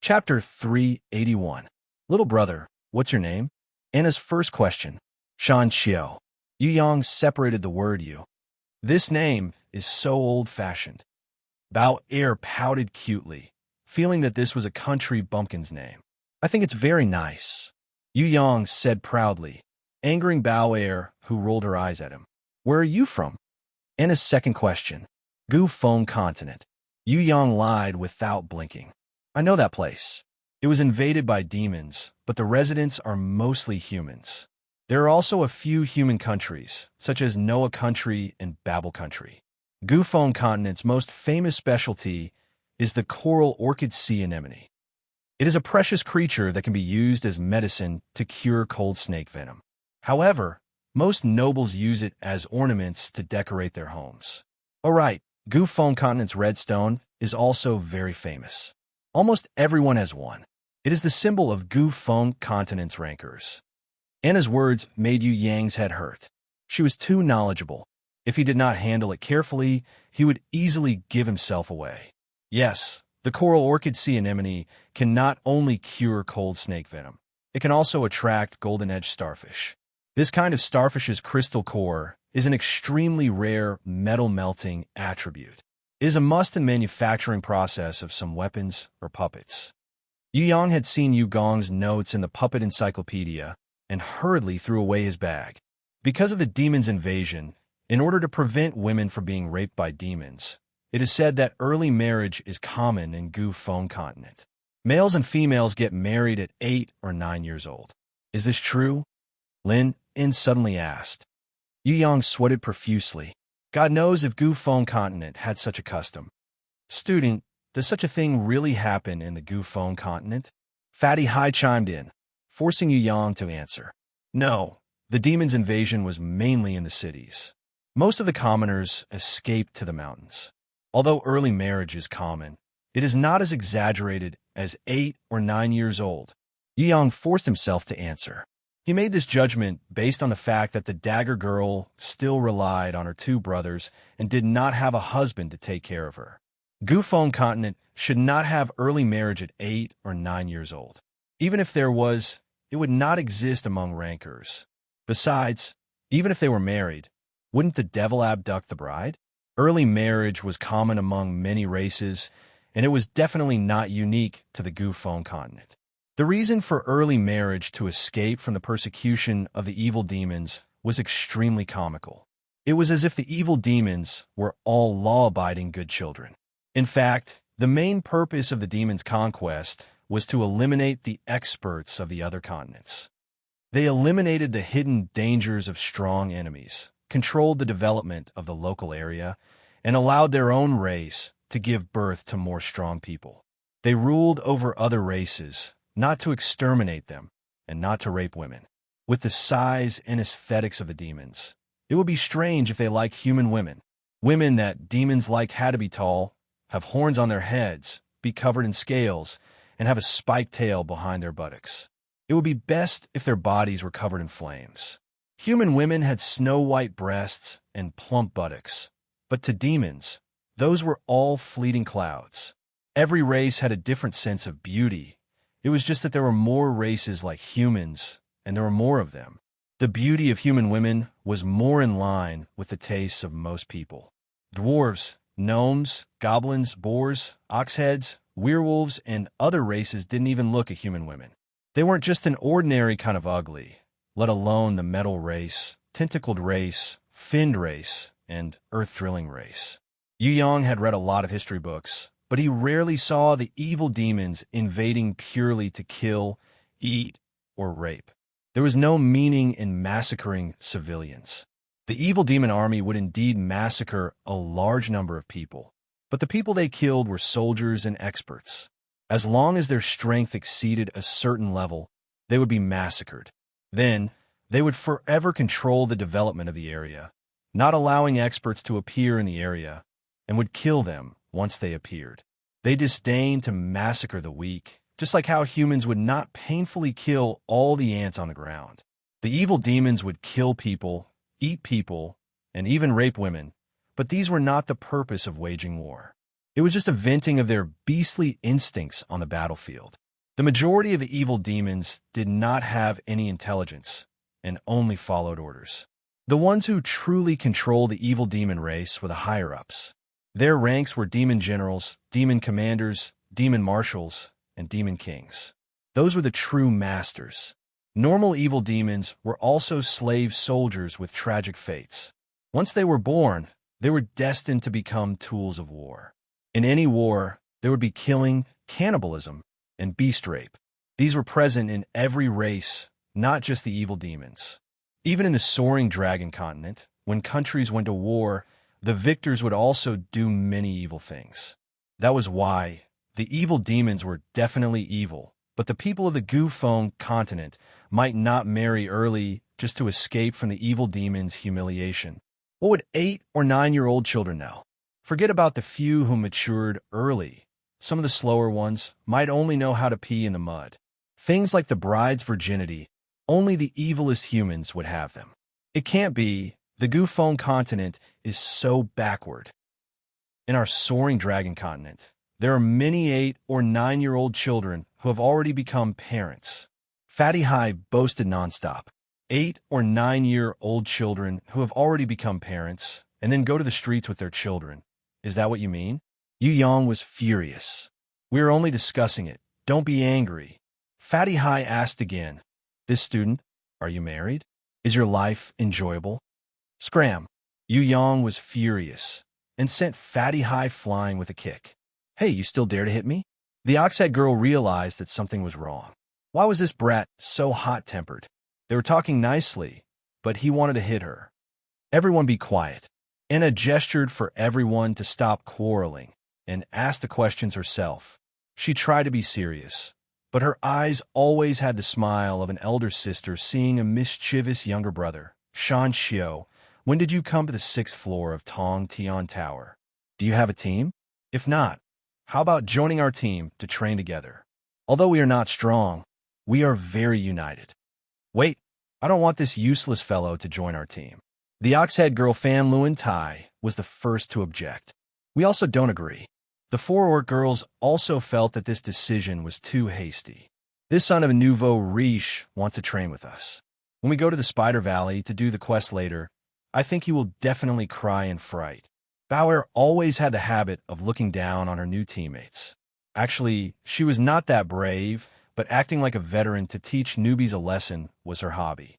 Chapter 381. Little brother, what's your name? Anna's first question. Shan Xiao. Yu Yang separated the word you. This name is so old-fashioned. Bao Er pouted cutely, feeling that this was a country bumpkin's name. I think it's very nice, Yu Yang said proudly, angering Bao Er, who rolled her eyes at him. Where are you from? Anna's second question. Gu Feng continent. Yu Yang lied without blinking. I know that place. It was invaded by demons, but the residents are mostly humans. There are also a few human countries, such as Noah Country and Babel Country. Gu Feng continent's most famous specialty is the coral orchid sea anemone. It is a precious creature that can be used as medicine to cure cold snake venom. However, most nobles use it as ornaments to decorate their homes. Alright, Gu Feng continent's redstone is also very famous. Almost everyone has one. It is the symbol of Gu Feng continent's rankers. Anna's words made Yu Yang's head hurt. She was too knowledgeable. If he did not handle it carefully, he would easily give himself away. Yes, the coral orchid sea anemone can not only cure cold snake venom, it can also attract golden-edged starfish. This kind of starfish's crystal core is an extremely rare metal-melting attribute. It is a must in manufacturing process of some weapons or puppets. Yu Yang had seen Yu Gong's notes in the puppet encyclopedia and hurriedly threw away his bag. Because of the demon's invasion, in order to prevent women from being raped by demons, it is said that early marriage is common in Gu Feng continent. Males and females get married at 8 or 9 years old. Is this true? Lin suddenly asked. Yu Yang sweated profusely. God knows if Gu Feng continent had such a custom. Student, does such a thing really happen in the Gu Feng continent? Fatty Hai chimed in, forcing Yu Yang to answer. No, the demon's invasion was mainly in the cities. Most of the commoners escaped to the mountains. Although early marriage is common, it is not as exaggerated as 8 or 9 years old. Yu Yang forced himself to answer. He made this judgment based on the fact that the dagger girl still relied on her 2 brothers and did not have a husband to take care of her. Gu Feng continent should not have early marriage at 8 or 9 years old. Even if there was, it would not exist among rankers. Besides, even if they were married, wouldn't the devil abduct the bride? Early marriage was common among many races, and it was definitely not unique to the Gu Feng continent. The reason for early marriage to escape from the persecution of the evil demons was extremely comical. It was as if the evil demons were all law-abiding good children. In fact, the main purpose of the demons' conquest was to eliminate the experts of the other continents. They eliminated the hidden dangers of strong enemies, controlled the development of the local area, and allowed their own race to give birth to more strong people. They ruled over other races, not to exterminate them, and not to rape women. With the size and aesthetics of the demons, it would be strange if they liked human women. Women that demons liked had to be tall, have horns on their heads, be covered in scales, and have a spiked tail behind their buttocks. It would be best if their bodies were covered in flames. Human women had snow-white breasts and plump buttocks, but to demons, those were all fleeting clouds. Every race had a different sense of beauty. It was just that there were more races like humans, and there were more of them. The beauty of human women was more in line with the tastes of most people. Dwarves, gnomes, goblins, boars, oxheads, werewolves, and other races didn't even look at human women. They weren't just an ordinary kind of ugly, let alone the metal race, tentacled race, finned race, and earth-drilling race. Yu Yang had read a lot of history books, but he rarely saw the evil demons invading purely to kill, eat, or rape. There was no meaning in massacring civilians. The evil demon army would indeed massacre a large number of people, but the people they killed were soldiers and experts. As long as their strength exceeded a certain level, they would be massacred. Then, they would forever control the development of the area, not allowing experts to appear in the area, and would kill them once they appeared. They disdained to massacre the weak, just like how humans would not painfully kill all the ants on the ground. The evil demons would kill people, eat people, and even rape women, but these were not the purpose of waging war. It was just a venting of their beastly instincts on the battlefield. The majority of the evil demons did not have any intelligence and only followed orders. The ones who truly controlled the evil demon race were the higher-ups. Their ranks were demon generals, demon commanders, demon marshals, and demon kings. Those were the true masters. Normal evil demons were also slave soldiers with tragic fates. Once they were born, they were destined to become tools of war. In any war, there would be killing, cannibalism, and beast rape. These were present in every race, not just the evil demons. Even in the soaring dragon continent, when countries went to war, the victors would also do many evil things. That was why the evil demons were definitely evil, but the people of the Gufeng continent might not marry early just to escape from the evil demons' humiliation. What would 8 or 9-year-old children know? Forget about the few who matured early. Some of the slower ones might only know how to pee in the mud. Things like the bride's virginity, only the evilest humans would have them. It can't be. The Gufeng continent is so backward. In our soaring dragon continent, there are many 8 or 9-year-old children who have already become parents. Fatty High boasted nonstop. 8 or 9-year-old children who have already become parents and then go to the streets with their children. Is that what you mean? Yu Yang was furious. We are only discussing it. Don't be angry. Fatty High asked again. This student, are you married? Is your life enjoyable? Scram. Yu Yang was furious and sent Fatty High flying with a kick. Hey, you still dare to hit me? The Oxhead girl realized that something was wrong. Why was this brat so hot-tempered? They were talking nicely, but he wanted to hit her. Everyone be quiet. Anna gestured for everyone to stop quarreling and asked the questions herself. She tried to be serious, but her eyes always had the smile of an elder sister seeing a mischievous younger brother. Shan Xiao, when did you come to the 6th floor of Tong Tian Tower? Do you have a team? If not, how about joining our team to train together? Although we are not strong, we are very united. Wait, I don't want this useless fellow to join our team. The Oxhead girl Fan Luan Tai was the first to object. We also don't agree. The 4 orc girls also felt that this decision was too hasty. This son of a nouveau riche wants to train with us. When we go to the Spider Valley to do the quest later, I think he will definitely cry in fright. Bauer always had the habit of looking down on her new teammates. Actually, she was not that brave, but acting like a veteran to teach newbies a lesson was her hobby.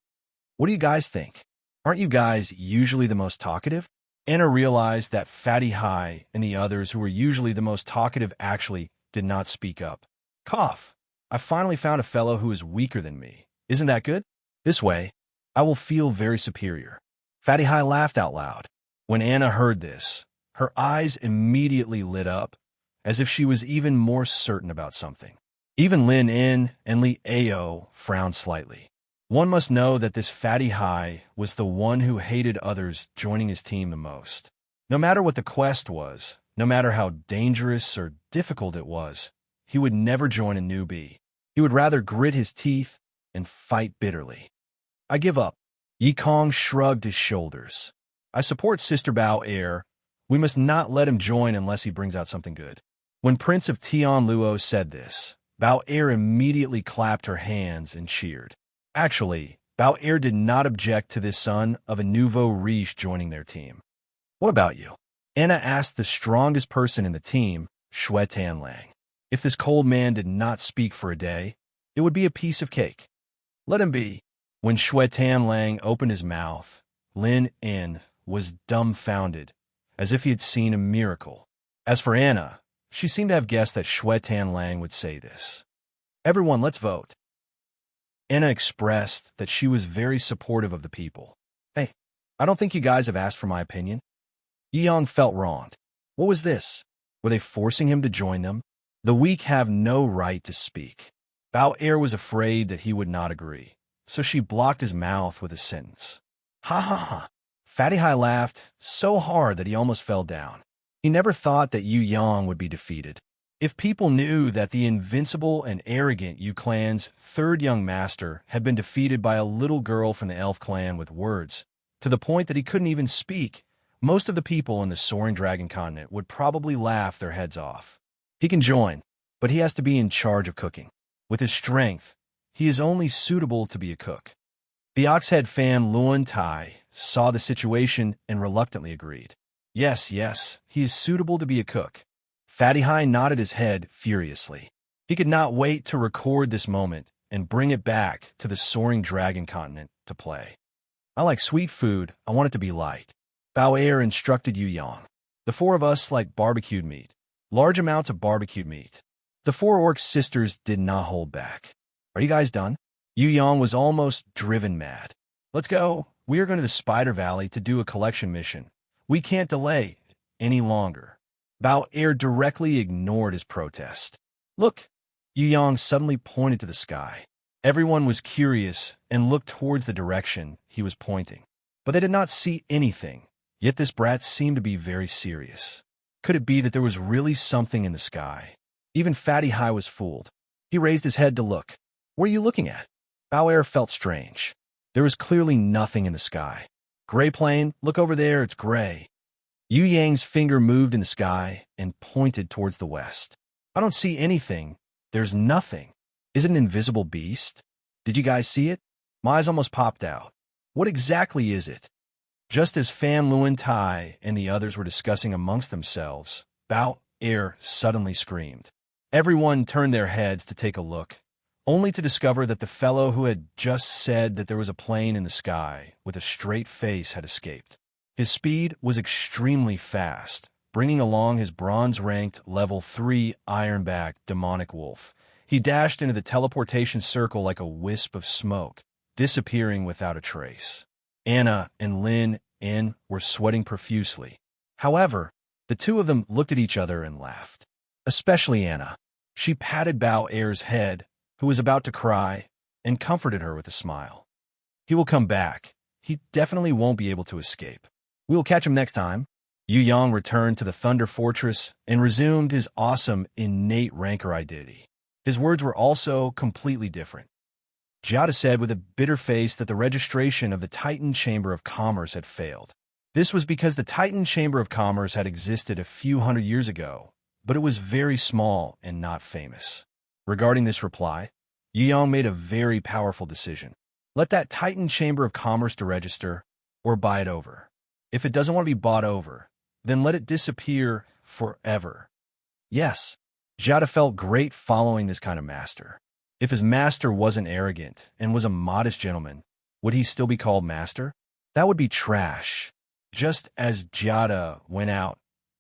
What do you guys think? Aren't you guys usually the most talkative? Anna realized that Fatty High and the others who were usually the most talkative actually did not speak up. Cough. I finally found a fellow who is weaker than me. Isn't that good? This way, I will feel very superior. Fatty High laughed out loud. When Anna heard this, her eyes immediately lit up, as if she was even more certain about something. Even Lin In and Li Ao frowned slightly. One must know that this Fatty High was the one who hated others joining his team the most. No matter what the quest was, no matter how dangerous or difficult it was, he would never join a newbie. He would rather grit his teeth and fight bitterly. I give up. Yi Kong shrugged his shoulders. I support Sister Bao Air. We must not let him join unless he brings out something good. When Prince of Tian Luo said this, Bao Air immediately clapped her hands and cheered. Actually, Bao Air did not object to this son of a nouveau riche joining their team. What about you? Anna asked the strongest person in the team, Shui Tanlang. If this cold man did not speak for a day, it would be a piece of cake. Let him be. When Shui Tanlang opened his mouth, Lin In was dumbfounded, as if he had seen a miracle. As for Anna, she seemed to have guessed that Shui Tanlang would say this. Everyone, let's vote. Anna expressed that she was very supportive of the people. Hey, I don't think you guys have asked for my opinion. Yi Yang felt wronged. What was this? Were they forcing him to join them? The weak have no right to speak. Bao Air was afraid that he would not agree, so she blocked his mouth with a sentence. Ha ha ha. Fatty High laughed so hard that he almost fell down. He never thought that Yu Yang would be defeated. If people knew that the invincible and arrogant Yu clan's 3rd young master had been defeated by a little girl from the elf clan with words, to the point that he couldn't even speak, Most of the people in the soaring dragon continent would probably laugh their heads off. He can join, but he has to be in charge of cooking. With his strength, he is only suitable to be a cook. The Oxhead fan Luan Tai saw the situation and reluctantly agreed. Yes, he is suitable to be a cook. Fatty High nodded his head furiously. He could not wait to record this moment and bring it back to the soaring dragon continent to play. I like sweet food, I want it to be light. Bao Er instructed Yu Yang. The four of us like barbecued meat. Large amounts of barbecued meat. The four orc sisters did not hold back. Are you guys done? Yu Yang was almost driven mad. Let's go. We are going to the Spider Valley to do a collection mission. We can't delay any longer. Bao Er directly ignored his protest. Look, Yu Yang suddenly pointed to the sky. Everyone was curious and looked towards the direction he was pointing. But they did not see anything, yet this brat seemed to be very serious. Could it be that there was really something in the sky? Even Fatty High was fooled. He raised his head to look. What are you looking at? Bao Er felt strange. There was clearly nothing in the sky. Gray plane, look over there, it's gray. Yu Yang's finger moved in the sky and pointed towards the west. I don't see anything. There's nothing. Is it an invisible beast? Did you guys see it? My eyes almost popped out. What exactly is it? Just as Fan Luan Tai and the others were discussing amongst themselves, Bao Er suddenly screamed. Everyone turned their heads to take a look, only to discover that the fellow who had just said that there was a plane in the sky with a straight face had escaped. His speed was extremely fast, bringing along his bronze-ranked level 3 ironback demonic wolf. He dashed into the teleportation circle like a wisp of smoke, disappearing without a trace. Anna and Lin In were sweating profusely. However, the two of them looked at each other and laughed. Especially Anna. She patted Bao Er's head, who was about to cry, and comforted her with a smile. He will come back. He definitely won't be able to escape. We will catch him next time. Yu Yang returned to the Thunder Fortress and resumed his awesome, innate rancor identity. His words were also completely different. Jiada said with a bitter face that the registration of the Titan Chamber of Commerce had failed. This was because the Titan Chamber of Commerce had existed a few hundred years ago, but it was very small and not famous. Regarding this reply, Yu Yang made a very powerful decision. Let that Titan Chamber of Commerce to register, or buy it over. If it doesn't want to be bought over, then let it disappear forever. Yes, Jiada felt great following this kind of master. If his master wasn't arrogant and was a modest gentleman, would he still be called master? That would be trash. Just as Jiada went out,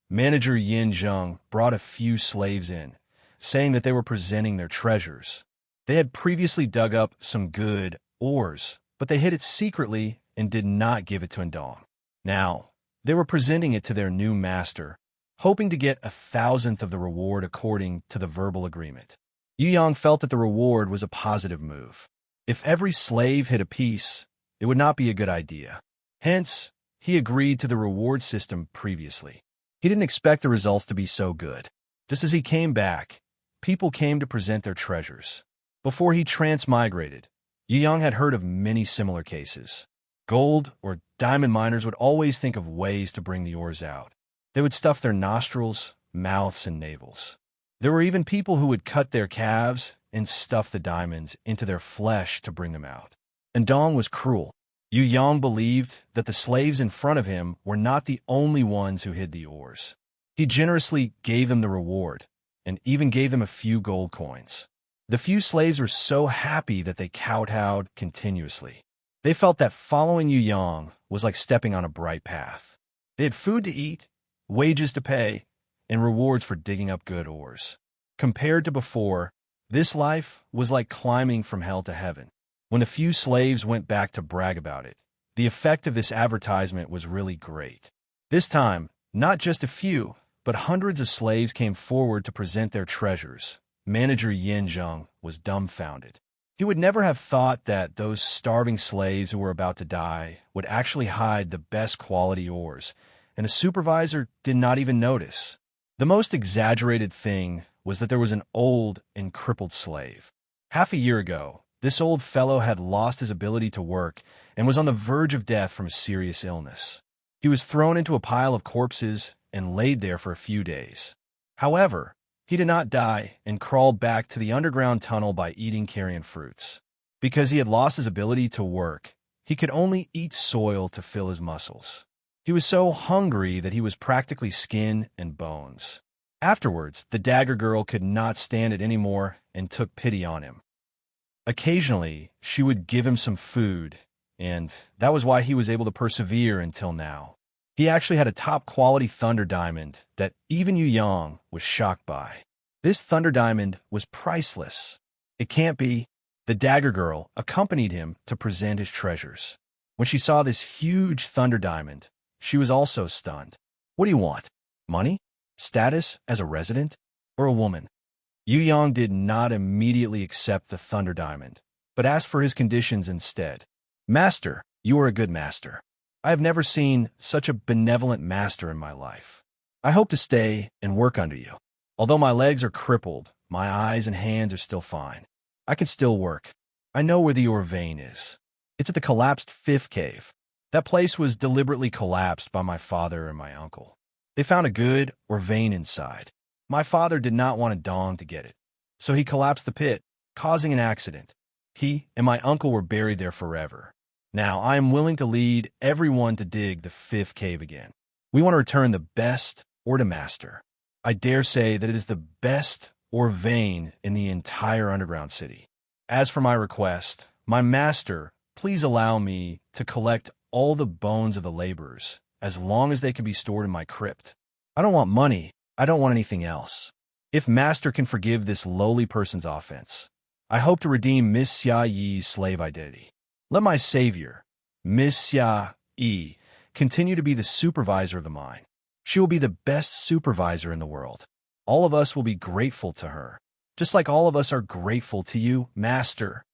manager Yin Zheng brought a few slaves in, saying that they were presenting their treasures. They had previously dug up some good ores, but they hid it secretly and did not give it to Endong. Now, they were presenting it to their new master, hoping to get 1,000th of the reward according to the verbal agreement. Yu Yang felt that the reward was a positive move. If every slave hid a piece, it would not be a good idea. Hence, he agreed to the reward system previously. He didn't expect the results to be so good. Just as he came back, people came to present their treasures. Before he transmigrated, Yu Yang had heard of many similar cases. Gold or diamond miners would always think of ways to bring the ores out. They would stuff their nostrils, mouths, and navels. There were even people who would cut their calves and stuff the diamonds into their flesh to bring them out. And Dong was cruel. Yu Yang believed that the slaves in front of him were not the only ones who hid the ores. He generously gave them the reward, and even gave them a few gold coins. The few slaves were so happy that they kowtowed continuously. They felt that following Yu Yang was like stepping on a bright path. They had food to eat, wages to pay, and rewards for digging up good ores. Compared to before, this life was like climbing from hell to heaven. When a few slaves went back to brag about it, the effect of this advertisement was really great. This time, not just a few, but hundreds of slaves came forward to present their treasures. Manager Yin Zheng was dumbfounded. He would never have thought that those starving slaves who were about to die would actually hide the best quality ores, and the supervisor did not even notice. The most exaggerated thing was that there was an old and crippled slave. Half a year ago, this old fellow had lost his ability to work and was on the verge of death from a serious illness. He was thrown into a pile of corpses and laid there for a few days. However, he did not die and crawled back to the underground tunnel by eating carrion fruits. Because he had lost his ability to work, he could only eat soil to fill his muscles. He was so hungry that he was practically skin and bones. Afterwards, the dagger girl could not stand it anymore and took pity on him. Occasionally, she would give him some food, and that was why he was able to persevere until now. He actually had a top-quality thunder diamond that even Yu Yang was shocked by. This thunder diamond was priceless. It can't be. The dagger girl accompanied him to present his treasures. When she saw this huge thunder diamond, she was also stunned. What do you want? Money? Status as a resident? Or a woman? Yu Yang did not immediately accept the thunder diamond, but asked for his conditions instead. Master, you are a good master. I have never seen such a benevolent master in my life. I hope to stay and work under you. Although my legs are crippled, my eyes and hands are still fine. I can still work. I know where the ore vein is. It's at the collapsed fifth cave. That place was deliberately collapsed by my father and my uncle. They found a good ore vein inside. My father did not want a dong to get it, so he collapsed the pit, causing an accident. He and my uncle were buried there forever. Now, I am willing to lead everyone to dig the fifth cave again. We want to return the best ore to master. I dare say that it is the best ore vein in the entire underground city. As for my request, my master, please allow me to collect all the bones of the laborers, as long as they can be stored in my crypt. I don't want money. I don't want anything else. If master can forgive this lowly person's offense, I hope to redeem Miss Xia Yi's slave identity. Let my savior, Miss Xia Yi, continue to be the supervisor of the mine. She will be the best supervisor in the world. All of us will be grateful to her, just like all of us are grateful to you, master.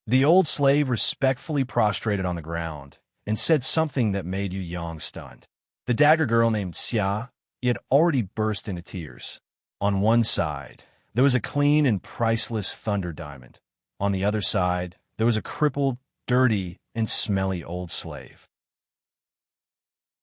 The old slave respectfully prostrated on the ground and said something that made Yu Yang stunned. The dagger girl named Xia Yi had already burst into tears. On one side, there was a clean and priceless thunder diamond. On the other side, there was a crippled, dirty, and smelly old slave.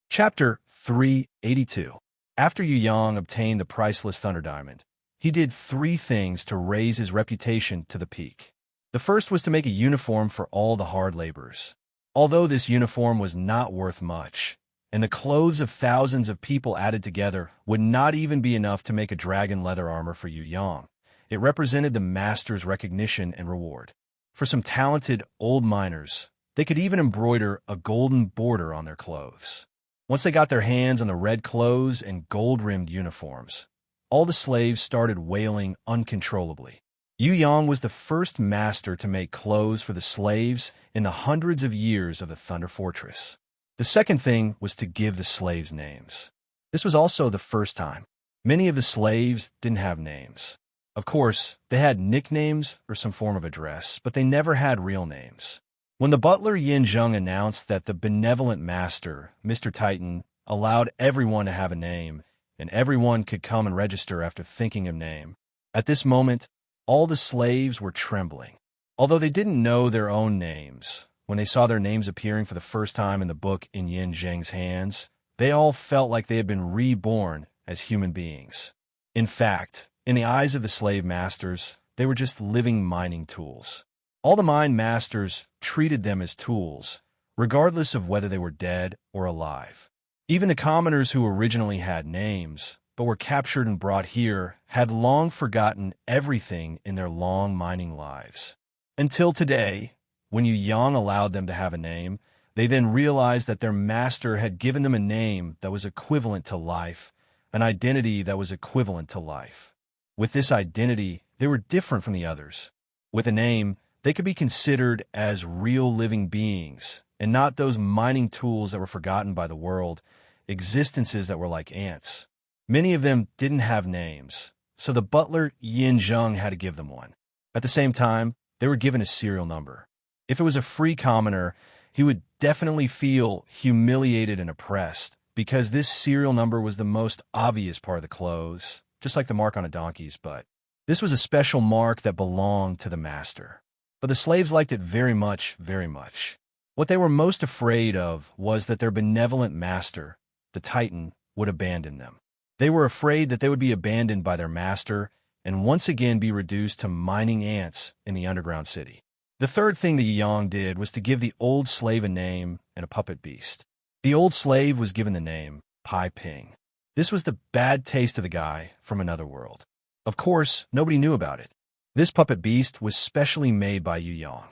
Chapter 382. After Yu Yang obtained the priceless thunder diamond, he did 3 things to raise his reputation to the peak. The first was to make a uniform for all the hard laborers. Although this uniform was not worth much, and the clothes of thousands of people added together would not even be enough to make a dragon leather armor for Yu Yang, it represented the master's recognition and reward. For some talented old miners, they could even embroider a golden border on their clothes. Once they got their hands on the red clothes and gold-rimmed uniforms, all the slaves started wailing uncontrollably. Yu Yang was the first master to make clothes for the slaves in the hundreds of years of the Thunder Fortress. The second thing was to give the slaves names. This was also the first time. Many of the slaves didn't have names. Of course, they had nicknames or some form of address, but they never had real names. When the butler Yin Zheng announced that the benevolent master, Mr. Titan, allowed everyone to have a name, and everyone could come and register after thinking of name, at this moment, all the slaves were trembling. Although they didn't know their own names, when they saw their names appearing for the first time in the book in Yin Zheng's hands, they all felt like they had been reborn as human beings. In fact, in the eyes of the slave masters, they were just living mining tools. All the mine masters treated them as tools, regardless of whether they were dead or alive. Even the commoners who originally had names, but were captured and brought here, had long forgotten everything in their long mining lives. Until today, when Yu Yang allowed them to have a name, they then realized that their master had given them a name that was equivalent to life, an identity that was equivalent to life. With this identity, they were different from the others. With a name, they could be considered as real living beings, and not those mining tools that were forgotten by the world, existences that were like ants. Many of them didn't have names, so the butler Yin Zheng had to give them one. At the same time, they were given a serial number. If it was a free commoner, he would definitely feel humiliated and oppressed, because this serial number was the most obvious part of the clothes, just like the mark on a donkey's butt. This was a special mark that belonged to the master. But the slaves liked it very much, very much. What they were most afraid of was that their benevolent master, the Titan, would abandon them. They were afraid that they would be abandoned by their master and once again be reduced to mining ants in the underground city. The third thing the Yang did was to give the old slave a name and a puppet beast. The old slave was given the name Pai Ping. This was the bad taste of the guy from another world. Of course, nobody knew about it. This puppet beast was specially made by Yu Yang.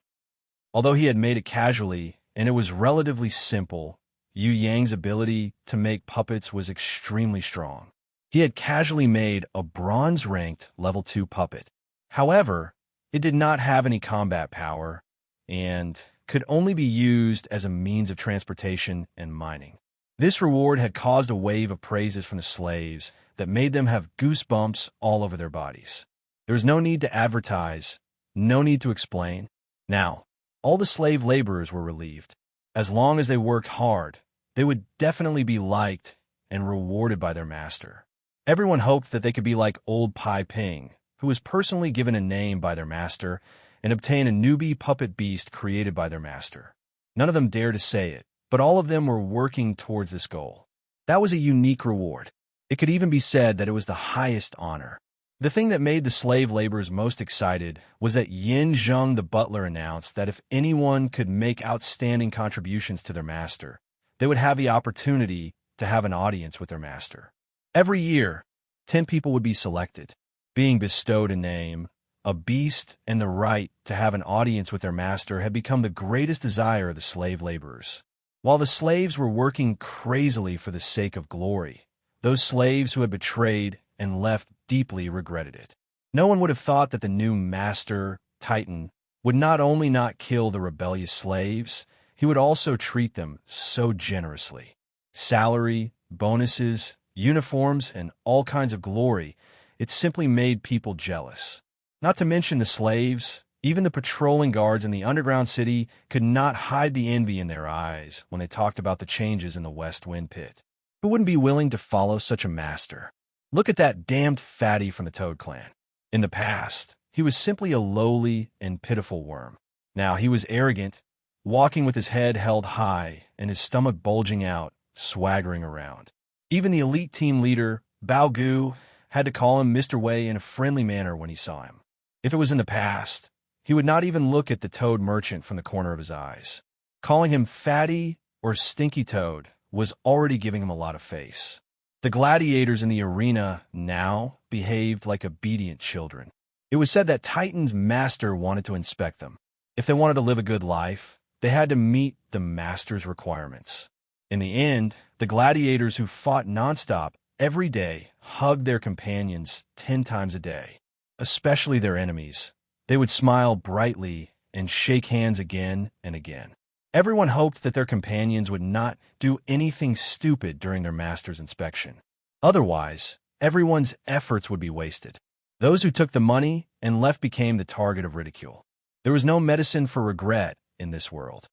Although he had made it casually and it was relatively simple, Yu Yang's ability to make puppets was extremely strong. He had casually made a bronze-ranked level 2 puppet. However, it did not have any combat power and could only be used as a means of transportation and mining. This reward had caused a wave of praises from the slaves that made them have goosebumps all over their bodies. There was no need to advertise, no need to explain. Now, all the slave laborers were relieved. As long as they worked hard, they would definitely be liked and rewarded by their master. Everyone hoped that they could be like old Pai Ping, who was personally given a name by their master, and obtain a newbie puppet beast created by their master. None of them dared to say it, but all of them were working towards this goal. That was a unique reward. It could even be said that it was the highest honor. The thing that made the slave laborers most excited was that Yin Zheng the butler announced that if anyone could make outstanding contributions to their master, they would have the opportunity to have an audience with their master. Every year, 10 people would be selected, being bestowed a name. A beast and the right to have an audience with their master had become the greatest desire of the slave laborers. While the slaves were working crazily for the sake of glory, those slaves who had betrayed and left deeply regretted it. No one would have thought that the new master, Titan, would not only not kill the rebellious slaves, he would also treat them so generously. Salary, bonuses, uniforms, and all kinds of glory, it simply made people jealous. Not to mention the slaves, even the patrolling guards in the underground city could not hide the envy in their eyes when they talked about the changes in the West Wind Pit. Who wouldn't be willing to follow such a master? Look at that damned fatty from the Toad Clan. In the past, he was simply a lowly and pitiful worm. Now he was arrogant, walking with his head held high and his stomach bulging out, swaggering around. Even the elite team leader, Bao Gu, had to call him Mr. Wei in a friendly manner when he saw him. If it was in the past, he would not even look at the toad merchant from the corner of his eyes. Calling him fatty or stinky toad was already giving him a lot of face. The gladiators in the arena now behaved like obedient children. It was said that Titan's master wanted to inspect them. If they wanted to live a good life, they had to meet the master's requirements. In the end, the gladiators who fought nonstop every day hugged their companions 10 times a day, especially their enemies. They would smile brightly and shake hands again and again. Everyone hoped that their companions would not do anything stupid during their master's inspection. Otherwise, everyone's efforts would be wasted. Those who took the money and left became the target of ridicule. There was no medicine for regret in this world.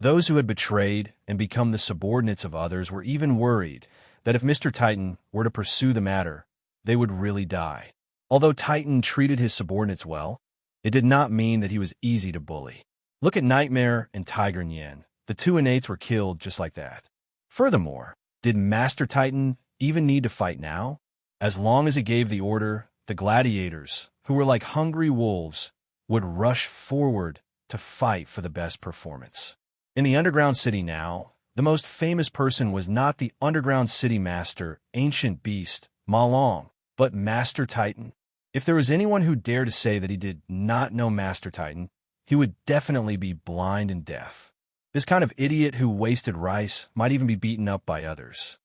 Those who had betrayed and become the subordinates of others were even worried that if Mr. Titan were to pursue the matter, they would really die. Although Titan treated his subordinates well, it did not mean that he was easy to bully. Look at Nightmare and Tiger Nyan. The two innates were killed just like that. Furthermore, did Master Titan even need to fight now? As long as he gave the order, the gladiators, who were like hungry wolves, would rush forward to fight for the best performance. In the underground city now, the most famous person was not the underground city master, ancient beast, Ma Long, but Master Titan. If there was anyone who dared to say that he did not know Master Titan, he would definitely be blind and deaf. This kind of idiot who wasted rice might even be beaten up by others.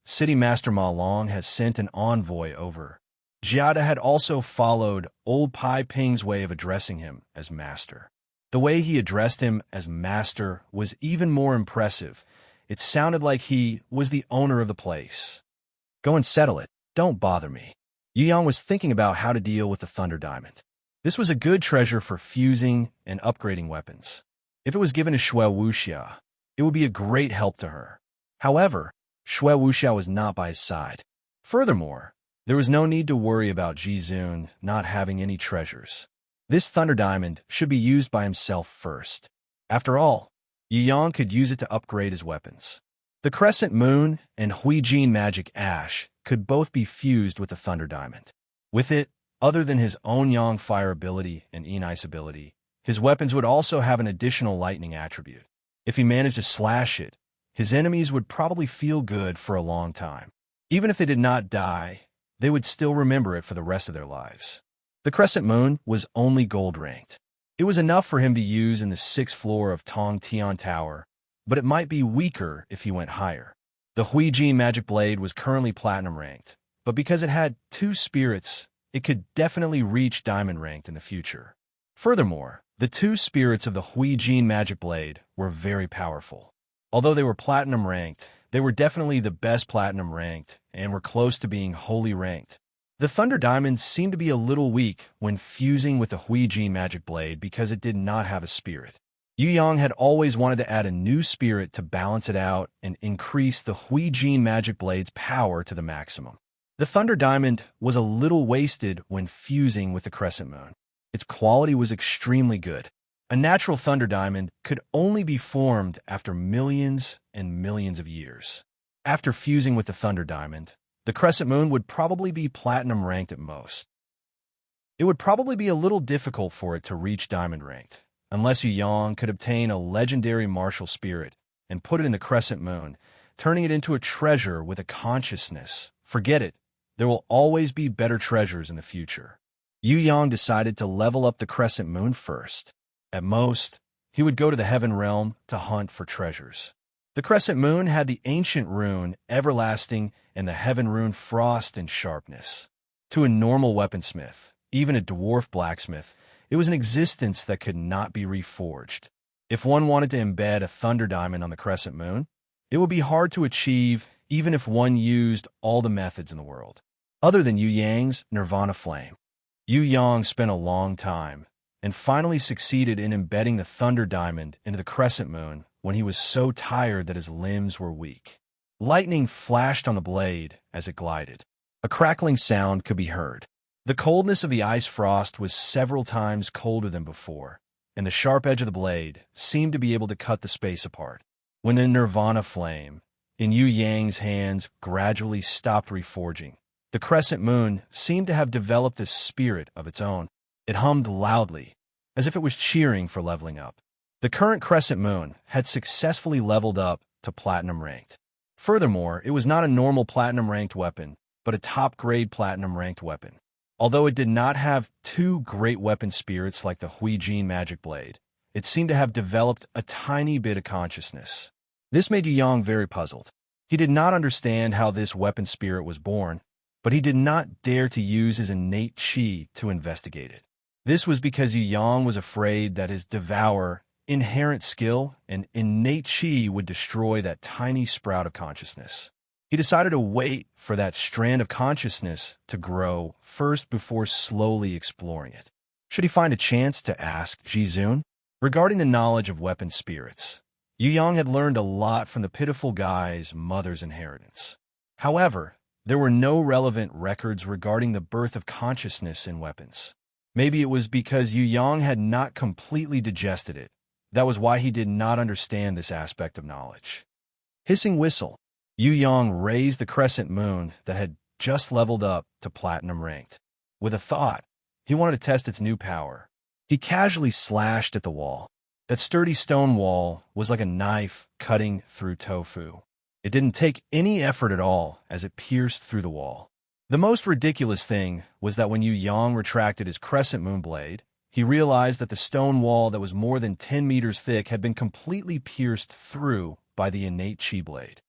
City Master Ma Long has sent an envoy over. Jiada had also followed old Pai Ping's way of addressing him as master. The way he addressed him as master was even more impressive. It sounded like he was the owner of the place. Go and settle it. Don't bother me. Yu Yang was thinking about how to deal with the Thunder Diamond. This was a good treasure for fusing and upgrading weapons. If it was given to Xue Wuxia, it would be a great help to her. However, Xue Wuxia was not by his side. Furthermore, there was no need to worry about Ji Zun not having any treasures. This Thunder Diamond should be used by himself first. After all, Yu Yang could use it to upgrade his weapons. The Crescent Moon and Huijin Magic Ash could both be fused with the Thunder Diamond. With it, other than his own Yang Fire ability and Yin Ice ability, his weapons would also have an additional lightning attribute. If he managed to slash it, his enemies would probably feel good for a long time. Even if they did not die, they would still remember it for the rest of their lives. The Crescent Moon was only gold ranked. It was enough for him to use in the 6th floor of Tong Tian Tower, but it might be weaker if he went higher. The Huijin Magic Blade was currently platinum ranked, but because it had 2 spirits, it could definitely reach diamond ranked in the future. Furthermore, the 2 spirits of the Huijin Magic Blade were very powerful. Although they were platinum ranked, they were definitely the best platinum ranked and were close to being holy ranked. The Thunder Diamond seemed to be a little weak when fusing with the Huijin Magic Blade because it did not have a spirit. Yu Yang had always wanted to add a new spirit to balance it out and increase the Huijin Magic Blade's power to the maximum. The Thunder Diamond was a little wasted when fusing with the Crescent Moon. Its quality was extremely good. A natural Thunder Diamond could only be formed after millions and millions of years. After fusing with the Thunder Diamond, the Crescent Moon would probably be platinum ranked at most. It would probably be a little difficult for it to reach diamond ranked, unless Yu Yang could obtain a legendary martial spirit and put it in the Crescent Moon, turning it into a treasure with a consciousness. Forget it, there will always be better treasures in the future. Yu Yang decided to level up the Crescent Moon first. At most, he would go to the Heaven Realm to hunt for treasures. The Crescent Moon had the ancient rune Everlasting and the Heaven rune Frost and Sharpness. To a normal weaponsmith, even a dwarf blacksmith, it was an existence that could not be reforged. If one wanted to embed a Thunder Diamond on the Crescent Moon, it would be hard to achieve even if one used all the methods in the world. Other than Yu Yang's Nirvana Flame, Yu Yang spent a long time and finally succeeded in embedding the Thunder Diamond into the Crescent Moon when he was so tired that his limbs were weak. Lightning flashed on the blade as it glided. A crackling sound could be heard. The coldness of the ice frost was several times colder than before, and the sharp edge of the blade seemed to be able to cut the space apart. When the Nirvana Flame in Yu Yang's hands gradually stopped reforging, the Crescent Moon seemed to have developed a spirit of its own. It hummed loudly, as if it was cheering for leveling up. The current Crescent Moon had successfully leveled up to platinum ranked. Furthermore, it was not a normal platinum ranked weapon, but a top-grade platinum ranked weapon. Although it did not have 2 great weapon spirits like the Huijin Magic Blade, it seemed to have developed a tiny bit of consciousness. This made Yu Yang very puzzled. He did not understand how this weapon spirit was born, but he did not dare to use his innate chi to investigate it. This was because Yu Yang was afraid that his devour, inherent skill, and innate chi would destroy that tiny sprout of consciousness. He decided to wait for that strand of consciousness to grow first before slowly exploring it. Should he find a chance to ask Jizun? Regarding the knowledge of weapon spirits, Yu Yang had learned a lot from the pitiful guy's mother's inheritance. However, there were no relevant records regarding the birth of consciousness in weapons. Maybe it was because Yu Yang had not completely digested it. That was why he did not understand this aspect of knowledge. Hissing whistle. Yu Yang raised the Crescent Moon that had just leveled up to platinum ranked. With a thought, he wanted to test its new power. He casually slashed at the wall. That sturdy stone wall was like a knife cutting through tofu. It didn't take any effort at all as it pierced through the wall. The most ridiculous thing was that when Yu Yang retracted his Crescent Moon blade, he realized that the stone wall that was more than 10 meters thick had been completely pierced through by the innate chi blade.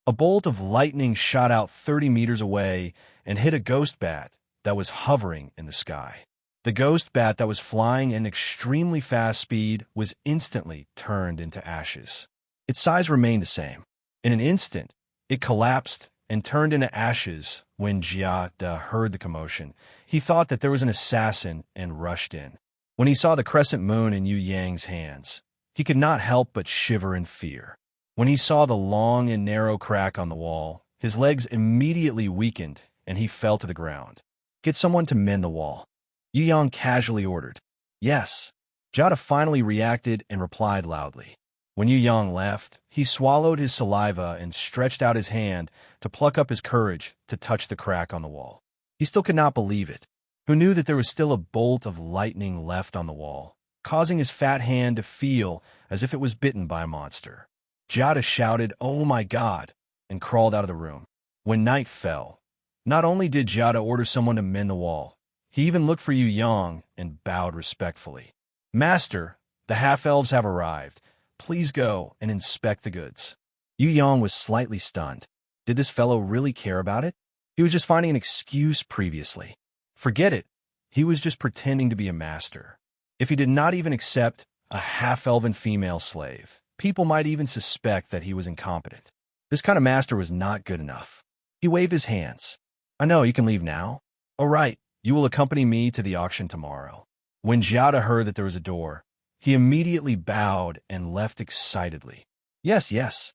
A bolt of lightning shot out 30 meters away and hit a ghost bat that was hovering in the sky. The ghost bat that was flying at an extremely fast speed was instantly turned into ashes. Its size remained the same. In an instant, it collapsed and turned into ashes. When Jia De heard the commotion, he thought that there was an assassin and rushed in. When he saw the Crescent Moon in Yu Yang's hands, he could not help but shiver in fear. When he saw the long and narrow crack on the wall, his legs immediately weakened and he fell to the ground. Get someone to mend the wall. Yu Yang casually ordered. Yes. Jada finally reacted and replied loudly. When Yu Yang left, he swallowed his saliva and stretched out his hand to pluck up his courage to touch the crack on the wall. He still could not believe it. Who knew that there was still a bolt of lightning left on the wall, causing his fat hand to feel as if it was bitten by a monster. Jada shouted, "Oh my God," and crawled out of the room. When night fell, not only did Jada order someone to mend the wall, he even looked for Yu Yang and bowed respectfully. "Master, the half-elves have arrived. Please go and inspect the goods." Yu Yang was slightly stunned. Did this fellow really care about it? He was just finding an excuse previously. Forget it. He was just pretending to be a master. If he did not even accept a half-elven female slave, people might even suspect that he was incompetent. This kind of master was not good enough. He waved his hands. "I know, you can leave now. All right, you will accompany me to the auction tomorrow." When Jada heard that there was a door, he immediately bowed and left excitedly. Yes, yes.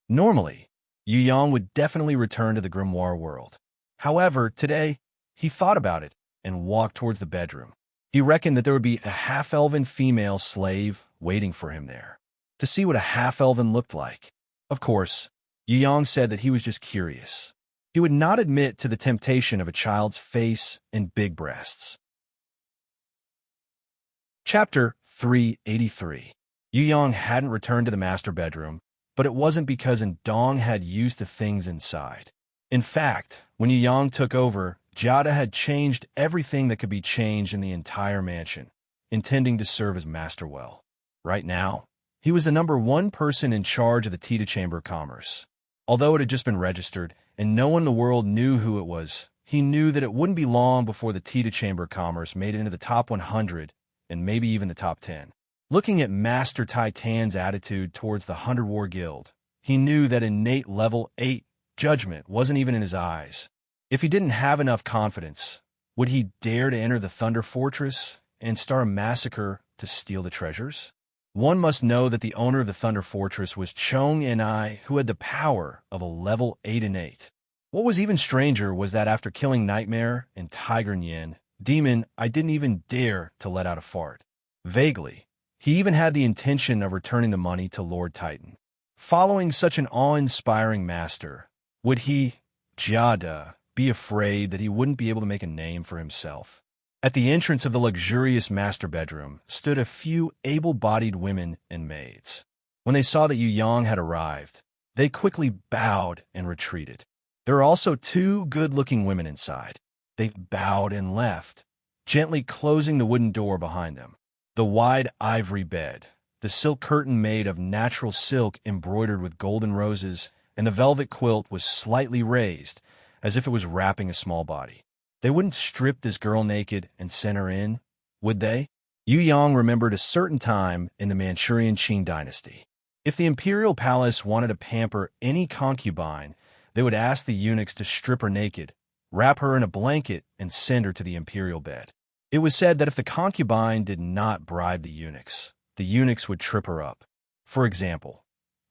Normally, Yu Yang would definitely return to the grimoire world. However, today, he thought about it and walked towards the bedroom. He reckoned that there would be a half-elven female slave waiting for him there, to see what a half-elven looked like. Of course, Yu Yang said that he was just curious. He would not admit to the temptation of a child's face and big breasts. Chapter 383. Yu Yang hadn't returned to the master bedroom, but it wasn't because Dong had used the things inside. In fact, when Yu Yang took over, Jada had changed everything that could be changed in the entire mansion, intending to serve as master well. Right now, he was the #1 person in charge of the Tita Chamber of Commerce. Although it had just been registered, and no one in the world knew who it was, he knew that it wouldn't be long before the Tita Chamber of Commerce made it into the top 100 and maybe even the top 10. Looking at Master Titan's attitude towards the 100 War Guild, he knew that innate level 8 judgment wasn't even in his eyes. If he didn't have enough confidence, would he dare to enter the Thunder Fortress and start a massacre to steal the treasures? One must know that the owner of the Thunder Fortress was Chong Ni, who had the power of a level 8 innate. What was even stranger was that after killing Nightmare and Tiger Nyan, Demon, I didn't even dare to let out a fart. Vaguely, he even had the intention of returning the money to Lord Titan. Following such an awe-inspiring master, would he, Jada, be afraid that he wouldn't be able to make a name for himself? At the entrance of the luxurious master bedroom stood a few able-bodied women and maids. When they saw that Yu Yang had arrived, they quickly bowed and retreated. There were also 2 good-looking women inside. They bowed and left, gently closing the wooden door behind them. The wide ivory bed, the silk curtain made of natural silk embroidered with golden roses, and the velvet quilt was slightly raised, as if it was wrapping a small body. They wouldn't strip this girl naked and send her in, would they? Yu Yang remembered a certain time in the Manchurian Qing dynasty. If the imperial palace wanted to pamper any concubine, they would ask the eunuchs to strip her naked, wrap her in a blanket, and send her to the imperial bed. It was said that if the concubine did not bribe the eunuchs would trip her up. For example,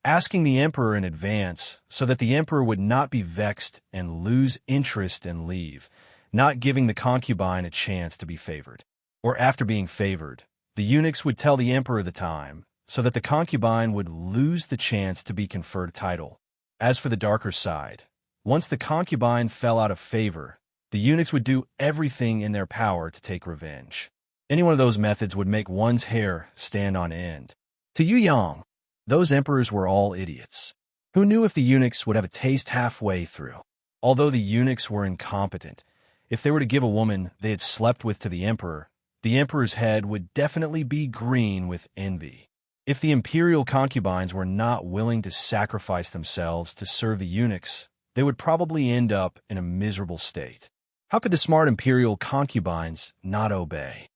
asking the emperor in advance so that the emperor would not be vexed and lose interest and leave, not giving the concubine a chance to be favored. Or after being favored, the eunuchs would tell the emperor the time so that the concubine would lose the chance to be conferred a title. As for the darker side, once the concubine fell out of favor, the eunuchs would do everything in their power to take revenge. Any one of those methods would make one's hair stand on end. To Yu Yang, those emperors were all idiots. Who knew if the eunuchs would have a taste halfway through? Although the eunuchs were incompetent, if they were to give a woman they had slept with to the emperor's head would definitely be green with envy. If the imperial concubines were not willing to sacrifice themselves to serve the eunuchs, they would probably end up in a miserable state. How could the smart imperial concubines not obey?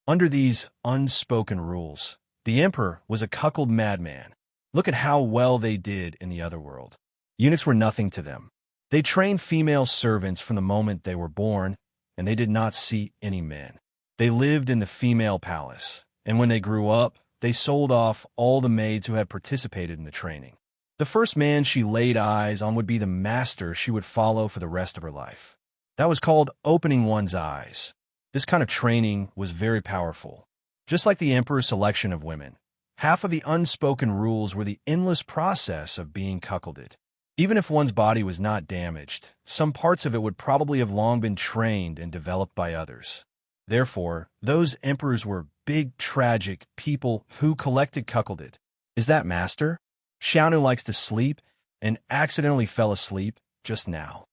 Under these unspoken rules, the emperor was a cuckold madman. Look at how well they did in the other world. Eunuchs were nothing to them. They trained female servants from the moment they were born, and they did not see any men. They lived in the female palace, and when they grew up, they sold off all the maids who had participated in the training. The first man she laid eyes on would be the master she would follow for the rest of her life. That was called opening one's eyes. This kind of training was very powerful. Just like the emperor's selection of women, half of the unspoken rules were the endless process of being cuckolded. Even if one's body was not damaged, some parts of it would probably have long been trained and developed by others. Therefore, those emperors were big, tragic people who collected cuckolded. Is that master? Xiaonu likes to sleep and accidentally fell asleep just now.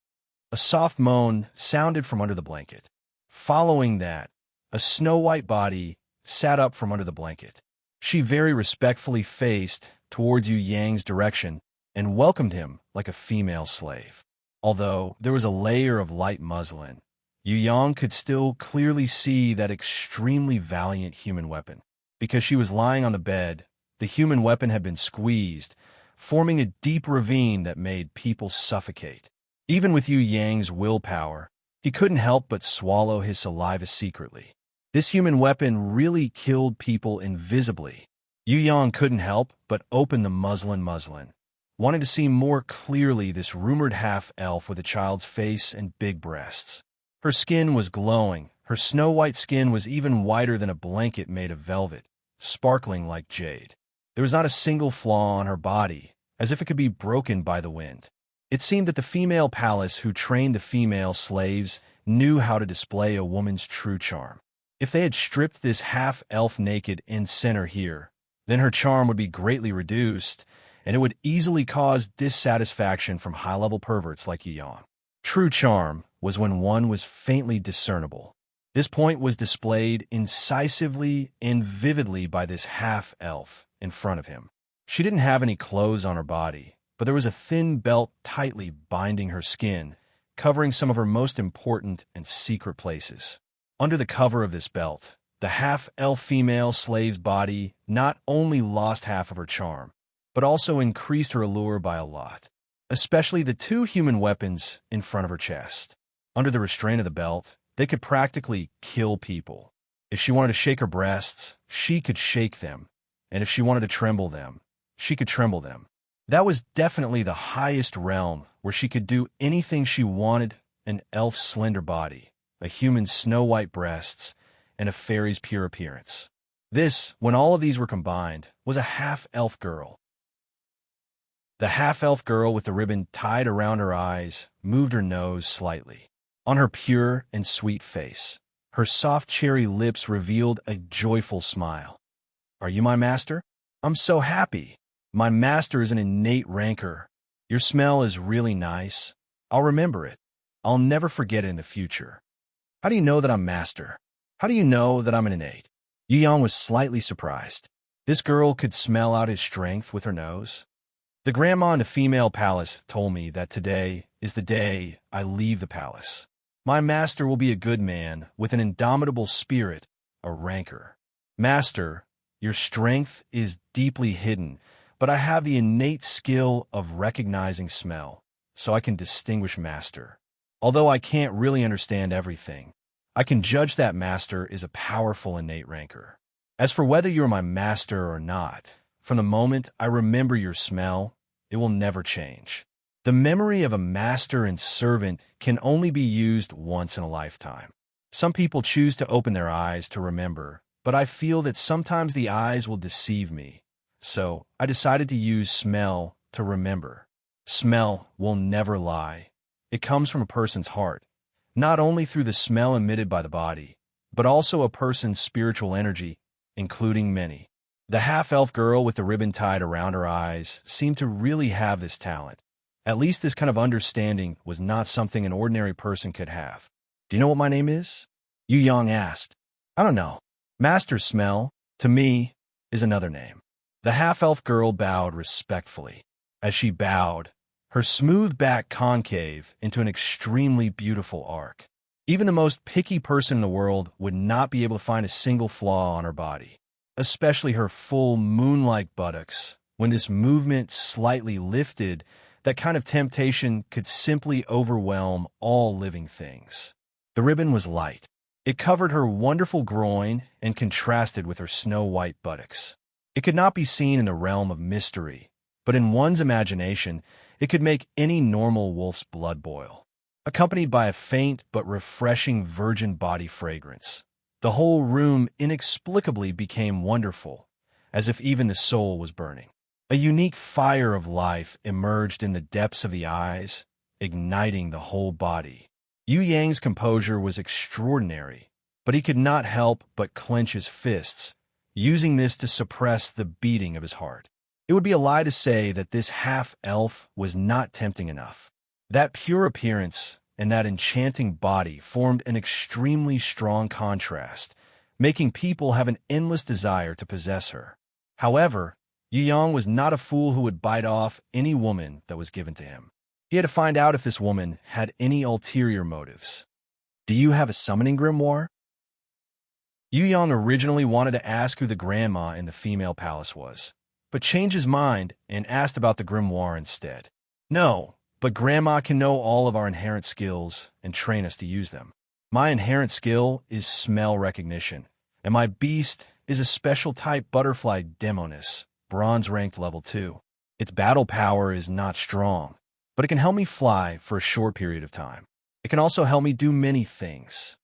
A soft moan sounded from under the blanket. Following that, a snow-white body sat up from under the blanket. She very respectfully faced towards Yu Yang's direction and welcomed him like a female slave. Although there was a layer of light muslin, Yu Yang could still clearly see that extremely valiant human weapon. Because she was lying on the bed, the human weapon had been squeezed, forming a deep ravine that made people suffocate. Even with Yu Yang's willpower, he couldn't help but swallow his saliva secretly. This human weapon really killed people invisibly. Yu Yang couldn't help but open the muslin, wanting to see more clearly this rumored half-elf with a child's face and big breasts. Her skin was glowing. Her snow-white skin was even whiter than a blanket made of velvet, sparkling like jade. There was not a single flaw on her body, as if it could be broken by the wind. It seemed that the female palace who trained the female slaves knew how to display a woman's true charm. If they had stripped this half-elf naked in center here, then her charm would be greatly reduced, and it would easily cause dissatisfaction from high-level perverts like Yu Yang. True charm was when one was faintly discernible. This point was displayed incisively and vividly by this half-elf in front of him. She didn't have any clothes on her body, but there was a thin belt tightly binding her skin, covering some of her most important and secret places. Under the cover of this belt, the half-elf female slave's body not only lost half of her charm, but also increased her allure by a lot, especially the two human weapons in front of her chest. Under the restraint of the belt, they could practically kill people. If she wanted to shake her breasts, she could shake them, and if she wanted to tremble them, she could tremble them. That was definitely the highest realm where she could do anything she wanted: an elf's slender body, a human's snow-white breasts, and a fairy's pure appearance. This, when all of these were combined, was a half-elf girl. The half-elf girl with the ribbon tied around her eyes moved her nose slightly. On her pure and sweet face, her soft cherry lips revealed a joyful smile. "Are you my master? I'm so happy. My master is an innate rancor. Your smell is really nice. I'll remember it. I'll never forget it in the future." "How do you know that I'm master? How do you know that I'm an innate?" Yu Yang was slightly surprised. This girl could smell out his strength with her nose. "The grandma in the female palace told me that today is the day I leave the palace. My master will be a good man with an indomitable spirit, a rancor." "Master, your strength is deeply hidden, but I have the innate skill of recognizing smell, so I can distinguish master. Although I can't really understand everything, I can judge that master is a powerful innate rancor. As for whether you're my master or not, from the moment I remember your smell, it will never change. The memory of a master and servant can only be used once in a lifetime. Some people choose to open their eyes to remember, but I feel that sometimes the eyes will deceive me. So I decided to use smell to remember. Smell will never lie. It comes from a person's heart, not only through the smell emitted by the body, but also a person's spiritual energy, including many." The half-elf girl with the ribbon tied around her eyes seemed to really have this talent. At least this kind of understanding was not something an ordinary person could have. "Do you know what my name is?" Yu Yang asked. "I don't know. Master Smell, to me, is another name." The half-elf girl bowed respectfully. As she bowed, her smooth back concave into an extremely beautiful arc. Even the most picky person in the world would not be able to find a single flaw on her body, especially her full moon-like buttocks. When this movement slightly lifted, that kind of temptation could simply overwhelm all living things. The ribbon was light. It covered her wonderful groin and contrasted with her snow-white buttocks. It could not be seen in the realm of mystery, but in one's imagination, it could make any normal wolf's blood boil. Accompanied by a faint but refreshing virgin body fragrance, The whole room inexplicably became wonderful, as if even the soul was burning. A unique fire of life emerged in the depths of the eyes, igniting the whole body. Yu Yang's composure was extraordinary, but he could not help but clench his fists, using this to suppress the beating of his heart. It would be a lie to say that this half-elf was not tempting enough. That pure appearance and that enchanting body formed an extremely strong contrast, making people have an endless desire to possess her. However, Yu Yang was not a fool who would bite off any woman that was given to him. He had to find out if this woman had any ulterior motives. Do you have a summoning grimoire? Yu Yang originally wanted to ask who the grandma in the female palace was, but changed his mind and asked about the grimoire instead. No, but grandma can know all of our inherent skills and train us to use them. My inherent skill is smell recognition, and my beast is a special type butterfly demoness, bronze ranked level 2. Its battle power is not strong, but it can help me fly for a short period of time. It can also help me do many things.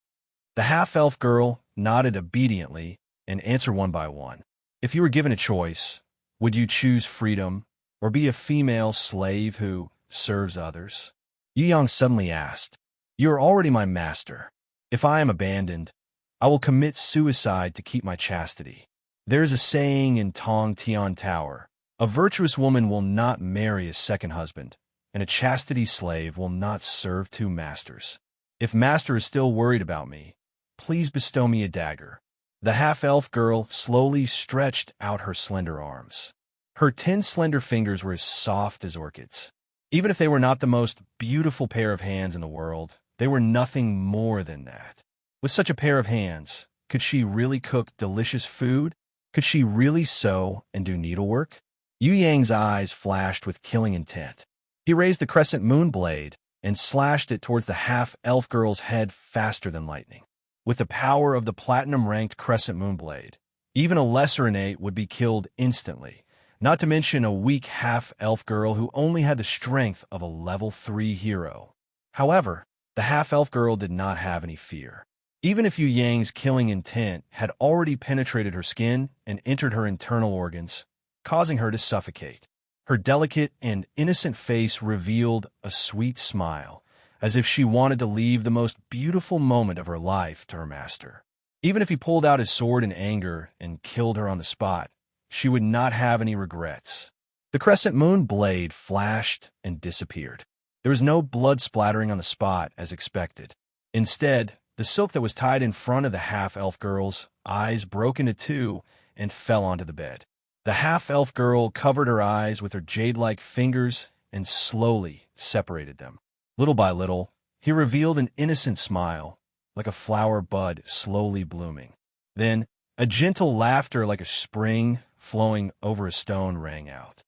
The half-elf girl nodded obediently and answered one by one. If you were given a choice, would you choose freedom or be a female slave who serves others? Yu Yang suddenly asked. You are already my master. If I am abandoned, I will commit suicide to keep my chastity. There is a saying in Tong Tian Tower, a virtuous woman will not marry a second husband, and a chastity slave will not serve two masters. If master is still worried about me, please bestow me a dagger. The half-elf girl slowly stretched out her slender arms. Her 10 slender fingers were as soft as orchids. Even if they were not the most beautiful pair of hands in the world, they were nothing more than that. With such a pair of hands, could she really cook delicious food? Could she really sew and do needlework? Yu Yang's eyes flashed with killing intent. He raised the crescent moon blade and slashed it towards the half-elf girl's head faster than lightning. With the power of the platinum-ranked crescent moon blade, even a lesser innate would be killed instantly, not to mention a weak half-elf girl who only had the strength of a level 3 hero. However, the half-elf girl did not have any fear. Even if Yu Yang's killing intent had already penetrated her skin and entered her internal organs, causing her to suffocate, her delicate and innocent face revealed a sweet smile, as if she wanted to leave the most beautiful moment of her life to her master. Even if he pulled out his sword in anger and killed her on the spot, she would not have any regrets. The crescent moon blade flashed and disappeared. There was no blood splattering on the spot as expected. Instead, the silk that was tied in front of the half-elf girl's eyes broke into two and fell onto the bed. The half-elf girl covered her eyes with her jade-like fingers and slowly separated them. Little by little, he revealed an innocent smile, like a flower bud slowly blooming. Then, a gentle laughter like a spring flowing over a stone rang out.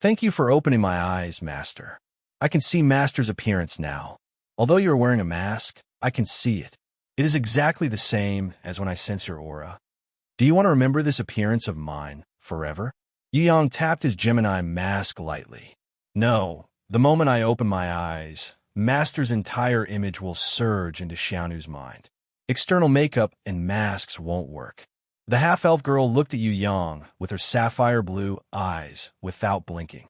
Thank you for opening my eyes, Master. I can see Master's appearance now. Although you are wearing a mask, I can see it. It is exactly the same as when I sense your aura. Do you want to remember this appearance of mine forever? Yu Yang tapped his Gemini mask lightly. No, the moment I open my eyes, Master's entire image will surge into Xiaonu's mind. External makeup and masks won't work. The half-elf girl looked at Yu Yang with her sapphire blue eyes without blinking.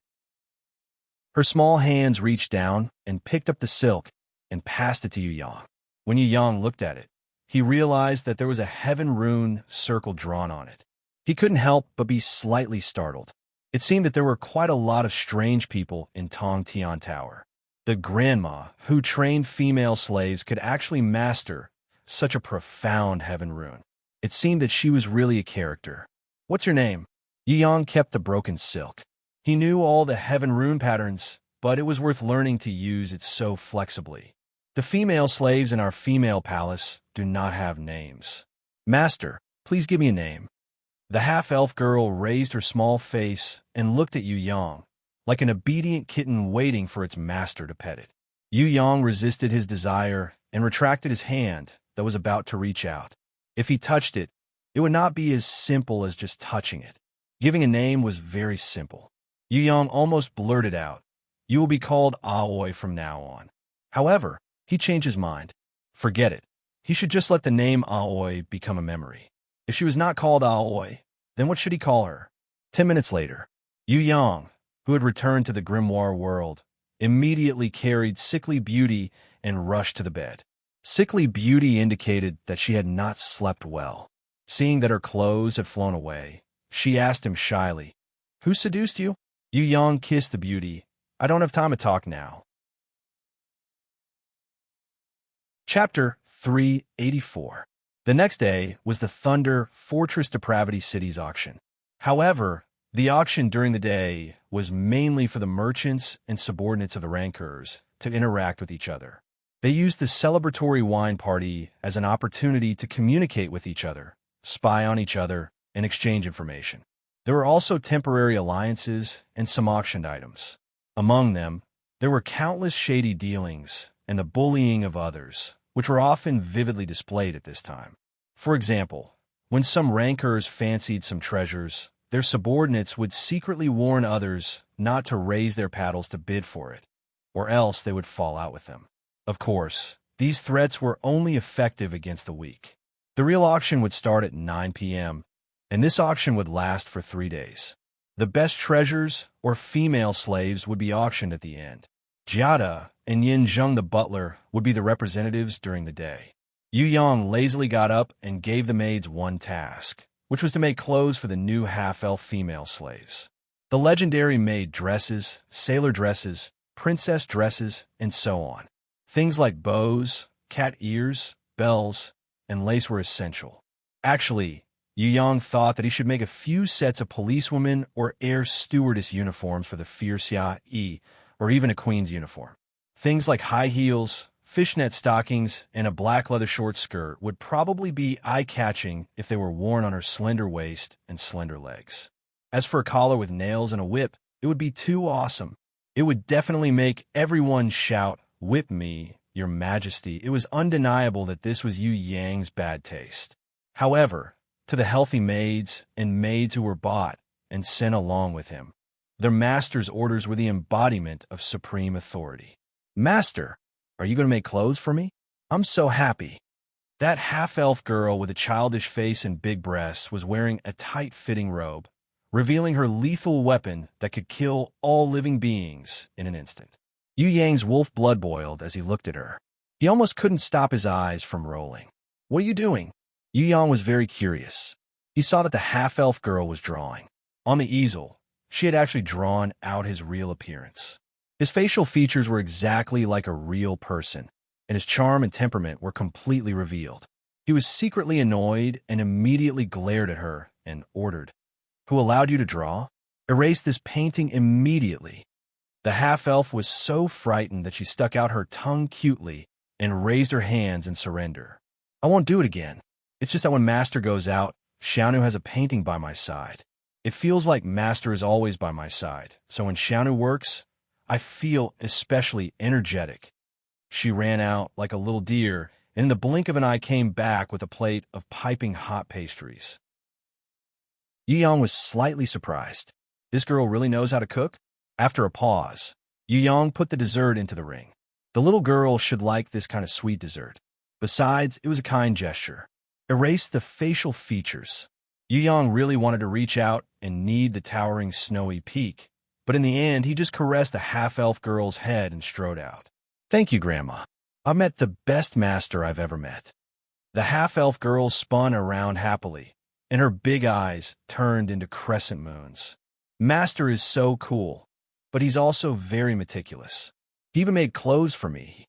Her small hands reached down and picked up the silk and passed it to Yu Yang. When Yu Yang looked at it, he realized that there was a heaven rune circle drawn on it. He couldn't help but be slightly startled. It seemed that there were quite a lot of strange people in Tong Tian Tower. The grandma who trained female slaves could actually master such a profound heaven rune. It seemed that she was really a character. What's your name? Yu Yang kept the broken silk. He knew all the heaven rune patterns, but it was worth learning to use it so flexibly. The female slaves in our female palace do not have names. Master, please give me a name. The half-elf girl raised her small face and looked at Yu Yang, like an obedient kitten waiting for its master to pet it. Yu Yang resisted his desire and retracted his hand that was about to reach out. If he touched it, it would not be as simple as just touching it. Giving a name was very simple. Yu Yang almost blurted out, "You will be called Aoi from now on." However, he changed his mind. Forget it. He should just let the name Aoi become a memory. If she was not called Aoi, then what should he call her? 10 minutes later, Yu Yang, who had returned to the grimoire world, immediately carried Sickly Beauty and rushed to the bed. Sickly Beauty indicated that she had not slept well. Seeing that her clothes had flown away, she asked him shyly, "Who seduced you?" Yu Yang kissed the beauty. "I don't have time to talk now." Chapter 384. The next day was the Thunder Fortress Depravity Cities auction. However, the auction during the day was mainly for the merchants and subordinates of the rankers to interact with each other. They used the celebratory wine party as an opportunity to communicate with each other, spy on each other, and exchange information. There were also temporary alliances and some auctioned items. Among them, there were countless shady dealings and the bullying of others, which were often vividly displayed at this time. For example, when some rankers fancied some treasures, their subordinates would secretly warn others not to raise their paddles to bid for it, or else they would fall out with them. Of course, these threats were only effective against the weak. The real auction would start at 9 p.m., and this auction would last for 3 days. The best treasures or female slaves would be auctioned at the end. Jiada and Yin Zheng the butler would be the representatives during the day. Yu Yang lazily got up and gave the maids one task, which was to make clothes for the new half-elf female slaves. The legendary made dresses, sailor dresses, princess dresses, and so on. Things like bows, cat ears, bells, and lace were essential. Actually, Yu Yang thought that he should make a few sets of policewoman or air stewardess uniforms for the fierce Yi, or even a queen's uniform. Things like high heels, fishnet stockings, and a black leather short skirt would probably be eye-catching if they were worn on her slender waist and slender legs. As for a collar with nails and a whip, it would be too awesome. It would definitely make everyone shout, "Whip me, your majesty." It was undeniable that this was Yu Yang's bad taste. However, to the healthy maids and maids who were bought and sent along with him, their master's orders were the embodiment of supreme authority. "Master, are you going to make clothes for me? I'm so happy." That half-elf girl with a childish face and big breasts was wearing a tight-fitting robe, revealing her lethal weapon that could kill all living beings in an instant. Yu Yang's wolf blood boiled as he looked at her. He almost couldn't stop his eyes from rolling. "What are you doing?" Yu Yang was very curious. He saw that the half-elf girl was drawing. On the easel, she had actually drawn out his real appearance. His facial features were exactly like a real person, and his charm and temperament were completely revealed. He was secretly annoyed and immediately glared at her and ordered, "Who allowed you to draw? Erase this painting immediately." The half-elf was so frightened that she stuck out her tongue cutely and raised her hands in surrender. "I won't do it again. It's just that when Master goes out, Xiaonu has a painting by my side. It feels like Master is always by my side, so when Xiaonu works, I feel especially energetic." She ran out like a little deer, and in the blink of an eye came back with a plate of piping hot pastries. Yu Yang was slightly surprised. This girl really knows how to cook? After a pause, Yu Yang put the dessert into the ring. The little girl should like this kind of sweet dessert. Besides, it was a kind gesture. Erase the facial features. Yu Yang really wanted to reach out and knead the towering snowy peak, but in the end, he just caressed the half-elf girl's head and strode out. "Thank you, Grandma. I met the best master I've ever met." The half-elf girl spun around happily, and her big eyes turned into crescent moons. "Master is so cool, but he's also very meticulous. He even made clothes for me."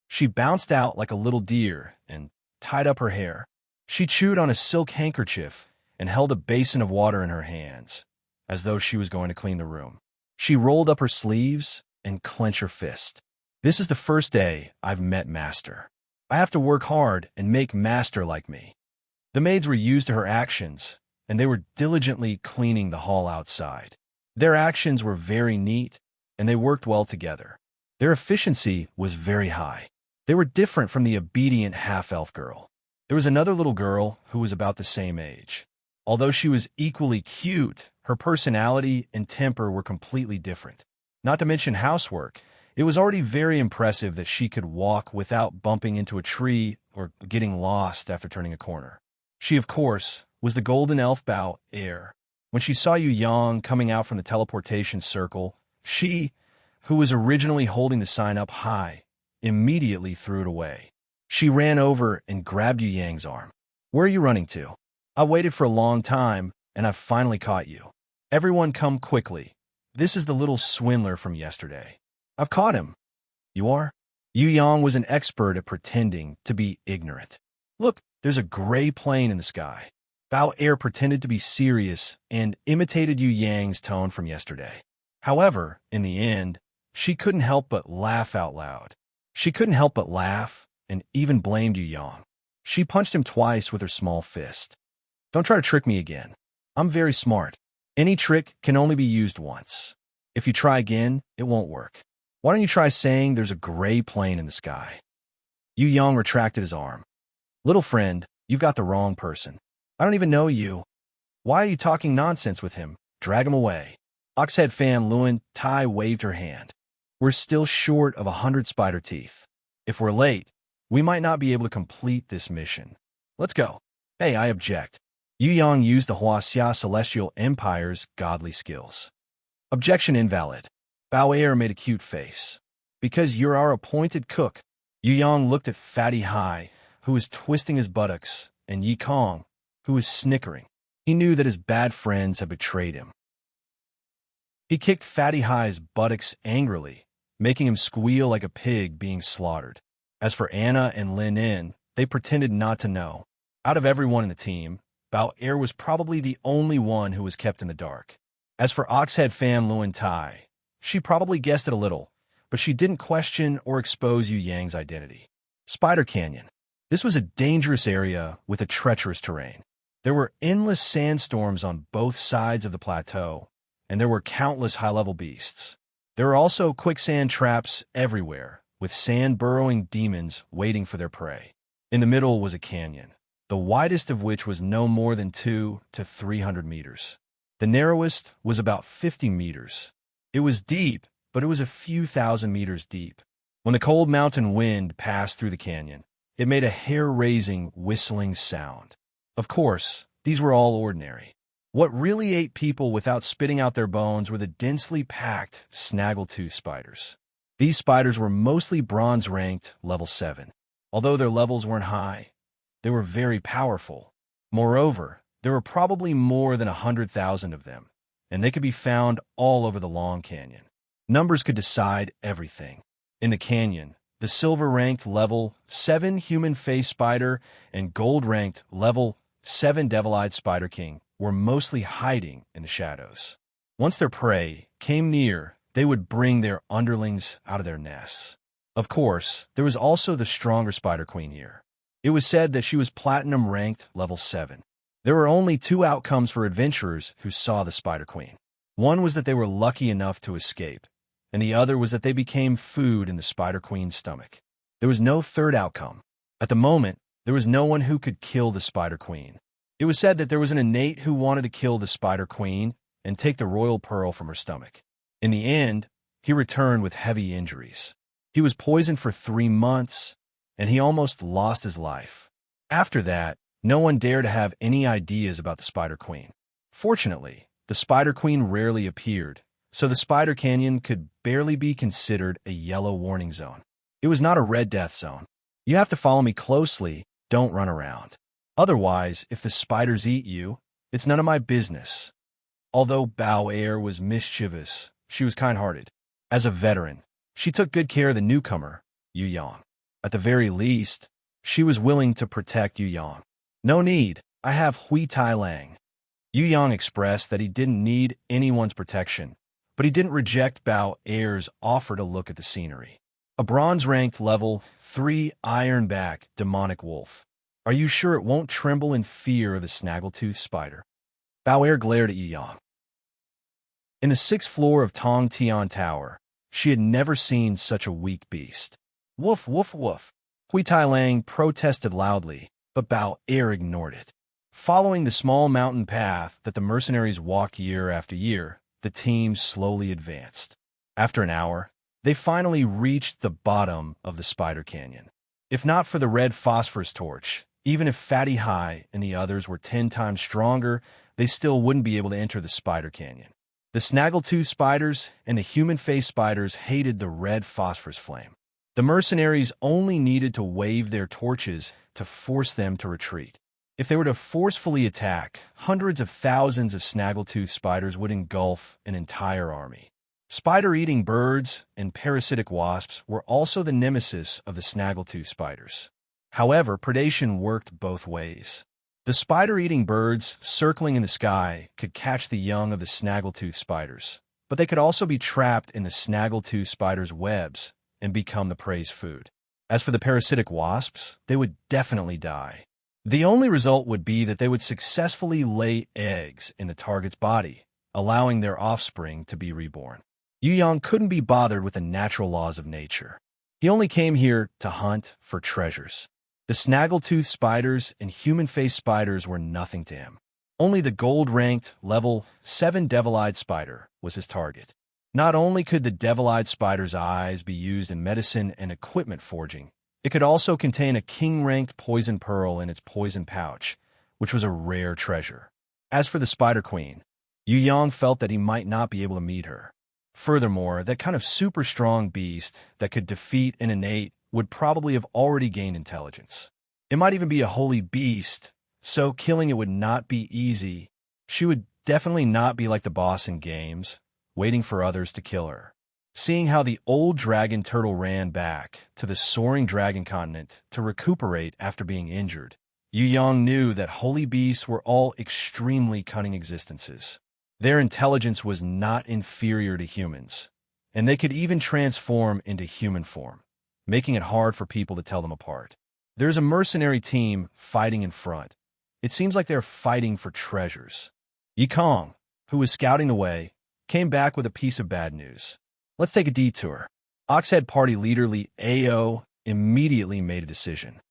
She bounced out like a little deer and tied up her hair. She chewed on a silk handkerchief and held a basin of water in her hands, as though she was going to clean the room. She rolled up her sleeves and clenched her fist. "This is the first day I've met Master. I have to work hard and make Master like me." The maids were used to her actions, and they were diligently cleaning the hall outside. Their actions were very neat, and they worked well together. Their efficiency was very high. They were different from the obedient half-elf girl. There was another little girl who was about the same age. Although she was equally cute, her personality and temper were completely different. Not to mention housework, it was already very impressive that she could walk without bumping into a tree or getting lost after turning a corner. She, of course, was the golden elf Bao Air. When she saw Yu Yang coming out from the teleportation circle, she, who was originally holding the sign up high, immediately threw it away. She ran over and grabbed Yu Yang's arm. "Where are you running to? I waited for a long time, and I've finally caught you. Everyone come quickly. This is the little swindler from yesterday. I've caught him." "You are?" Yu Yang was an expert at pretending to be ignorant. "Look, there's a gray plane in the sky." Bao Air pretended to be serious and imitated Yu Yang's tone from yesterday. However, in the end, she couldn't help but laugh out loud. She couldn't help but laugh and even blamed Yu Yang. She punched him twice with her small fist. "Don't try to trick me again. I'm very smart. Any trick can only be used once. If you try again, it won't work. Why don't you try saying there's a gray plane in the sky?" Yu Yang retracted his arm. "Little friend, you've got the wrong person. I don't even know you. Why are you talking nonsense with him? Drag him away." Oxhead Fan Luen Tai waved her hand. "We're still short of 100 spider teeth. If we're late, we might not be able to complete this mission. Let's go." "Hey, I object." Yu Yang used the Huaxia Celestial Empire's godly skills. "Objection invalid." Bao Air made a cute face. "Because you're our appointed cook." Yu Yang looked at Fatty Hai, who was twisting his buttocks, and Yi Kong, who was snickering. He knew that his bad friends had betrayed him. He kicked Fatty Hai's buttocks angrily, making him squeal like a pig being slaughtered. As for Anna and Lin In, they pretended not to know. Out of everyone in the team, Bao Air was probably the only one who was kept in the dark. As for Oxhead Fan Luen Tai, she probably guessed it a little, but she didn't question or expose Yu Yang's identity. Spider Canyon. This was a dangerous area with a treacherous terrain. There were endless sandstorms on both sides of the plateau, and there were countless high-level beasts. There were also quicksand traps everywhere, with sand-burrowing demons waiting for their prey. In the middle was a canyon, the widest of which was no more than 200 to 300 meters. The narrowest was about 50 meters. It was deep, but it was a few thousand meters deep. When the cold mountain wind passed through the canyon, it made a hair-raising, whistling sound. Of course, these were all ordinary. What really ate people without spitting out their bones were the densely packed snaggletooth spiders. These spiders were mostly bronze-ranked level 7. Although their levels weren't high, they were very powerful. Moreover, there were probably more than 100,000 of them, and they could be found all over the Long Canyon. Numbers could decide everything. In the canyon, the silver-ranked level 7 human face spider and gold-ranked level 7 devil-eyed spider king were mostly hiding in the shadows. Once their prey came near, they would bring their underlings out of their nests. Of course, there was also the stronger spider queen here. It was said that she was platinum-ranked level 7. There were only 2 outcomes for adventurers who saw the spider queen. One was that they were lucky enough to escape, and the other was that they became food in the spider queen's stomach. There was no third outcome. At the moment, there was no one who could kill the spider queen. It was said that there was an innate who wanted to kill the spider queen and take the royal pearl from her stomach. In the end, he returned with heavy injuries. He was poisoned for 3 months, and he almost lost his life. After that, no one dared to have any ideas about the spider queen. Fortunately, the spider queen rarely appeared, so the spider canyon could barely be considered a yellow warning zone. It was not a red death zone. You have to follow me closely, don't run around. Otherwise, if the spiders eat you, it's none of my business. Although Bao Air was mischievous, she was kind-hearted. As a veteran, she took good care of the newcomer, Yu Yang. At the very least, she was willing to protect Yu Yang. "No need, I have Hui Tai Lang." Yu Yang expressed that he didn't need anyone's protection, but he didn't reject Bao Air's offer to look at the scenery. A bronze-ranked level 3 ironback demonic wolf. "Are you sure it won't tremble in fear of the snaggletooth spider?" Bao Air glared at Yu Yang. In the 6th floor of Tong Tian Tower, she had never seen such a weak beast. "Woof, woof, woof." Hui Tai Lang protested loudly, but Bao Air ignored it. Following the small mountain path that the mercenaries walked year after year, the team slowly advanced. After an hour, they finally reached the bottom of the Spider Canyon. If not for the red phosphorus torch, even if Fatty High and the others were 10 times stronger, they still wouldn't be able to enter the spider canyon. The snaggletooth spiders and the human-faced spiders hated the red phosphorus flame. The mercenaries only needed to wave their torches to force them to retreat. If they were to forcefully attack, hundreds of thousands of snaggletooth spiders would engulf an entire army. Spider-eating birds and parasitic wasps were also the nemesis of the snaggletooth spiders. However, predation worked both ways. The spider-eating birds circling in the sky could catch the young of the snaggletooth spiders, but they could also be trapped in the snaggletooth spiders' webs and become the prey's food. As for the parasitic wasps, they would definitely die. The only result would be that they would successfully lay eggs in the target's body, allowing their offspring to be reborn. Yu Yang couldn't be bothered with the natural laws of nature. He only came here to hunt for treasures. The snaggletooth spiders and human-faced spiders were nothing to him. Only the gold-ranked, level 7 devil-eyed spider was his target. Not only could the devil-eyed spider's eyes be used in medicine and equipment forging, it could also contain a king-ranked poison pearl in its poison pouch, which was a rare treasure. As for the Spider Queen, Yu Yang felt that he might not be able to meet her. Furthermore, that kind of super-strong beast that could defeat an innate would probably have already gained intelligence. It might even be a holy beast, so killing it would not be easy. She would definitely not be like the boss in games, waiting for others to kill her. Seeing how the old dragon turtle ran back to the soaring dragon continent to recuperate after being injured, Yu Yang knew that holy beasts were all extremely cunning existences. Their intelligence was not inferior to humans, and they could even transform into human form, making it hard for people to tell them apart. There's a mercenary team fighting in front. It seems like they're fighting for treasures. Yikong, who was scouting the way, came back with a piece of bad news. Let's take a detour. Oxhead Party leader Li Ao immediately made a decision.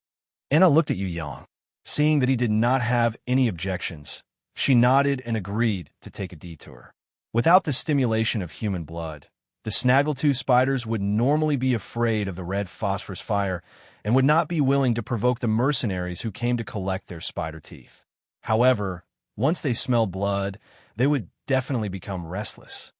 Anna looked at Yu Yang. Seeing that he did not have any objections, she nodded and agreed to take a detour. Without the stimulation of human blood, the snaggletooth spiders would normally be afraid of the red phosphorus fire and would not be willing to provoke the mercenaries who came to collect their spider teeth. However, once they smelled blood, they would definitely become restless.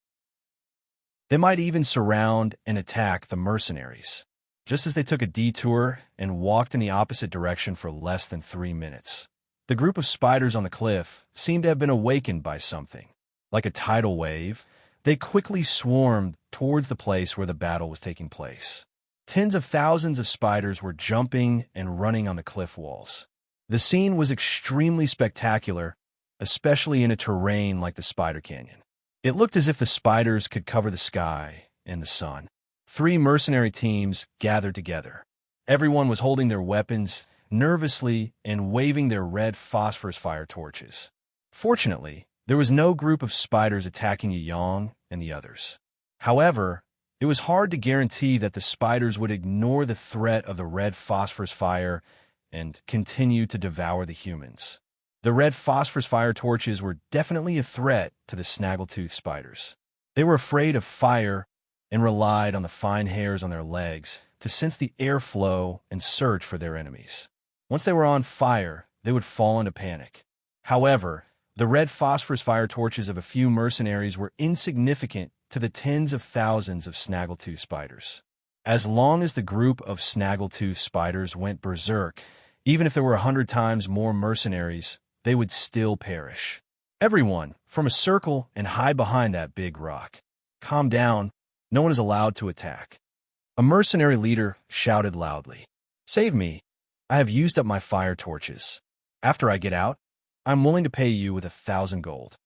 They might even surround and attack the mercenaries. Just as they took a detour and walked in the opposite direction for less than 3 minutes, the group of spiders on the cliff seemed to have been awakened by something. Like a tidal wave, they quickly swarmed towards the place where the battle was taking place. Tens of thousands of spiders were jumping and running on the cliff walls. The scene was extremely spectacular, especially in a terrain like the Spider Canyon. It looked as if the spiders could cover the sky and the sun. 3 mercenary teams gathered together. Everyone was holding their weapons nervously and waving their red phosphorus fire torches. Fortunately, there was no group of spiders attacking Yu Yang and the others. However, it was hard to guarantee that the spiders would ignore the threat of the red phosphorus fire and continue to devour the humans. The red phosphorus fire torches were definitely a threat to the snaggletooth spiders. They were afraid of fire and relied on the fine hairs on their legs to sense the airflow and search for their enemies. Once they were on fire, they would fall into panic. However, the red phosphorus fire torches of a few mercenaries were insignificant to the tens of thousands of snaggletooth spiders. As long as the group of snaggletooth spiders went berserk, even if there were 100 times more mercenaries, they would still perish. Everyone, from a circle and hide behind that big rock. Calm down. No one is allowed to attack. A mercenary leader shouted loudly. Save me. I have used up my fire torches. After I get out, I'm willing to pay you with 1,000 gold.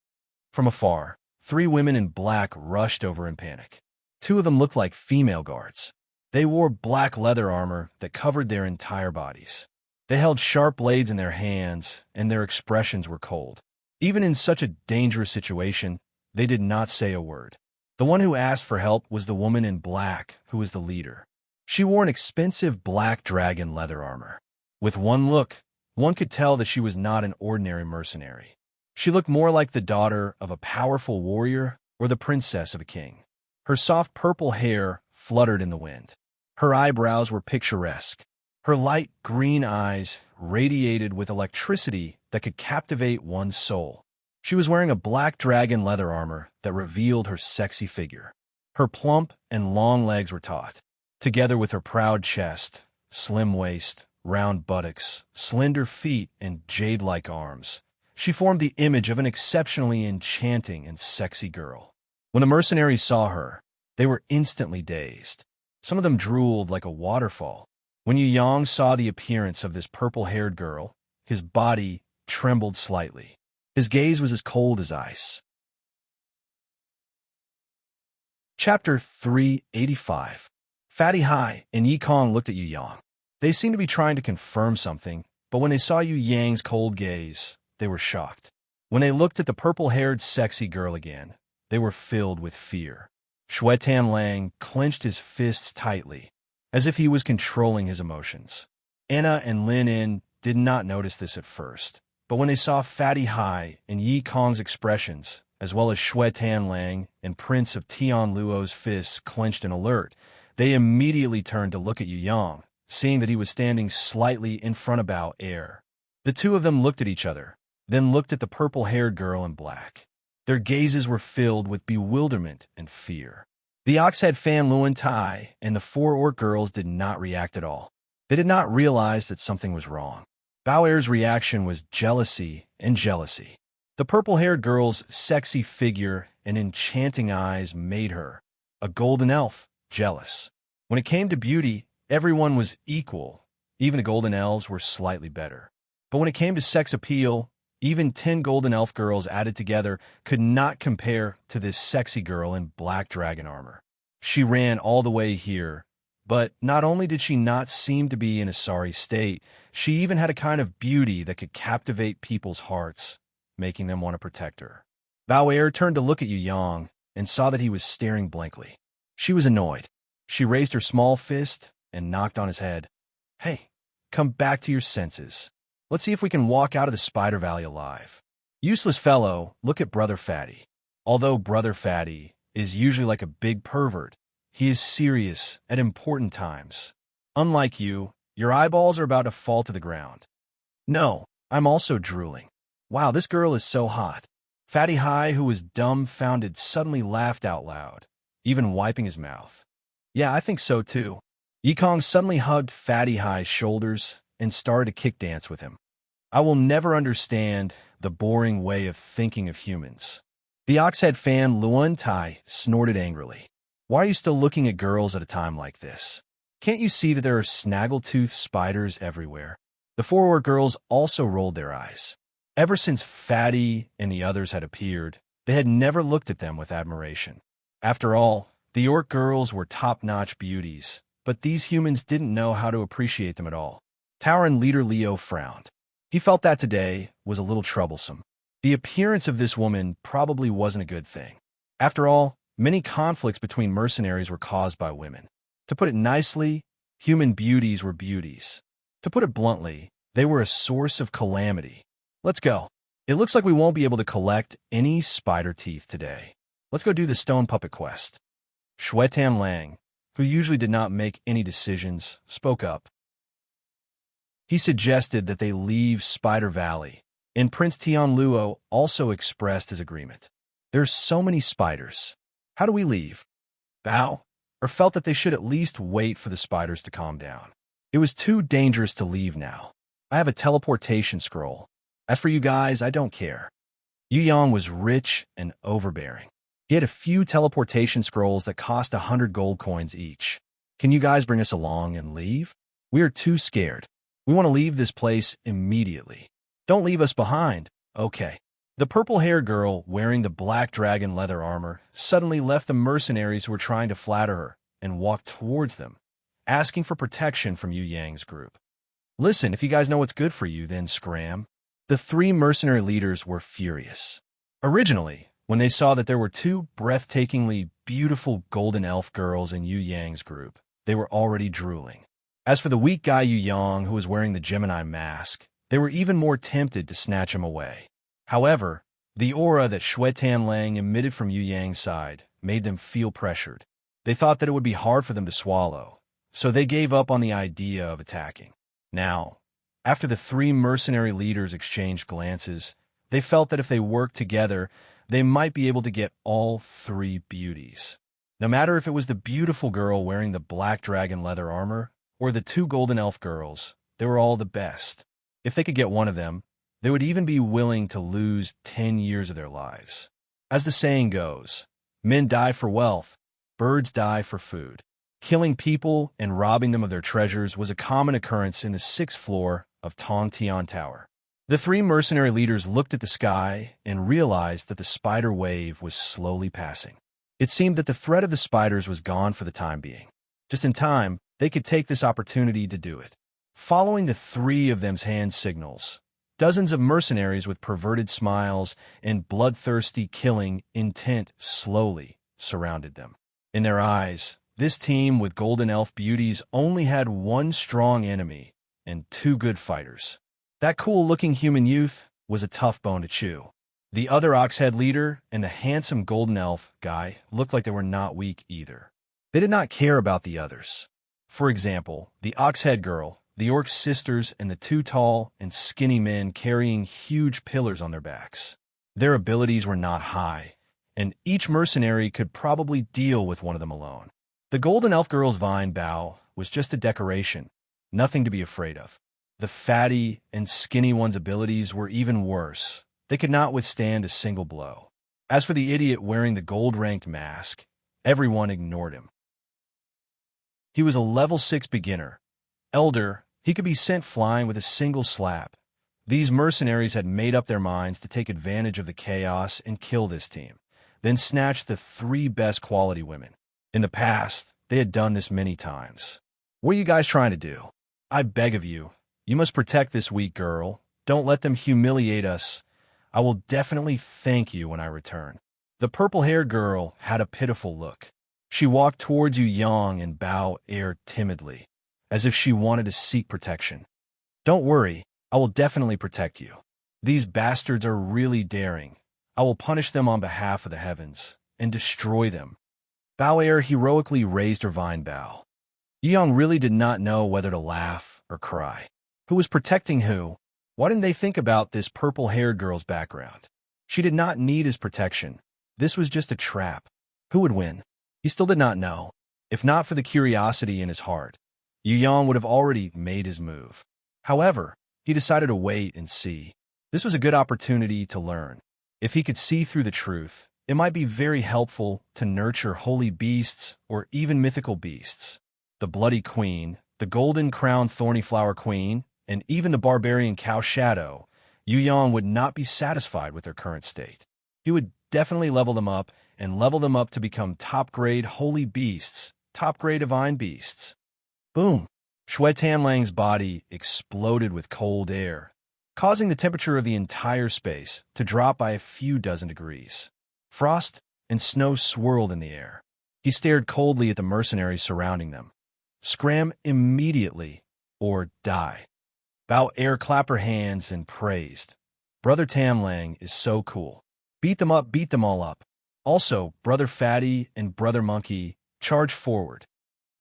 From afar, 3 women in black rushed over in panic. 2 of them looked like female guards. They wore black leather armor that covered their entire bodies. They held sharp blades in their hands, and their expressions were cold. Even in such a dangerous situation, they did not say a word. The one who asked for help was the woman in black, who was the leader. She wore an expensive black dragon leather armor. With one look, one could tell that she was not an ordinary mercenary. She looked more like the daughter of a powerful warrior or the princess of a king. Her soft purple hair fluttered in the wind. Her eyebrows were picturesque. Her light green eyes radiated with electricity that could captivate one's soul. She was wearing a black dragon leather armor that revealed her sexy figure. Her plump and long legs were taut, together with her proud chest, slim waist, round buttocks, slender feet, and jade-like arms. She formed the image of an exceptionally enchanting and sexy girl. When the mercenaries saw her, they were instantly dazed. Some of them drooled like a waterfall. When Yu Yang saw the appearance of this purple-haired girl, his body trembled slightly. His gaze was as cold as ice. Chapter 385. Fatty Hai and Yi Kong looked at Yu Yang. They seemed to be trying to confirm something, but when they saw Yu Yang's cold gaze, they were shocked. When they looked at the purple-haired sexy girl again, they were filled with fear. Shui Lang clenched his fists tightly, as if he was controlling his emotions. Anna and Lin In did not notice this at first, but when they saw Fatty Hai and Yi Kong's expressions, as well as Shui Lang and Prince of Tian Luo's fists clenched in alert, they immediately turned to look at Yu Yang, seeing that he was standing slightly in front of Bao Er. The two of them looked at each other, then looked at the purple-haired girl in black. Their gazes were filled with bewilderment and fear. The Oxhead fan Luan Tai and the four orc girls did not react at all. They did not realize that something was wrong. Bao Er's reaction was jealousy and jealousy. The purple-haired girl's sexy figure and enchanting eyes made her, a golden elf, jealous. When it came to beauty, everyone was equal. Even the golden elves were slightly better. But when it came to sex appeal, even 10 golden elf girls added together could not compare to this sexy girl in black dragon armor. She ran all the way here, but not only did she not seem to be in a sorry state, she even had a kind of beauty that could captivate people's hearts, making them want to protect her. Bao Er turned to look at Yu Yang and saw that he was staring blankly. She was annoyed. She raised her small fist and knocked on his head. "Hey, come back to your senses. Let's see if we can walk out of the Spider Valley alive. Useless fellow, look at Brother Fatty. Although Brother Fatty is usually like a big pervert, he is serious at important times. Unlike you, your eyeballs are about to fall to the ground. No, I'm also drooling. Wow, this girl is so hot." Fatty Hai, who was dumbfounded, suddenly laughed out loud, even wiping his mouth. "Yeah, I think so too." Yi Kong suddenly hugged Fatty Hai's shoulders and started to kick dance with him. "I will never understand the boring way of thinking of humans." The Oxhead fan Luan Tai snorted angrily. "Why are you still looking at girls at a time like this? Can't you see that there are snaggletooth spiders everywhere?" The four orc girls also rolled their eyes. Ever since Fatty and the others had appeared, they had never looked at them with admiration. After all, the orc girls were top-notch beauties, but these humans didn't know how to appreciate them at all. Tauren leader Leo frowned. He felt that today was a little troublesome. The appearance of this woman probably wasn't a good thing. After all, many conflicts between mercenaries were caused by women. To put it nicely, human beauties were beauties. To put it bluntly, they were a source of calamity. "Let's go. It looks like we won't be able to collect any spider teeth today. Let's go do the stone puppet quest." Shui Lang, who usually did not make any decisions, spoke up. He suggested that they leave Spider Valley, and Prince Tian Luo also expressed his agreement. "There's so many spiders. How do we leave?" Bao Er felt that they should at least wait for the spiders to calm down. It was too dangerous to leave now. "I have a teleportation scroll. As for you guys, I don't care." Yu Yang was rich and overbearing. He had a few teleportation scrolls that cost 100 gold coins each. "Can you guys bring us along and leave? We are too scared. We want to leave this place immediately. Don't leave us behind." "Okay." The purple-haired girl, wearing the black dragon leather armor, suddenly left the mercenaries who were trying to flatter her and walked towards them, asking for protection from Yu Yang's group. "Listen, if you guys know what's good for you, then scram." The three mercenary leaders were furious. Originally, when they saw that there were two breathtakingly beautiful golden elf girls in Yu Yang's group, they were already drooling. As for the weak guy Yu Yang, who was wearing the Gemini mask, they were even more tempted to snatch him away. However, the aura that Shui Lang emitted from Yu Yang's side made them feel pressured. They thought that it would be hard for them to swallow, so they gave up on the idea of attacking. Now, after the three mercenary leaders exchanged glances, they felt that if they worked together, they might be able to get all three beauties. No matter if it was the beautiful girl wearing the black dragon leather armor or the two golden elf girls, they were all the best. If they could get one of them, they would even be willing to lose 10 years of their lives. As the saying goes, men die for wealth, birds die for food. Killing people and robbing them of their treasures was a common occurrence in the 6th floor of Tong Tian Tower. The three mercenary leaders looked at the sky and realized that the spider wave was slowly passing. It seemed that the threat of the spiders was gone for the time being. Just in time, they could take this opportunity to do it. Following the three of them's hand signals, dozens of mercenaries with perverted smiles and bloodthirsty killing intent slowly surrounded them. In their eyes, this team with golden elf beauties only had one strong enemy and two good fighters. That cool-looking human youth was a tough bone to chew. The other Oxhead leader and the handsome golden elf guy looked like they were not weak either. They did not care about the others. For example, the Oxhead girl, the orc sisters, and the two tall and skinny men carrying huge pillars on their backs. Their abilities were not high, and each mercenary could probably deal with one of them alone. The golden elf girl's vine bough was just a decoration, nothing to be afraid of. The fatty and skinny one's abilities were even worse. They could not withstand a single blow. As for the idiot wearing the gold-ranked mask, everyone ignored him. He was a level 6 beginner. Elder, he could be sent flying with a single slap. These mercenaries had made up their minds to take advantage of the chaos and kill this team, then snatch the three best quality women. In the past, they had done this many times. What are you guys trying to do? I beg of you, you must protect this weak girl. Don't let them humiliate us. I will definitely thank you when I return. The purple-haired girl had a pitiful look. She walked towards Yu Yang and bowed air timidly, as if she wanted to seek protection. Don't worry, I will definitely protect you. These bastards are really daring. I will punish them on behalf of the heavens and destroy them. Bao Air heroically raised her vine bough. Yu Yang really did not know whether to laugh or cry. Who was protecting who? Why didn't they think about this purple-haired girl's background? She did not need his protection. This was just a trap. Who would win? He still did not know. If not for the curiosity in his heart, Yu Yang would have already made his move. However, he decided to wait and see. This was a good opportunity to learn. If he could see through the truth, it might be very helpful to nurture holy beasts or even mythical beasts. The Bloody Queen, the Golden-Crowned Thorny Flower Queen, and even the barbarian Cow Shadow, Yu Yang would not be satisfied with their current state. He would definitely level them up to become top-grade holy beasts, top-grade divine beasts. Boom! Shui Tanlang's body exploded with cold air, causing the temperature of the entire space to drop by a few dozen degrees. Frost and snow swirled in the air. He stared coldly at the mercenaries surrounding them. Scram immediately, or die. Bao Air clapped her hands and praised. Brother Tamlang is so cool. Beat them up, beat them all up. Also, Brother Fatty and Brother Monkey charged forward.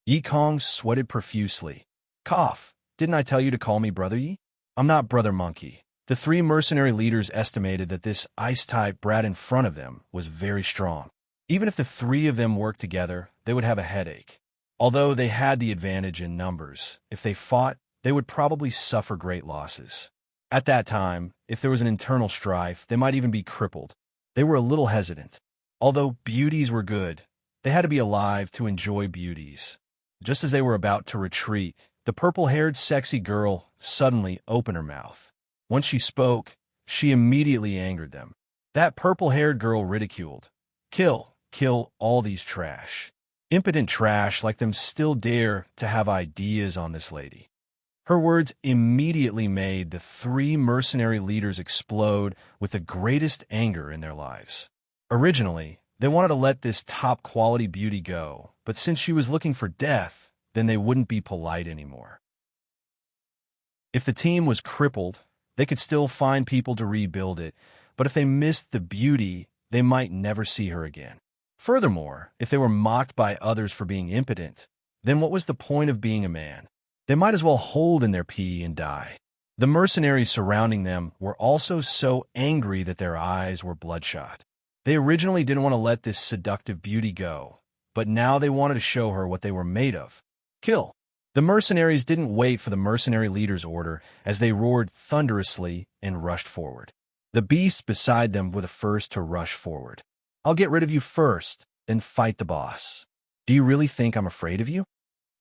Yi Kong sweated profusely. Cough, didn't I tell you to call me Brother Yi? I'm not Brother Monkey. The three mercenary leaders estimated that this ice-type brat in front of them was very strong. Even if the three of them worked together, they would have a headache. Although they had the advantage in numbers, if they fought, they would probably suffer great losses. At that time, if there was an internal strife, they might even be crippled. They were a little hesitant. Although beauties were good, they had to be alive to enjoy beauties. Just as they were about to retreat, the purple-haired sexy girl suddenly opened her mouth. Once she spoke, she immediately angered them. That purple-haired girl ridiculed. Kill all these trash. Impotent trash like them still dare to have ideas on this lady. Her words immediately made the three mercenary leaders explode with the greatest anger in their lives. Originally, they wanted to let this top-quality beauty go, but since she was looking for death, then they wouldn't be polite anymore. If the team was crippled, they could still find people to rebuild it, but if they missed the beauty, they might never see her again. Furthermore, if they were mocked by others for being impotent, then what was the point of being a man? They might as well hold in their pee and die. The mercenaries surrounding them were also so angry that their eyes were bloodshot. They originally didn't want to let this seductive beauty go, but now they wanted to show her what they were made of. Kill. The mercenaries didn't wait for the mercenary leader's order as they roared thunderously and rushed forward. The beasts beside them were the first to rush forward. I'll get rid of you first, then fight the boss. Do you really think I'm afraid of you?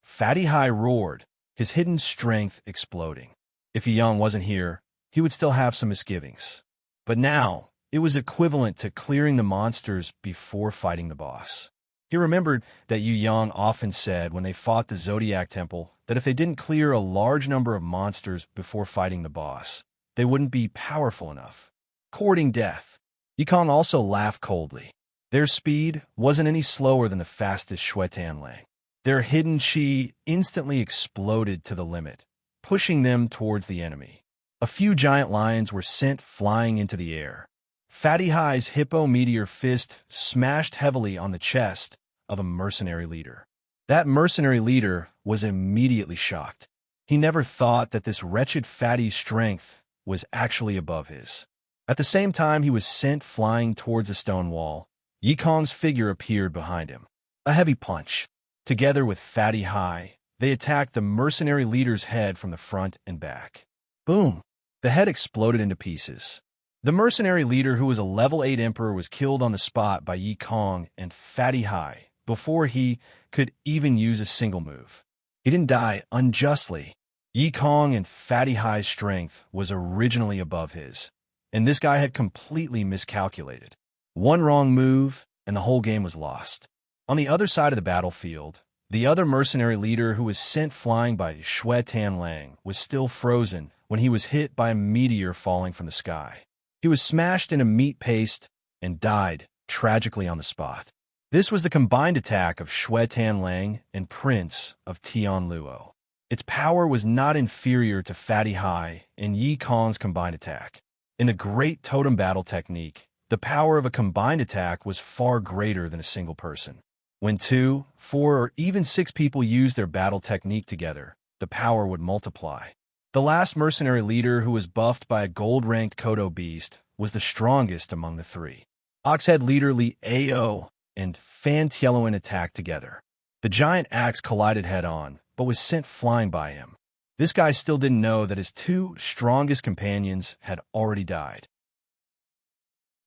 Fatty High roared, his hidden strength exploding. If Young wasn't here, he would still have some misgivings. But now, it was equivalent to clearing the monsters before fighting the boss. He remembered that Yu Yang often said when they fought the Zodiac Temple that if they didn't clear a large number of monsters before fighting the boss, they wouldn't be powerful enough. Courting death. Yikong also laughed coldly. Their speed wasn't any slower than the fastest Shui Tianlang. Their hidden chi instantly exploded to the limit, pushing them towards the enemy. A few giant lions were sent flying into the air. Fatty High's hippo meteor fist smashed heavily on the chest of a mercenary leader. That mercenary leader was immediately shocked. He never thought that this wretched fatty's strength was actually above his. At the same time he was sent flying towards a stone wall, Yikong's figure appeared behind him. A heavy punch. Together with Fatty High, they attacked the mercenary leader's head from the front and back. Boom! The head exploded into pieces. The mercenary leader, who was a level 8 emperor, was killed on the spot by Yikong and Fatty High before he could even use a single move. He didn't die unjustly. Yikong and Fatty High's strength was originally above his, and this guy had completely miscalculated. One wrong move, and the whole game was lost. On the other side of the battlefield, the other mercenary leader, who was sent flying by Shui Tianlang, was still frozen when he was hit by a meteor falling from the sky. He was smashed into meat paste and died tragically on the spot. This was the combined attack of Shui Tianlang and Prince of Tianluo. Its power was not inferior to Fatty High and Yi Kong's combined attack. In the Great Totem Battle technique, the power of a combined attack was far greater than a single person. When 2, 4, or even 6 people used their battle technique together, the power would multiply. The last mercenary leader, who was buffed by a gold-ranked Kodo beast, was the strongest among the 3. Oxhead leader Li Ao and Fan Tianluan attacked together. The giant axe collided head-on, but was sent flying by him. This guy still didn't know that his 2 strongest companions had already died.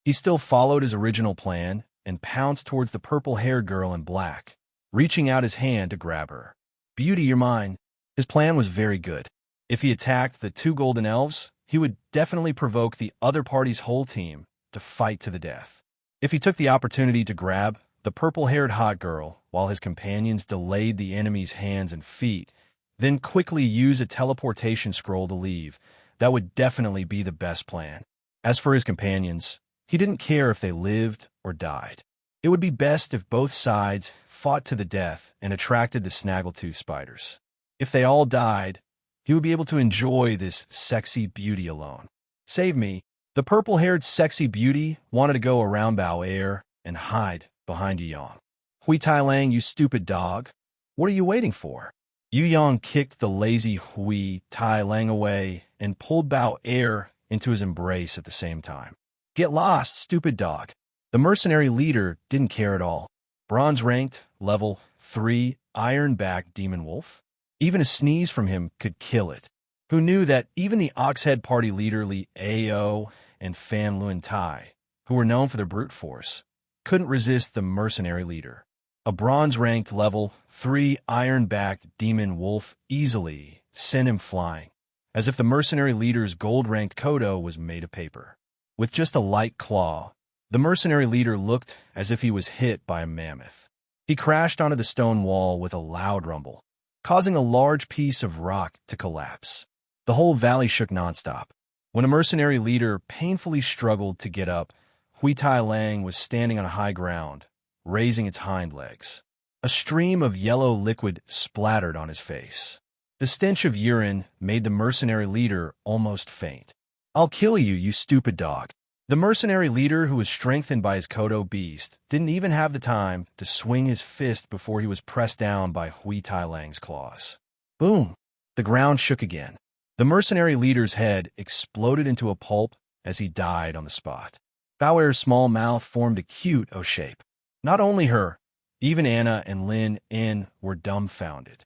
He still followed his original plan and pounced towards the purple-haired girl in black, reaching out his hand to grab her. Beauty, you're mine. His plan was very good. If he attacked the 2 golden elves, he would definitely provoke the other party's whole team to fight to the death. If he took the opportunity to grab the purple-haired hot girl while his companions delayed the enemy's hands and feet, then quickly use a teleportation scroll to leave, that would definitely be the best plan. As for his companions, he didn't care if they lived or died. It would be best if both sides fought to the death and attracted the snaggletooth spiders. If they all died, he would be able to enjoy this sexy beauty alone. Save me. The purple-haired sexy beauty wanted to go around Bao Air and hide behind Yu Yang. Hui Tailang, you stupid dog. What are you waiting for? Yu Yang kicked the lazy Hui Tailang away and pulled Bao Air into his embrace at the same time. Get lost, stupid dog. The mercenary leader didn't care at all. Bronze-ranked, level 3, iron-backed demon wolf. Even a sneeze from him could kill it. Who knew that even the Oxhead party leader Li Ao and Fan Lun Tai, who were known for their brute force, couldn't resist the mercenary leader. A bronze-ranked level 3 iron-backed demon wolf easily sent him flying, as if the mercenary leader's gold-ranked Kodo was made of paper. With just a light claw, the mercenary leader looked as if he was hit by a mammoth. He crashed onto the stone wall with a loud rumble, causing a large piece of rock to collapse. The whole valley shook nonstop. When a mercenary leader painfully struggled to get up, Hui Tailang was standing on high ground, raising its hind legs. A stream of yellow liquid splattered on his face. The stench of urine made the mercenary leader almost faint. I'll kill you, you stupid dog. The mercenary leader, who was strengthened by his Kodo beast, didn't even have the time to swing his fist before he was pressed down by Hui Tailang's claws. Boom! The ground shook again. The mercenary leader's head exploded into a pulp as he died on the spot. Bao-er's small mouth formed a cute O shape. Not only her, even Anna and Lin In were dumbfounded.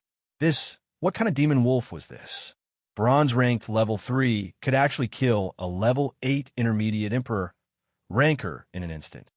What kind of demon wolf was this? Bronze-ranked level 3 could actually kill a level 8 intermediate emperor ranker in an instant.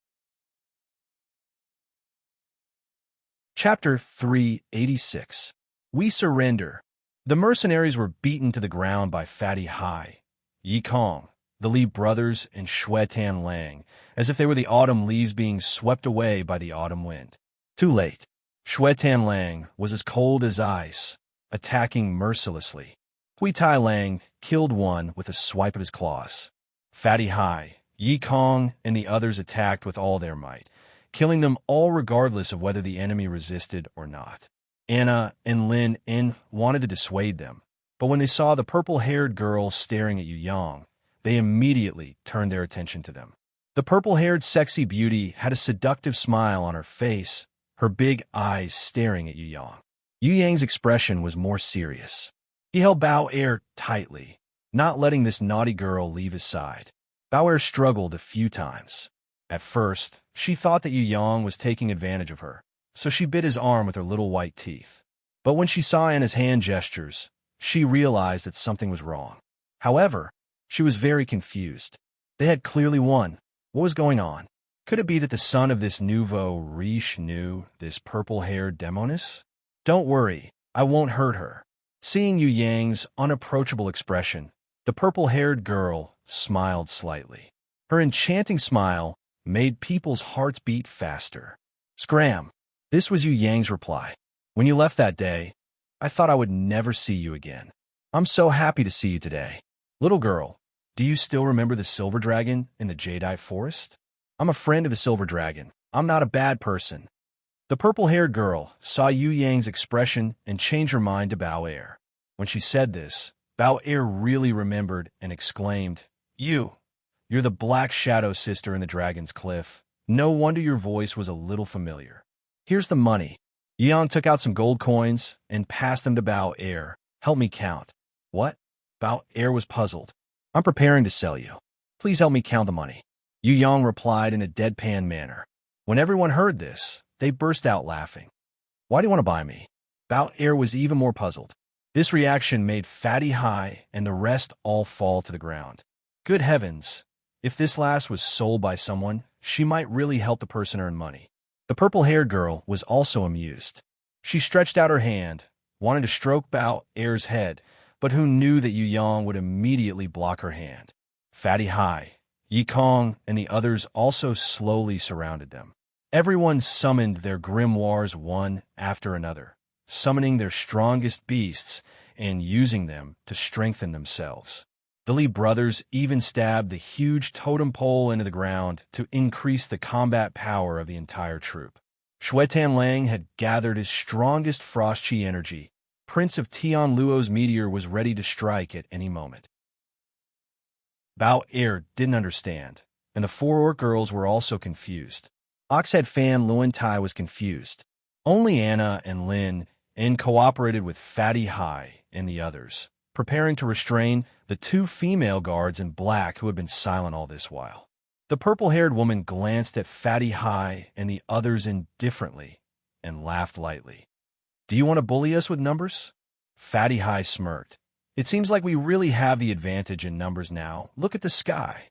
Chapter 386. We Surrender. The mercenaries were beaten to the ground by Fatty Hai, Yi Kong, the Li brothers, and Xue Tan Lang, as if they were the autumn leaves being swept away by the autumn wind. Too late. Xue Tan Lang was as cold as ice, attacking mercilessly. Hui Tai Lang killed one with a swipe of his claws. Fatty Hai, Yi Kong, and the others attacked with all their might, killing them all regardless of whether the enemy resisted or not. Anna and Lin In wanted to dissuade them, but when they saw the purple-haired girl staring at Yu Yang, they immediately turned their attention to them. The purple-haired sexy beauty had a seductive smile on her face, her big eyes staring at Yu Yang. Yu Yang's expression was more serious. He held Bao-er tightly, not letting this naughty girl leave his side. Bao-er struggled a few times. At first, she thought that Yu Yang was taking advantage of her, so she bit his arm with her little white teeth. But when she saw Anna's hand gestures, she realized that something was wrong. However, she was very confused. They had clearly won. What was going on? Could it be that the son of this nouveau riche knew this purple-haired demoness? Don't worry, I won't hurt her. Seeing Yu Yang's unapproachable expression, the purple-haired girl smiled slightly. Her enchanting smile made people's hearts beat faster. Scram! This was Yu Yang's reply. When you left that day, I thought I would never see you again. I'm so happy to see you today. Little girl, do you still remember the silver dragon in the jadeite forest? I'm a friend of the silver dragon. I'm not a bad person. The purple-haired girl saw Yu Yang's expression and changed her mind to Bao-er. When she said this, Bao-er really remembered and exclaimed, You're the Black Shadow sister in the Dragon's Cliff. No wonder your voice was a little familiar. Here's the money. Yu Yang took out some gold coins and passed them to Bao-er. Help me count. What? Bao-er was puzzled. I'm preparing to sell you. Please help me count the money. Yu Yang replied in a deadpan manner. When everyone heard this, they burst out laughing. Why do you want to buy me? Bao-er was even more puzzled. This reaction made Fatty Hai and the rest all fall to the ground. Good heavens! If this lass was sold by someone, she might really help the person earn money. The purple-haired girl was also amused. She stretched out her hand, wanted to stroke Bao-er's head, but who knew that Yu Yang would immediately block her hand. Fatty Hai, Yi Kong, and the others also slowly surrounded them. Everyone summoned their grimoires one after another, summoning their strongest beasts and using them to strengthen themselves. The Li brothers even stabbed the huge totem pole into the ground to increase the combat power of the entire troop. Xue Tan Lang had gathered his strongest frost chi energy. Prince of Tian Luo's meteor was ready to strike at any moment. Bao-er didn't understand, and the four orc girls were also confused. Oxhead Fan Luan Tai was confused. Only Anna and Lin In cooperated with Fatty Hai and the others, preparing to restrain the two female guards in black who had been silent all this while. The purple-haired woman glanced at Fatty Hai and the others indifferently and laughed lightly. Do you want to bully us with numbers? Fatty Hai smirked. It seems like we really have the advantage in numbers now. Look at the sky.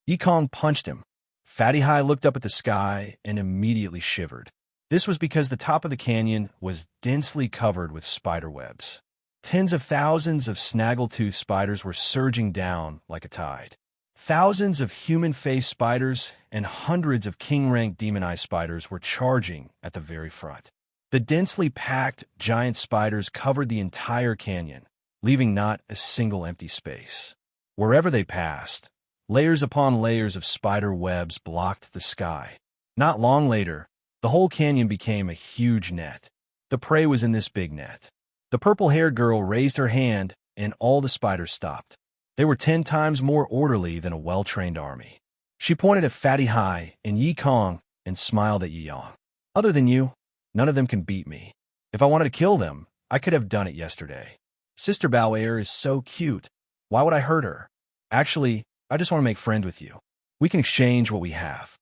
Yi Kong punched him. Fatty Hai looked up at the sky and immediately shivered. This was because the top of the canyon was densely covered with spider webs. Tens of thousands of snaggletooth spiders were surging down like a tide. Thousands of human-faced spiders and hundreds of king-rank demonized spiders were charging at the very front. The densely packed giant spiders covered the entire canyon, leaving not a single empty space. Wherever they passed, layers upon layers of spider webs blocked the sky. Not long later, the whole canyon became a huge net. The prey was in this big net. The purple-haired girl raised her hand, and all the spiders stopped. They were 10 times more orderly than a well-trained army. She pointed at Fatty Hai and Yi Kong and smiled at Yu Yang. Other than you, none of them can beat me. If I wanted to kill them, I could have done it yesterday. Sister Bao Air is so cute. Why would I hurt her? Actually, I just want to make friends with you. We can exchange what we have.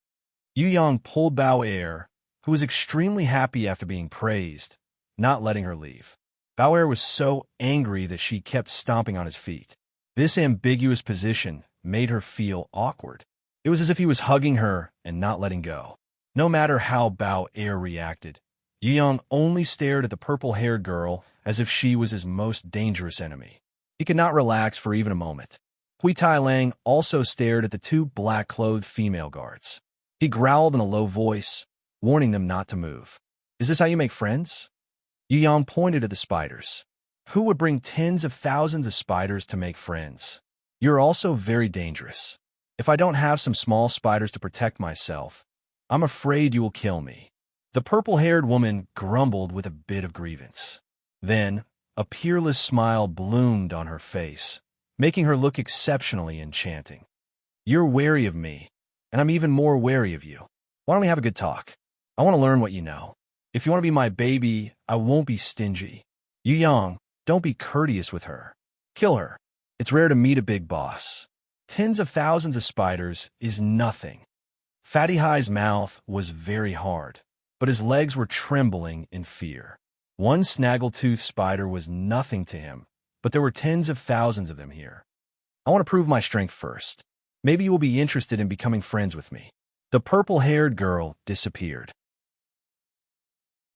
Yu Yang pulled Bao Air, who was extremely happy after being praised, not letting her leave. Bao Air was so angry that she kept stomping on his feet. This ambiguous position made her feel awkward. It was as if he was hugging her and not letting go. No matter how Bao Air reacted, Yu Yang only stared at the purple-haired girl as if she was his most dangerous enemy. He could not relax for even a moment. Hui Tai Lang also stared at the two black-clothed female guards. He growled in a low voice, warning them not to move. Is this how you make friends? Yu Yang pointed at the spiders. Who would bring tens of thousands of spiders to make friends? You're also very dangerous. If I don't have some small spiders to protect myself, I'm afraid you will kill me. The purple-haired woman grumbled with a bit of grievance. Then, a peerless smile bloomed on her face, making her look exceptionally enchanting. You're wary of me, and I'm even more wary of you. Why don't we have a good talk? I want to learn what you know. If you want to be my baby, I won't be stingy. Yu Yang, don't be courteous with her. Kill her. It's rare to meet a big boss. Tens of thousands of spiders is nothing. Fatty Hai's mouth was very hard, but his legs were trembling in fear. One snaggletooth spider was nothing to him, but there were tens of thousands of them here. I want to prove my strength first. Maybe you will be interested in becoming friends with me. The purple-haired girl disappeared.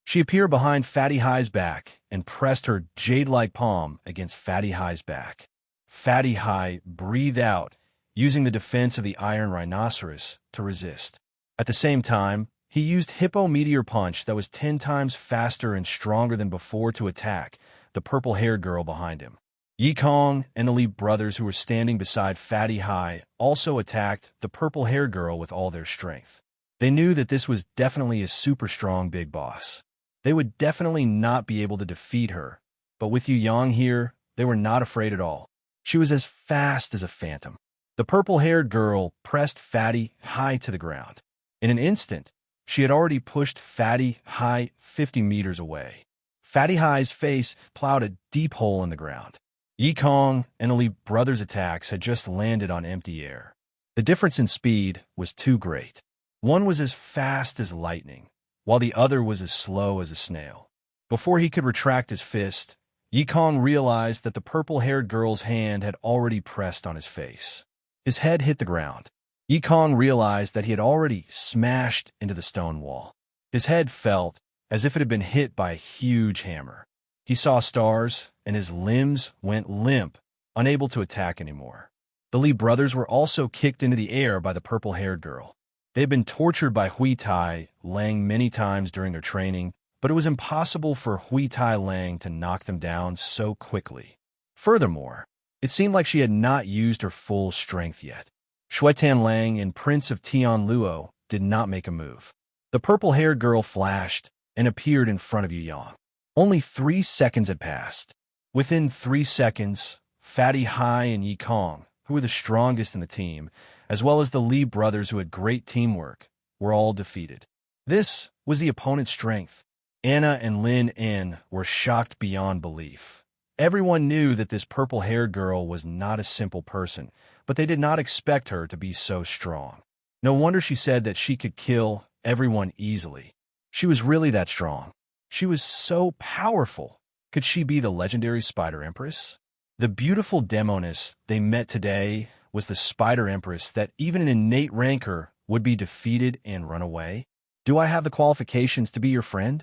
She appeared behind Fatty Hai's back and pressed her jade-like palm against Fatty Hai's back. Fatty Hai breathed out, using the defense of the iron rhinoceros to resist. At the same time, he used Hippo Meteor Punch that was 10 times faster and stronger than before to attack the purple-haired girl behind him. Yi Kong and the Li brothers who were standing beside Fatty Hai also attacked the purple-haired girl with all their strength. They knew that this was definitely a super strong big boss. They would definitely not be able to defeat her, but with Yu Yang here, they were not afraid at all. She was as fast as a phantom. The purple-haired girl pressed Fatty Hai to the ground. In an instant, she had already pushed Fatty Hai 50 meters away. Fatty Hai's face plowed a deep hole in the ground. Yi Kong and the Li brothers' attacks had just landed on empty air. The difference in speed was too great. One was as fast as lightning, while the other was as slow as a snail. Before he could retract his fist, Yi Kong realized that the purple-haired girl's hand had already pressed on his face. His head hit the ground. Yi Kong realized that he had already smashed into the stone wall. His head felt as if it had been hit by a huge hammer. He saw stars, and his limbs went limp, unable to attack anymore. The Li brothers were also kicked into the air by the purple-haired girl. They had been tortured by Hui Tai Lang many times during their training, but it was impossible for Hui Tai Lang to knock them down so quickly. Furthermore, it seemed like she had not used her full strength yet. Shuetan Lang and Prince of Tian Luo did not make a move. The purple-haired girl flashed and appeared in front of Yu Yang. Only 3 seconds had passed. Within 3 seconds, Fatty Hai and Yi Kong, who were the strongest in the team, as well as the Li brothers who had great teamwork, were all defeated. This was the opponent's strength. Anna and Lin En were shocked beyond belief. Everyone knew that this purple-haired girl was not a simple person, but they did not expect her to be so strong. No wonder she said that she could kill everyone easily. She was really that strong. She was so powerful. Could she be the legendary Spider Empress? The beautiful demoness they met today was the Spider Empress that even an innate rancor would be defeated and run away. Do I have the qualifications to be your friend?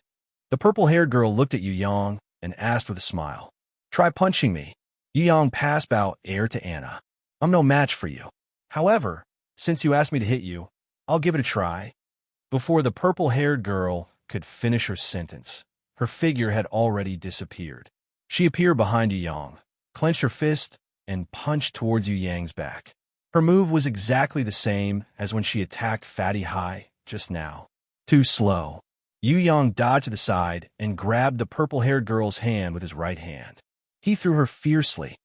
The purple-haired girl looked at Yu Yang and asked with a smile. Try punching me. Yu Yang passed Bao Air to Anna. I'm no match for you. However, since you asked me to hit you, I'll give it a try. Before the purple-haired girl could finish her sentence, her figure had already disappeared. She appeared behind Yu Yang, clenched her fist, and punched towards Yu Yang's back. Her move was exactly the same as when she attacked Fatty Hai just now. Too slow. Yu Yang dodged to the side and grabbed the purple-haired girl's hand with his right hand. He threw her fiercely.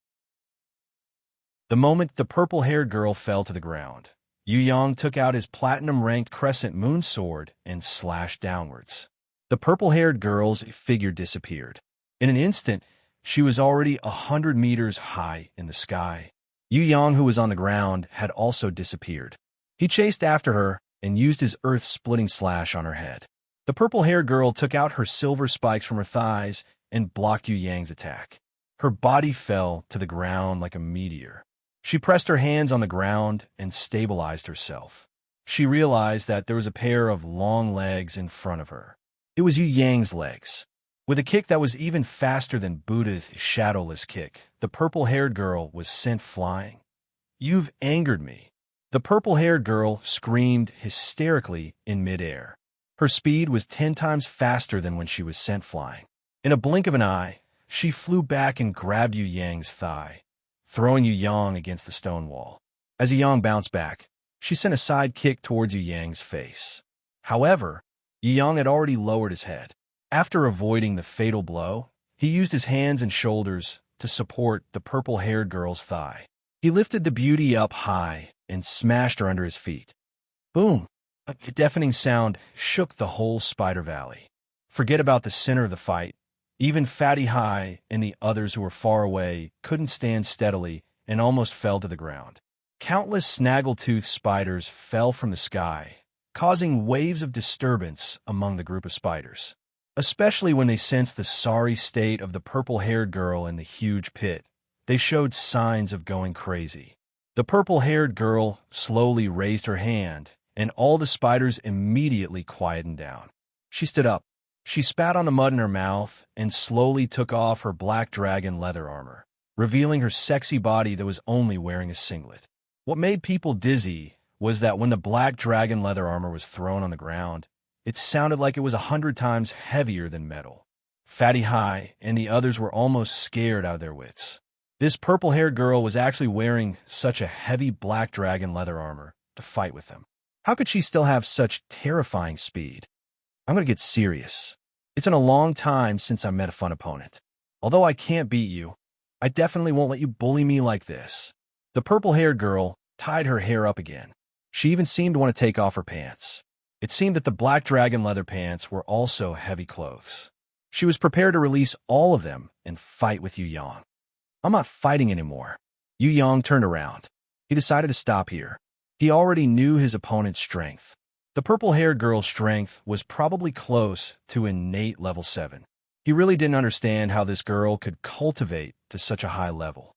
The moment the purple-haired girl fell to the ground, Yu Yang took out his platinum-ranked crescent moon sword and slashed downwards. The purple-haired girl's figure disappeared. In an instant, She was already 100 meters high in the sky. Yu Yang, who was on the ground, had also disappeared. He chased after her and used his earth-splitting slash on her head. The purple-haired girl took out her silver spikes from her thighs and blocked Yu Yang's attack. Her body fell to the ground like a meteor. She pressed her hands on the ground and stabilized herself. She realized that there was a pair of long legs in front of her. It was Yu Yang's legs. With a kick that was even faster than Buddha's shadowless kick, the purple-haired girl was sent flying. "You've angered me." The purple-haired girl screamed hysterically in midair. Her speed was 10 times faster than when she was sent flying. In a blink of an eye, she flew back and grabbed Yu Yang's thigh, throwing Yu Yang against the stone wall. As Yu Yang bounced back, she sent a side kick towards Yu Yang's face. However, Yu Yang had already lowered his head. After avoiding the fatal blow, he used his hands and shoulders to support the purple-haired girl's thigh. He lifted the beauty up high and smashed her under his feet. Boom! A deafening sound shook the whole Spider Valley. Forget about the center of the fight. Even Fatty High and the others who were far away couldn't stand steadily and almost fell to the ground. Countless snaggletooth spiders fell from the sky, causing waves of disturbance among the group of spiders. Especially when they sensed the sorry state of the purple-haired girl in the huge pit, they showed signs of going crazy. The purple-haired girl slowly raised her hand, and all the spiders immediately quietened down. She stood up. She spat on the mud in her mouth and slowly took off her black dragon leather armor, revealing her sexy body that was only wearing a singlet. What made people dizzy was that when the black dragon leather armor was thrown on the ground, it sounded like it was 100 times heavier than metal. Fatty High and the others were almost scared out of their wits. This purple-haired girl was actually wearing such a heavy black dragon leather armor to fight with them. How could she still have such terrifying speed? I'm going to get serious. It's been a long time since I met a fun opponent. Although I can't beat you, I definitely won't let you bully me like this. The purple-haired girl tied her hair up again. She even seemed to want to take off her pants. It seemed that the black dragon leather pants were also heavy clothes. She was prepared to release all of them and fight with Yu Yang. I'm not fighting anymore. Yu Yang turned around. He decided to stop here. He already knew his opponent's strength. The purple-haired girl's strength was probably close to innate level 7. He really didn't understand how this girl could cultivate to such a high level.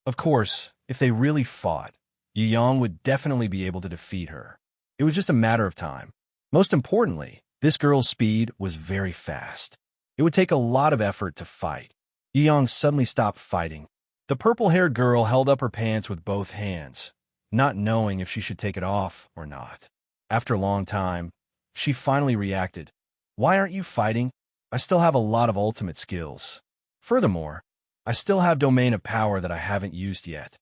Of course, if they really fought, Yu Yang would definitely be able to defeat her. It was just a matter of time. Most importantly, this girl's speed was very fast. It would take a lot of effort to fight. Yu Yang suddenly stopped fighting. The purple-haired girl held up her pants with both hands, not knowing if she should take it off or not. After a long time, she finally reacted. "Why aren't you fighting? I still have a lot of ultimate skills. Furthermore, I still have domain of power that I haven't used yet."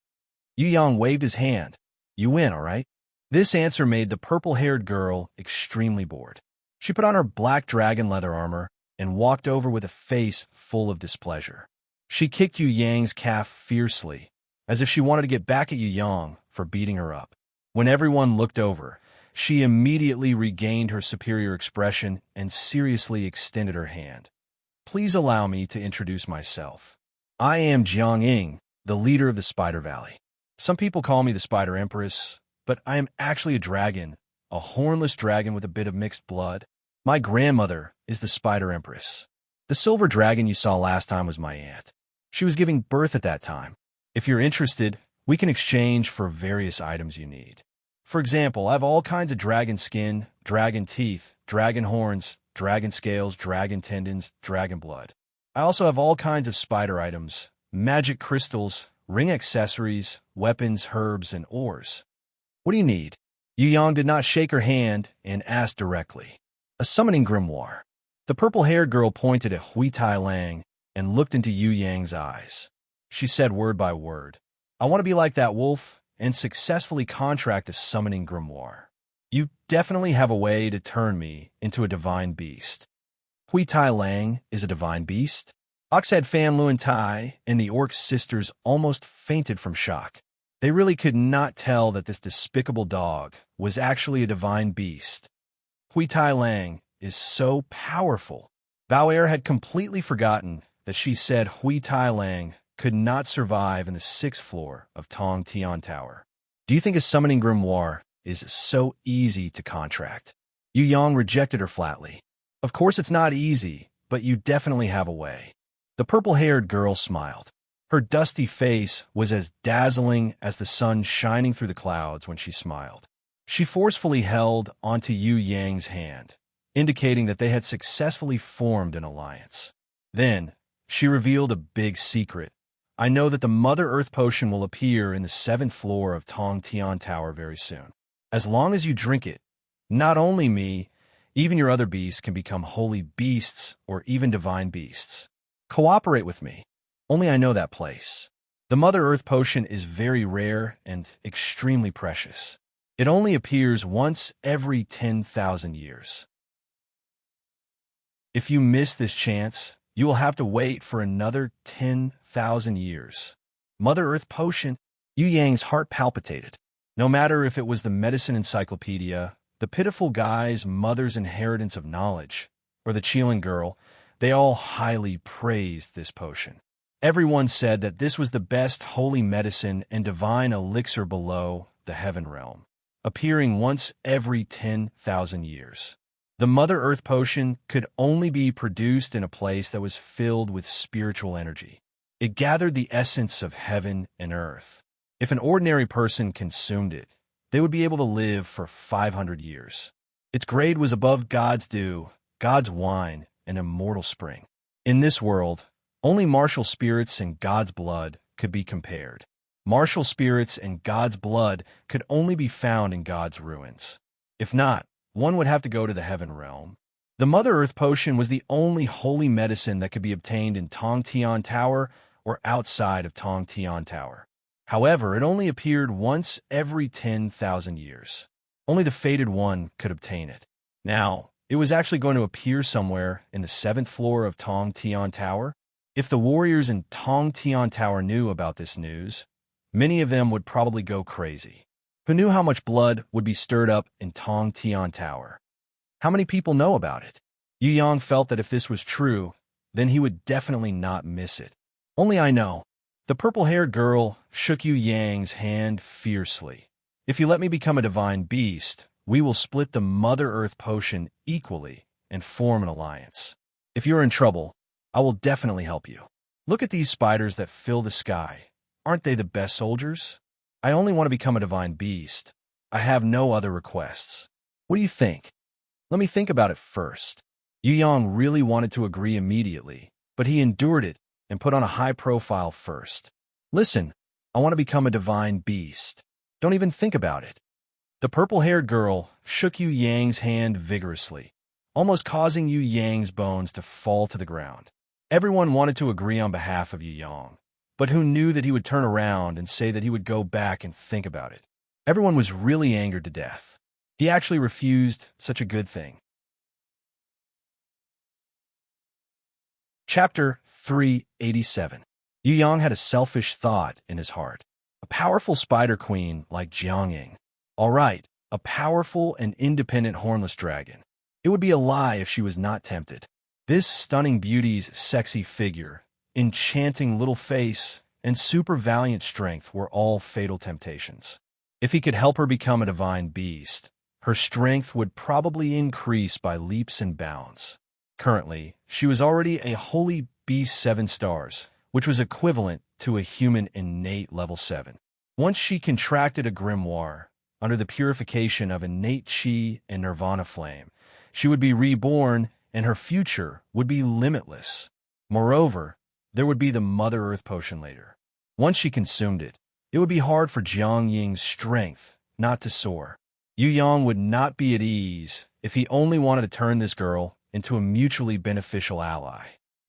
Yu Yang waved his hand. "You win, all right?" This answer made the purple-haired girl extremely bored. She put on her black dragon leather armor and walked over with a face full of displeasure. She kicked Yu Yang's calf fiercely, as if she wanted to get back at Yu Yang for beating her up. When everyone looked over, she immediately regained her superior expression and seriously extended her hand. "Please allow me to introduce myself. I am Jiang Ying, the leader of the Spider Valley. Some people call me the Spider Empress, but I am actually a dragon, a hornless dragon with a bit of mixed blood. My grandmother is the Spider Empress. The silver dragon you saw last time was my aunt. She was giving birth at that time. If you're interested, we can exchange for various items you need. For example, I have all kinds of dragon skin, dragon teeth, dragon horns, dragon scales, dragon tendons, dragon blood. I also have all kinds of spider items, magic crystals, ring accessories, weapons, herbs, and ores. What do you need?" Yu Yang did not shake her hand and asked directly. "A summoning grimoire." The purple-haired girl pointed at Hui Tai Lang and looked into Yu Yang's eyes. She said word by word, "I want to be like that wolf and successfully contract a summoning grimoire. You definitely have a way to turn me into a divine beast." Hui Tai Lang is a divine beast? Oxhead Fan Luen Tai and the orc sisters almost fainted from shock. They really could not tell that this despicable dog was actually a divine beast. Hui Tai Lang is so powerful. Bao Er had completely forgotten that she said Hui Tai Lang could not survive in the 6th floor of Tong Tian Tower. Do you think a summoning grimoire is so easy to contract? Yu Yang rejected her flatly. Of course it's not easy, but you definitely have a way. The purple-haired girl smiled. Her dusty face was as dazzling as the sun shining through the clouds when she smiled. She forcefully held onto Yu Yang's hand, indicating that they had successfully formed an alliance. Then, she revealed a big secret. I know that the Mother Earth potion will appear in the 7th floor of Tong Tian Tower very soon. As long as you drink it, not only me, even your other beasts can become holy beasts or even divine beasts. Cooperate with me. Only I know that place. The Mother Earth potion is very rare and extremely precious. It only appears once every 10,000 years. If you miss this chance, you will have to wait for another 10,000 years. Mother Earth potion, Yu Yang's heart palpitated. No matter if it was the medicine encyclopedia, the pitiful guy's mother's inheritance of knowledge, or the Qilin girl, they all highly praised this potion. Everyone said that this was the best holy medicine and divine elixir below the heaven realm, appearing once every 10,000 years. The Mother Earth potion could only be produced in a place that was filled with spiritual energy. It gathered the essence of heaven and earth. If an ordinary person consumed it, they would be able to live for 500 years. Its grade was above God's dew, God's wine, and immortal spring. In this world, only martial spirits and God's blood could be compared. Martial spirits and God's blood could only be found in God's ruins. If not, one would have to go to the heaven realm. The Mother Earth potion was the only holy medicine that could be obtained in Tong Tian Tower or outside of Tong Tian Tower. However, it only appeared once every 10,000 years. Only the fated one could obtain it. Now, it was actually going to appear somewhere in the 7th floor of Tong Tian Tower. If the warriors in Tong Tian Tower knew about this news, many of them would probably go crazy. Who knew how much blood would be stirred up in Tong Tian Tower? How many people know about it? Yu Yang felt that if this was true, then he would definitely not miss it. Only I know. The purple-haired girl shook Yu Yang's hand fiercely. If you let me become a divine beast, we will split the Mother Earth potion equally and form an alliance. If you're in trouble, I will definitely help you. Look at these spiders that fill the sky. Aren't they the best soldiers? I only want to become a divine beast. I have no other requests. What do you think? Let me think about it first. Yu Yang really wanted to agree immediately, but he endured it and put on a high profile first. Listen, I want to become a divine beast. Don't even think about it. The purple-haired girl shook Yu Yang's hand vigorously, almost causing Yu Yang's bones to fall to the ground. Everyone wanted to agree on behalf of Yu Yang, but who knew that he would turn around and say that he would go back and think about it? Everyone was really angered to death. He actually refused such a good thing. Chapter 387. Yu Yang had a selfish thought in his heart. A powerful spider queen like Jiangying. All right, a powerful and independent hornless dragon. It would be a lie if she was not tempted. This stunning beauty's sexy figure, enchanting little face, and super valiant strength were all fatal temptations. If he could help her become a divine beast, her strength would probably increase by leaps and bounds. Currently, she was already a holy beast 7 stars, which was equivalent to a human innate level 7. Once she contracted a grimoire, under the purification of innate chi and nirvana flame, she would be reborn and her future would be limitless. Moreover, there would be the Mother Earth potion later. Once she consumed it, it would be hard for Jiang Ying's strength not to soar. Yu Yang would not be at ease if he only wanted to turn this girl into a mutually beneficial ally,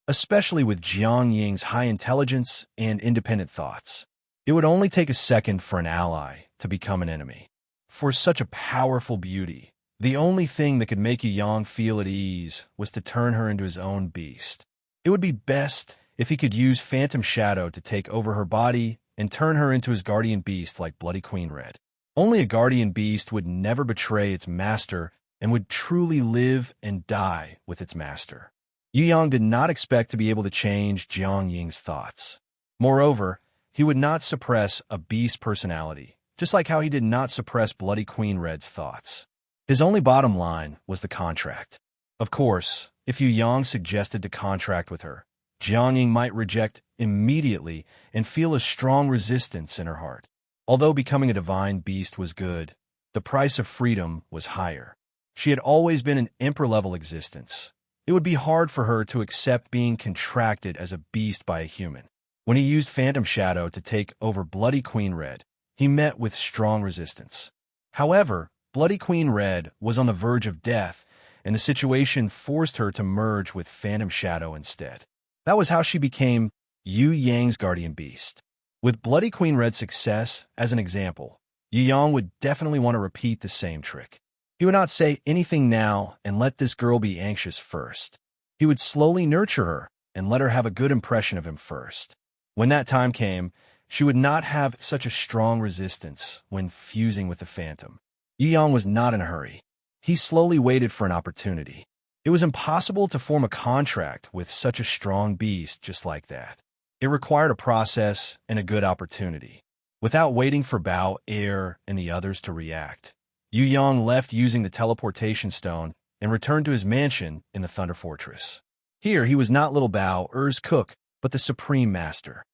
especially with Jiang Ying's high intelligence and independent thoughts. It would only take a second for an ally to become an enemy. For such a powerful beauty, the only thing that could make Yu Yang feel at ease was to turn her into his own beast. It would be best if he could use Phantom Shadow to take over her body and turn her into his guardian beast like Bloody Queen Red. Only a guardian beast would never betray its master and would truly live and die with its master. Yu Yang did not expect to be able to change Jiang Ying's thoughts. Moreover, he would not suppress a beast personality, just like how he did not suppress Bloody Queen Red's thoughts. His only bottom line was the contract. Of course, if Yu Yang suggested to contract with her, Jiang Ying might reject immediately and feel a strong resistance in her heart. Although becoming a divine beast was good, the price of freedom was higher. She had always been an emperor-level existence. It would be hard for her to accept being contracted as a beast by a human. When he used Phantom Shadow to take over Bloody Queen Red, he met with strong resistance. However, Bloody Queen Red was on the verge of death, and the situation forced her to merge with Phantom Shadow instead. That was how she became Yu Yang's guardian beast. With Bloody Queen Red's success as an example, Yu Yang would definitely want to repeat the same trick. He would not say anything now and let this girl be anxious first. He would slowly nurture her and let her have a good impression of him first. When that time came, she would not have such a strong resistance when fusing with the Phantom. Yu Yang was not in a hurry. He slowly waited for an opportunity. It was impossible to form a contract with such a strong beast just like that. It required a process and a good opportunity. Without waiting for Bao, Air, and the others to react, Yu Yang left using the teleportation stone and returned to his mansion in the Thunder Fortress. Here, he was not little Bao, Er's cook, but the Supreme Master.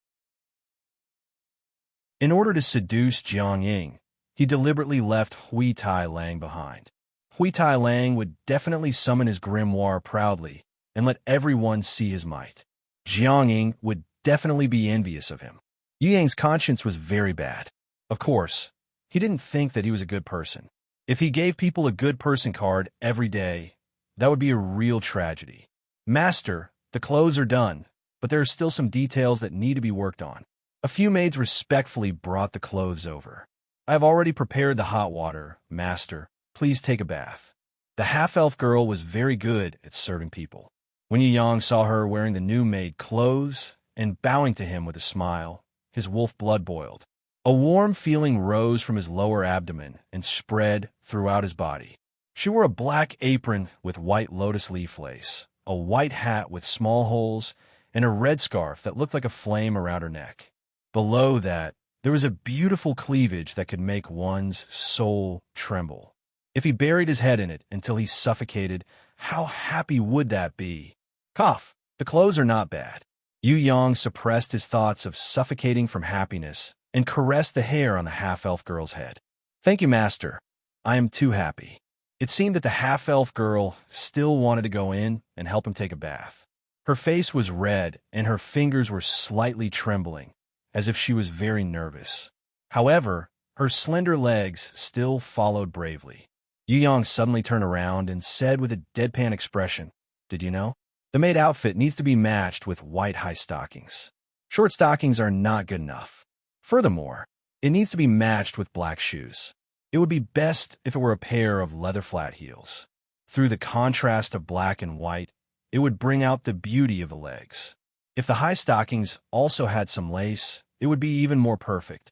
In order to seduce Jiang Ying, he deliberately left Hui Tai Lang behind. Hui Tai Lang would definitely summon his grimoire proudly and let everyone see his might. Jiang Ying would definitely be envious of him. Yu Yang's conscience was very bad. Of course, he didn't think that he was a good person. If he gave people a good person card every day, that would be a real tragedy. Master, the clothes are done, but there are still some details that need to be worked on. A few maids respectfully brought the clothes over. I have already prepared the hot water, Master. Please take a bath. The half-elf girl was very good at serving people. When Yu Yang saw her wearing the new made clothes and bowing to him with a smile, his wolf blood boiled. A warm feeling rose from his lower abdomen and spread throughout his body. She wore a black apron with white lotus leaf lace, a white hat with small holes, and a red scarf that looked like a flame around her neck. Below that, there was a beautiful cleavage that could make one's soul tremble. If he buried his head in it until he suffocated, how happy would that be? Cough, the clothes are not bad. Yu Yang suppressed his thoughts of suffocating from happiness and caressed the hair on the half-elf girl's head. Thank you, Master. I am too happy. It seemed that the half-elf girl still wanted to go in and help him take a bath. Her face was red and her fingers were slightly trembling, as if she was very nervous. However, her slender legs still followed bravely. Yu Yang suddenly turned around and said with a deadpan expression, "Did you know? The maid outfit needs to be matched with white high stockings. Short stockings are not good enough. Furthermore, it needs to be matched with black shoes. It would be best if it were a pair of leather flat heels. Through the contrast of black and white, it would bring out the beauty of the legs. If the high stockings also had some lace, it would be even more perfect."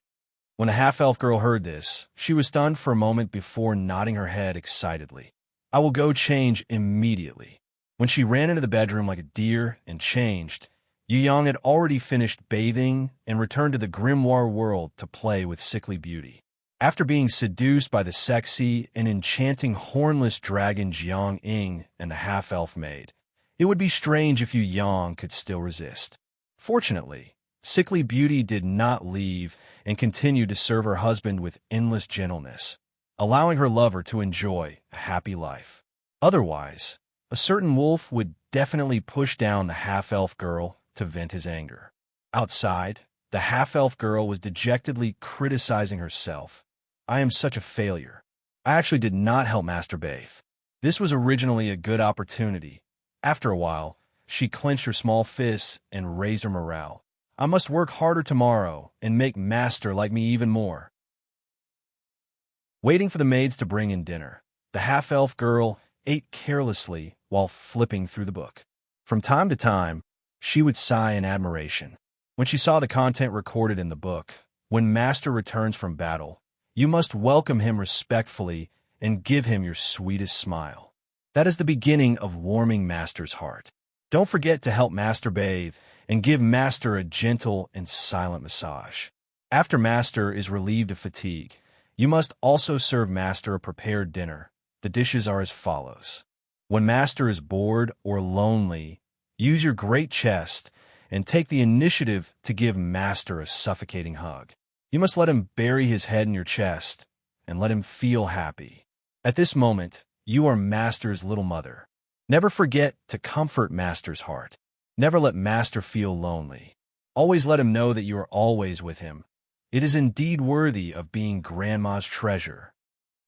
When the half-elf girl heard this, she was stunned for a moment before nodding her head excitedly. "I will go change immediately." When she ran into the bedroom like a deer and changed, Yu Yang had already finished bathing and returned to the grimoire world to play with sickly beauty. After being seduced by the sexy and enchanting hornless dragon Jiang Ying and the half-elf maid, it would be strange if Yu Yang could still resist. Fortunately, sickly beauty did not leave and continued to serve her husband with endless gentleness, allowing her lover to enjoy a happy life. Otherwise, a certain wolf would definitely push down the half-elf girl to vent his anger. Outside, the half-elf girl was dejectedly criticizing herself. "I am such a failure. I actually did not help Master bathe. This was originally a good opportunity." After a while, she clenched her small fists and raised her morale. "I must work harder tomorrow and make Master like me even more." Waiting for the maids to bring in dinner, the half-elf girl ate carelessly while flipping through the book. From time to time, she would sigh in admiration. When she saw the content recorded in the book, "When Master returns from battle, you must welcome him respectfully and give him your sweetest smile." That is the beginning of warming Master's heart. Don't forget to help Master bathe and give Master a gentle and silent massage. After Master is relieved of fatigue, you must also serve Master a prepared dinner. The dishes are as follows. When Master is bored or lonely, use your great chest and take the initiative to give Master a suffocating hug. You must let him bury his head in your chest and let him feel happy. At this moment, you are Master's little mother. Never forget to comfort Master's heart. Never let Master feel lonely. Always let him know that you are always with him. It is indeed worthy of being Grandma's treasure.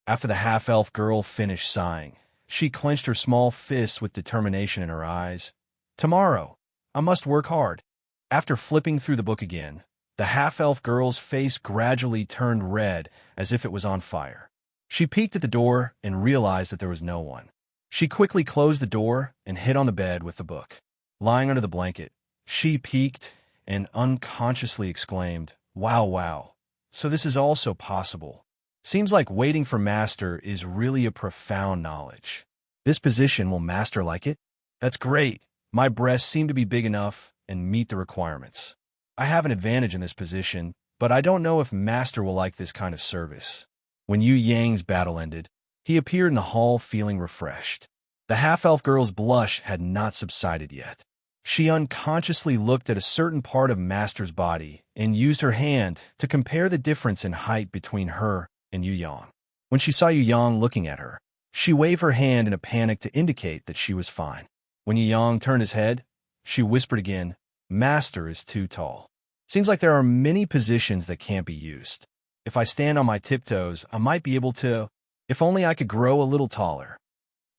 After the half-elf girl finished sighing, she clenched her small fist with determination in her eyes. Tomorrow, I must work hard. After flipping through the book again, the half-elf girl's face gradually turned red as if it was on fire. She peeked at the door and realized that there was no one. She quickly closed the door and hid on the bed with the book. Lying under the blanket, she peeked and unconsciously exclaimed, "Wow, wow. So this is also possible. Seems like waiting for Master is really a profound knowledge. This position, will Master like it? That's great. My breasts seem to be big enough and meet the requirements. I have an advantage in this position, but I don't know if Master will like this kind of service." When Yu Yang's battle ended, he appeared in the hall feeling refreshed. The half-elf girl's blush had not subsided yet. She unconsciously looked at a certain part of Master's body and used her hand to compare the difference in height between her and Yu Yang. When she saw Yu Yang looking at her, she waved her hand in a panic to indicate that she was fine. When Yu Yang turned his head, she whispered again, "Master is too tall. Seems like there are many positions that can't be used. If I stand on my tiptoes, I might be able to. If only I could grow a little taller."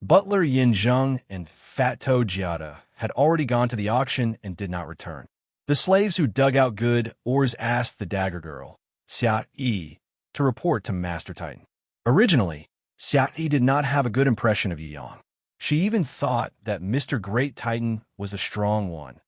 Butler Yin Zheng and Fat Toe Jiada had already gone to the auction and did not return. The slaves who dug out good ores asked the dagger girl, Xia Yi, to report to Master Titan. Originally, Xia Yi did not have a good impression of Yu Yang. She even thought that Mr. Great Titan was a strong one,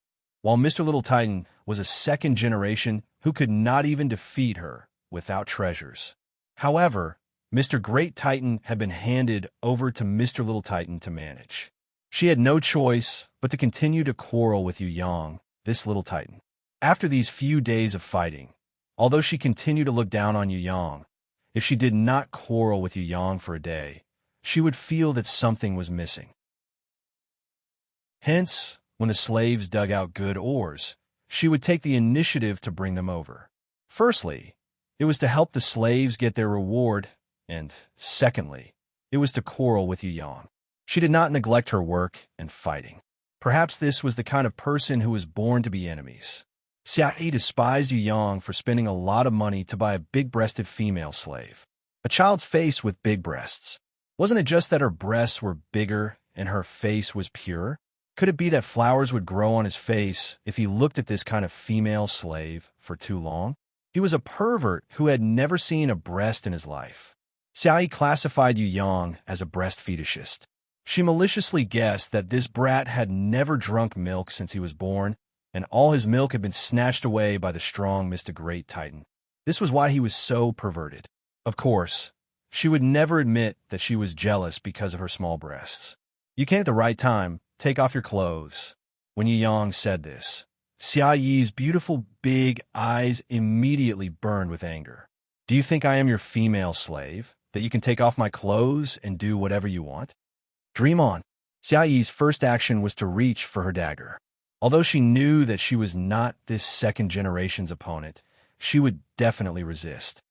while Mr. Little Titan was a second generation who could not even defeat her without treasures. However, Mr. Great Titan had been handed over to Mr. Little Titan to manage. She had no choice but to continue to quarrel with Yu Yang, this Little Titan. After these few days of fighting, although she continued to look down on Yu Yang, if she did not quarrel with Yu Yang for a day, she would feel that something was missing. Hence, when the slaves dug out good ores, she would take the initiative to bring them over. Firstly, it was to help the slaves get their reward, and secondly, it was to quarrel with Yu Yang. She did not neglect her work and fighting. Perhaps this was the kind of person who was born to be enemies. Xia Yi despised Yu Yang for spending a lot of money to buy a big-breasted female slave. A child's face with big breasts. Wasn't it just that her breasts were bigger and her face was pure? Could it be that flowers would grow on his face if he looked at this kind of female slave for too long? He was a pervert who had never seen a breast in his life. Xia Yi classified Yu Yang as a breast fetishist. She maliciously guessed that this brat had never drunk milk since he was born, and all his milk had been snatched away by the strong Mr. Great Titan. This was why he was so perverted. Of course, she would never admit that she was jealous because of her small breasts. "You came at the right time. Take off your clothes." When Yu Yang said this, Xia Yi's beautiful big eyes immediately burned with anger. "Do you think I am your female slave, that you can take off my clothes and do whatever you want? Dream on." Xia Yi's first action was to reach for her dagger. Although she knew that she was not this second generation's opponent, she would definitely resist.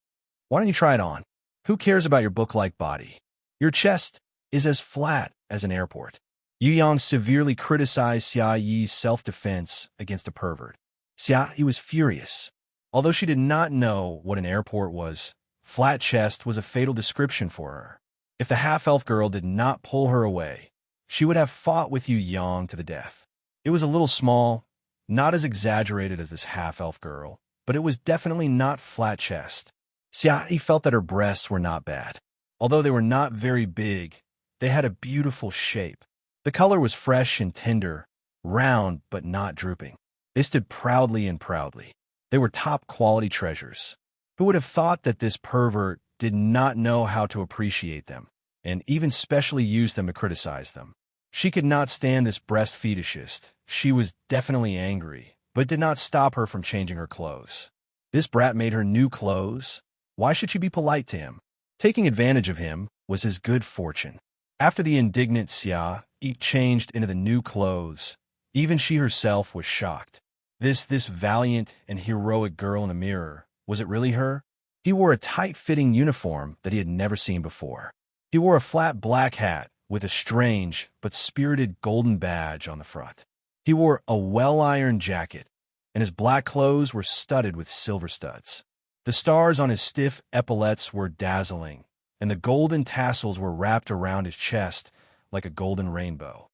"Why don't you try it on? Who cares about your book-like body? Your chest is as flat as an airport." Yu Yang severely criticized Xia Yi's self-defense against a pervert. Xia Yi was furious. Although she did not know what an airport was, flat chest was a fatal description for her. If the half-elf girl did not pull her away, she would have fought with Yu Yang to the death. It was a little small, not as exaggerated as this half-elf girl, but it was definitely not flat chest. Xia Yi felt that her breasts were not bad. Although they were not very big, they had a beautiful shape. The color was fresh and tender, round but not drooping. They stood proudly and proudly. They were top-quality treasures. Who would have thought that this pervert did not know how to appreciate them, and even specially used them to criticize them? She could not stand this breast fetishist, She was definitely angry, but it did not stop her from changing her clothes. This brat made her new clothes. Why should she be polite to him? Taking advantage of him was his good fortune. After the indignant Xia Yi changed into the new clothes, even she herself was shocked. This valiant and heroic girl in the mirror, was it really her? He wore a tight-fitting uniform that he had never seen before. He wore a flat black hat with a strange but spirited golden badge on the front. He wore a well-ironed jacket, and his black clothes were studded with silver studs. The stars on his stiff epaulettes were dazzling, and the golden tassels were wrapped around his chest like a golden rainbow.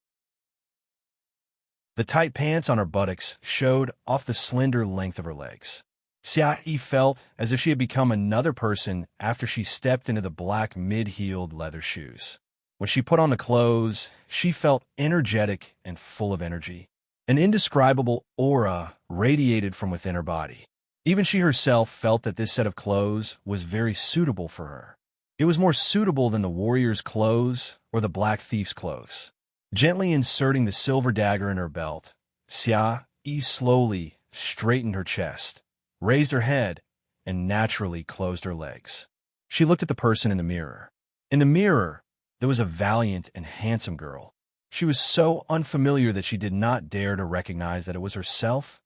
The tight pants on her buttocks showed off the slender length of her legs. Xia Yi felt as if she had become another person after she stepped into the black mid-heeled leather shoes. When she put on the clothes, she felt energetic and full of energy. An indescribable aura radiated from within her body. Even she herself felt that this set of clothes was very suitable for her. It was more suitable than the warrior's clothes or the black thief's clothes. Gently inserting the silver dagger in her belt, Xia Yi slowly straightened her chest, raised her head, and naturally closed her legs. She looked at the person in the mirror. In the mirror, there was a valiant and handsome girl. She was so unfamiliar that she did not dare to recognize that it was herself.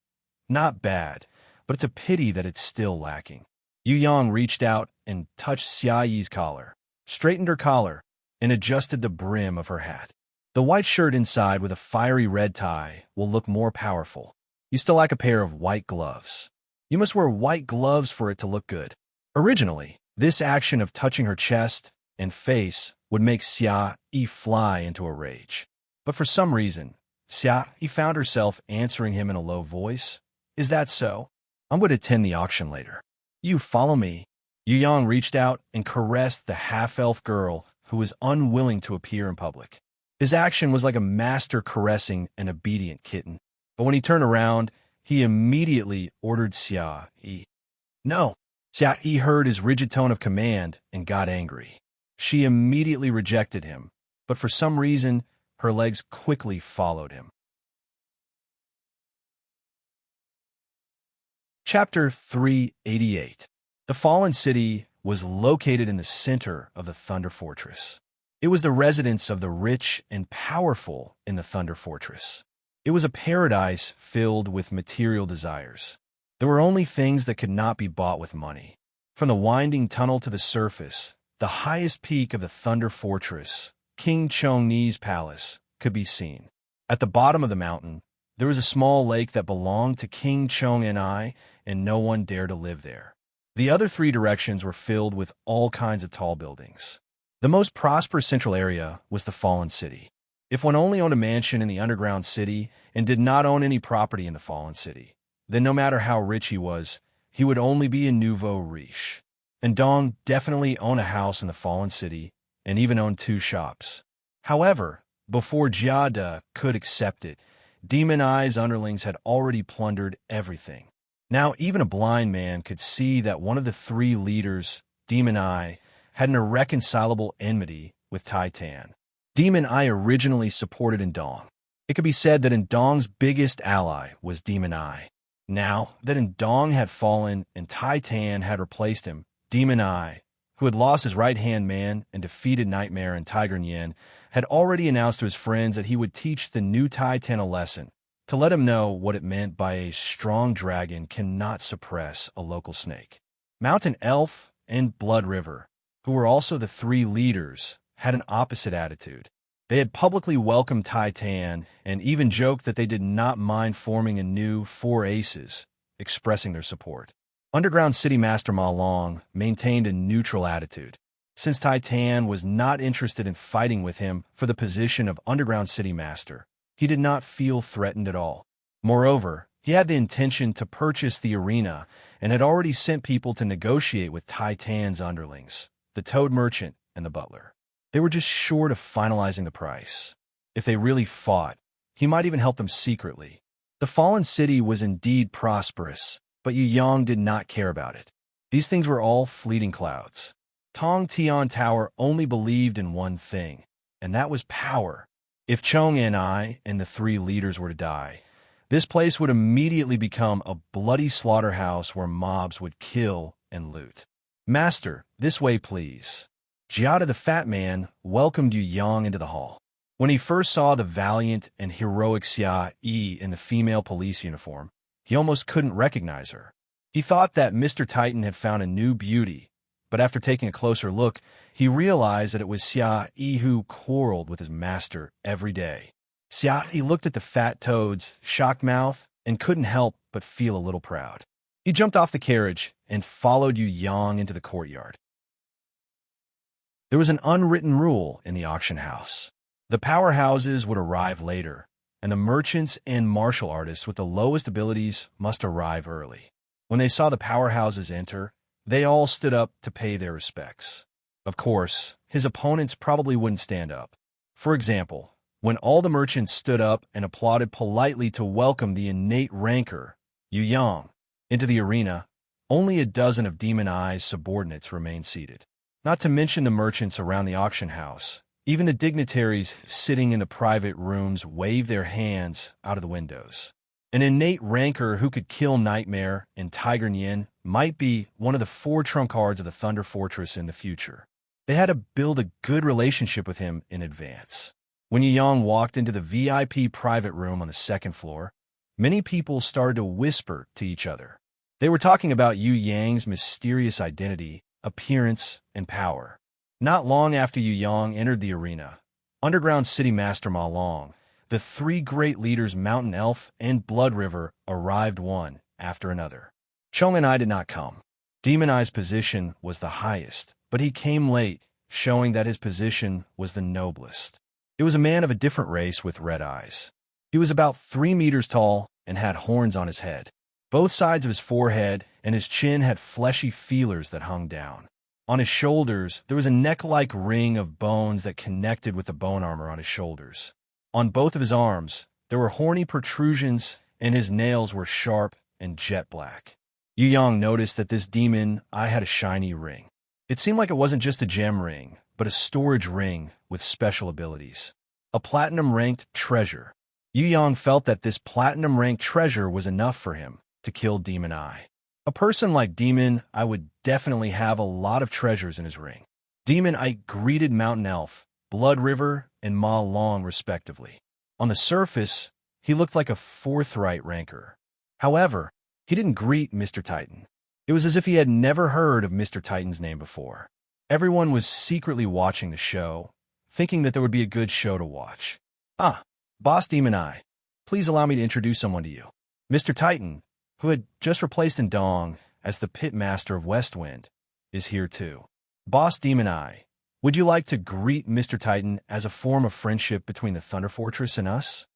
Not bad, but it's a pity that it's still lacking. Yu Yang reached out and touched Xia Yi's collar, straightened her collar, and adjusted the brim of her hat. The white shirt inside with a fiery red tie will look more powerful. You still lack a pair of white gloves. You must wear white gloves for it to look good. Originally, this action of touching her chest and face would make Xia Yi fly into a rage. But for some reason, Xia Yi found herself answering him in a low voice. Is that so? I'm going to attend the auction later. You follow me. Yu Yang reached out and caressed the half-elf girl who was unwilling to appear in public. His action was like a master caressing an obedient kitten. But when he turned around, he immediately ordered Xia Yi. No. Xia Yi heard his rigid tone of command and got angry. She immediately rejected him, but for some reason, her legs quickly followed him. Chapter 388. The fallen city was located in the center of the Thunder Fortress. It was the residence of the rich and powerful in the Thunder Fortress. It was a paradise filled with material desires. There were only things that could not be bought with money. From the winding tunnel to the surface, the highest peak of the Thunder Fortress, King Chongni's palace, could be seen. At the bottom of the mountain, there was a small lake that belonged to King Chongni, and no one dared to live there. The other three directions were filled with all kinds of tall buildings. The most prosperous central area was the fallen city. If one only owned a mansion in the underground city and did not own any property in the fallen city, then no matter how rich he was, he would only be a nouveau riche. And Dong definitely owned a house in the fallen city and even owned 2 shops. However, before Jiada could accept it, Demon Eye's underlings had already plundered everything. Now even a blind man could see that one of the 3 leaders, Demon Eye, had an irreconcilable enmity with Titan. Demon Eye originally supported Indong. It could be said that Indong's biggest ally was Demon Eye. Now that Indong had fallen and Titan had replaced him, Demon Eye, who had lost his right-hand man and defeated Nightmare and Tiger Nyan, had already announced to his friends that he would teach the new Titan a lesson, to let him know what it meant by a strong dragon cannot suppress a local snake. Mountain Elf and Blood River, who were also the 3 leaders, had an opposite attitude. They had publicly welcomed Titan and even joked that they did not mind forming a new 4 aces, expressing their support. Underground City Master Ma Long maintained a neutral attitude. Since Titan was not interested in fighting with him for the position of Underground City Master, he did not feel threatened at all. Moreover, he had the intention to purchase the arena and had already sent people to negotiate with Titan's underlings, the Toad Merchant and the Butler. They were just short of finalizing the price. If they really fought, he might even help them secretly. The fallen city was indeed prosperous, but Yu Yang did not care about it. These things were all fleeting clouds. Tong Tian Tower only believed in one thing, and that was power. If Chong and I and the three leaders were to die, this place would immediately become a bloody slaughterhouse where mobs would kill and loot. Master, this way please. Giada the fat man welcomed Yu Yang into the hall. When he first saw the valiant and heroic Xia Yi in the female police uniform, he almost couldn't recognize her. He thought that Mr. Titan had found a new beauty, but after taking a closer look, he realized that it was Xia Yi who quarreled with his master every day. Xia Yi looked at the fat toad's shocked mouth and couldn't help but feel a little proud. He jumped off the carriage and followed Yu Yang into the courtyard. There was an unwritten rule in the auction house. The powerhouses would arrive later, and the merchants and martial artists with the lowest abilities must arrive early. When they saw the powerhouses enter, they all stood up to pay their respects. Of course, his opponents probably wouldn't stand up. For example, when all the merchants stood up and applauded politely to welcome the innate rancor, Yu Yang, into the arena, only a dozen of Demon Eye's subordinates remained seated. Not to mention the merchants around the auction house. Even the dignitaries sitting in the private rooms waved their hands out of the windows. An innate rancor who could kill Nightmare and Tiger Nyan might be one of the 4 trump cards of the Thunder Fortress in the future. They had to build a good relationship with him in advance. When Yu Yang walked into the VIP private room on the 2nd floor, many people started to whisper to each other. They were talking about Yu Yang's mysterious identity, appearance, and power. Not long after Yu Yang entered the arena, Underground City Master Ma Long, the 3 great leaders Mountain Elf and Blood River arrived one after another. Chong and I did not come. Demon Eye's position was the highest, but he came late, showing that his position was the noblest. It was a man of a different race with red eyes. He was about 3 meters tall and had horns on his head. Both sides of his forehead and his chin had fleshy feelers that hung down. On his shoulders, there was a neck-like ring of bones that connected with the bone armor on his shoulders. On both of his arms, there were horny protrusions, and his nails were sharp and jet black. Yu Yang noticed that this demon eye had a shiny ring. It seemed like it wasn't just a gem ring, but a storage ring with special abilities. A platinum-ranked treasure. Yu Yang felt that this platinum-ranked treasure was enough for him to kill Demon Eye. A person like Demon Eye would definitely have a lot of treasures in his ring. Demon Eye greeted Mountain Elf, Blood River, and Ma Long respectively. On the surface, he looked like a forthright rancor. However, he didn't greet Mr. Titan. It was as if he had never heard of Mr. Titan's name before. Everyone was secretly watching the show, thinking that there would be a good show to watch. Ah, Boss Demon Eye, please allow me to introduce someone to you. Mr. Titan, who had just replaced Dong as the pit master of Westwind, is here too. Boss Demon Eye, would you like to greet Mr. Titan as a form of friendship between the Thunder Fortress and us?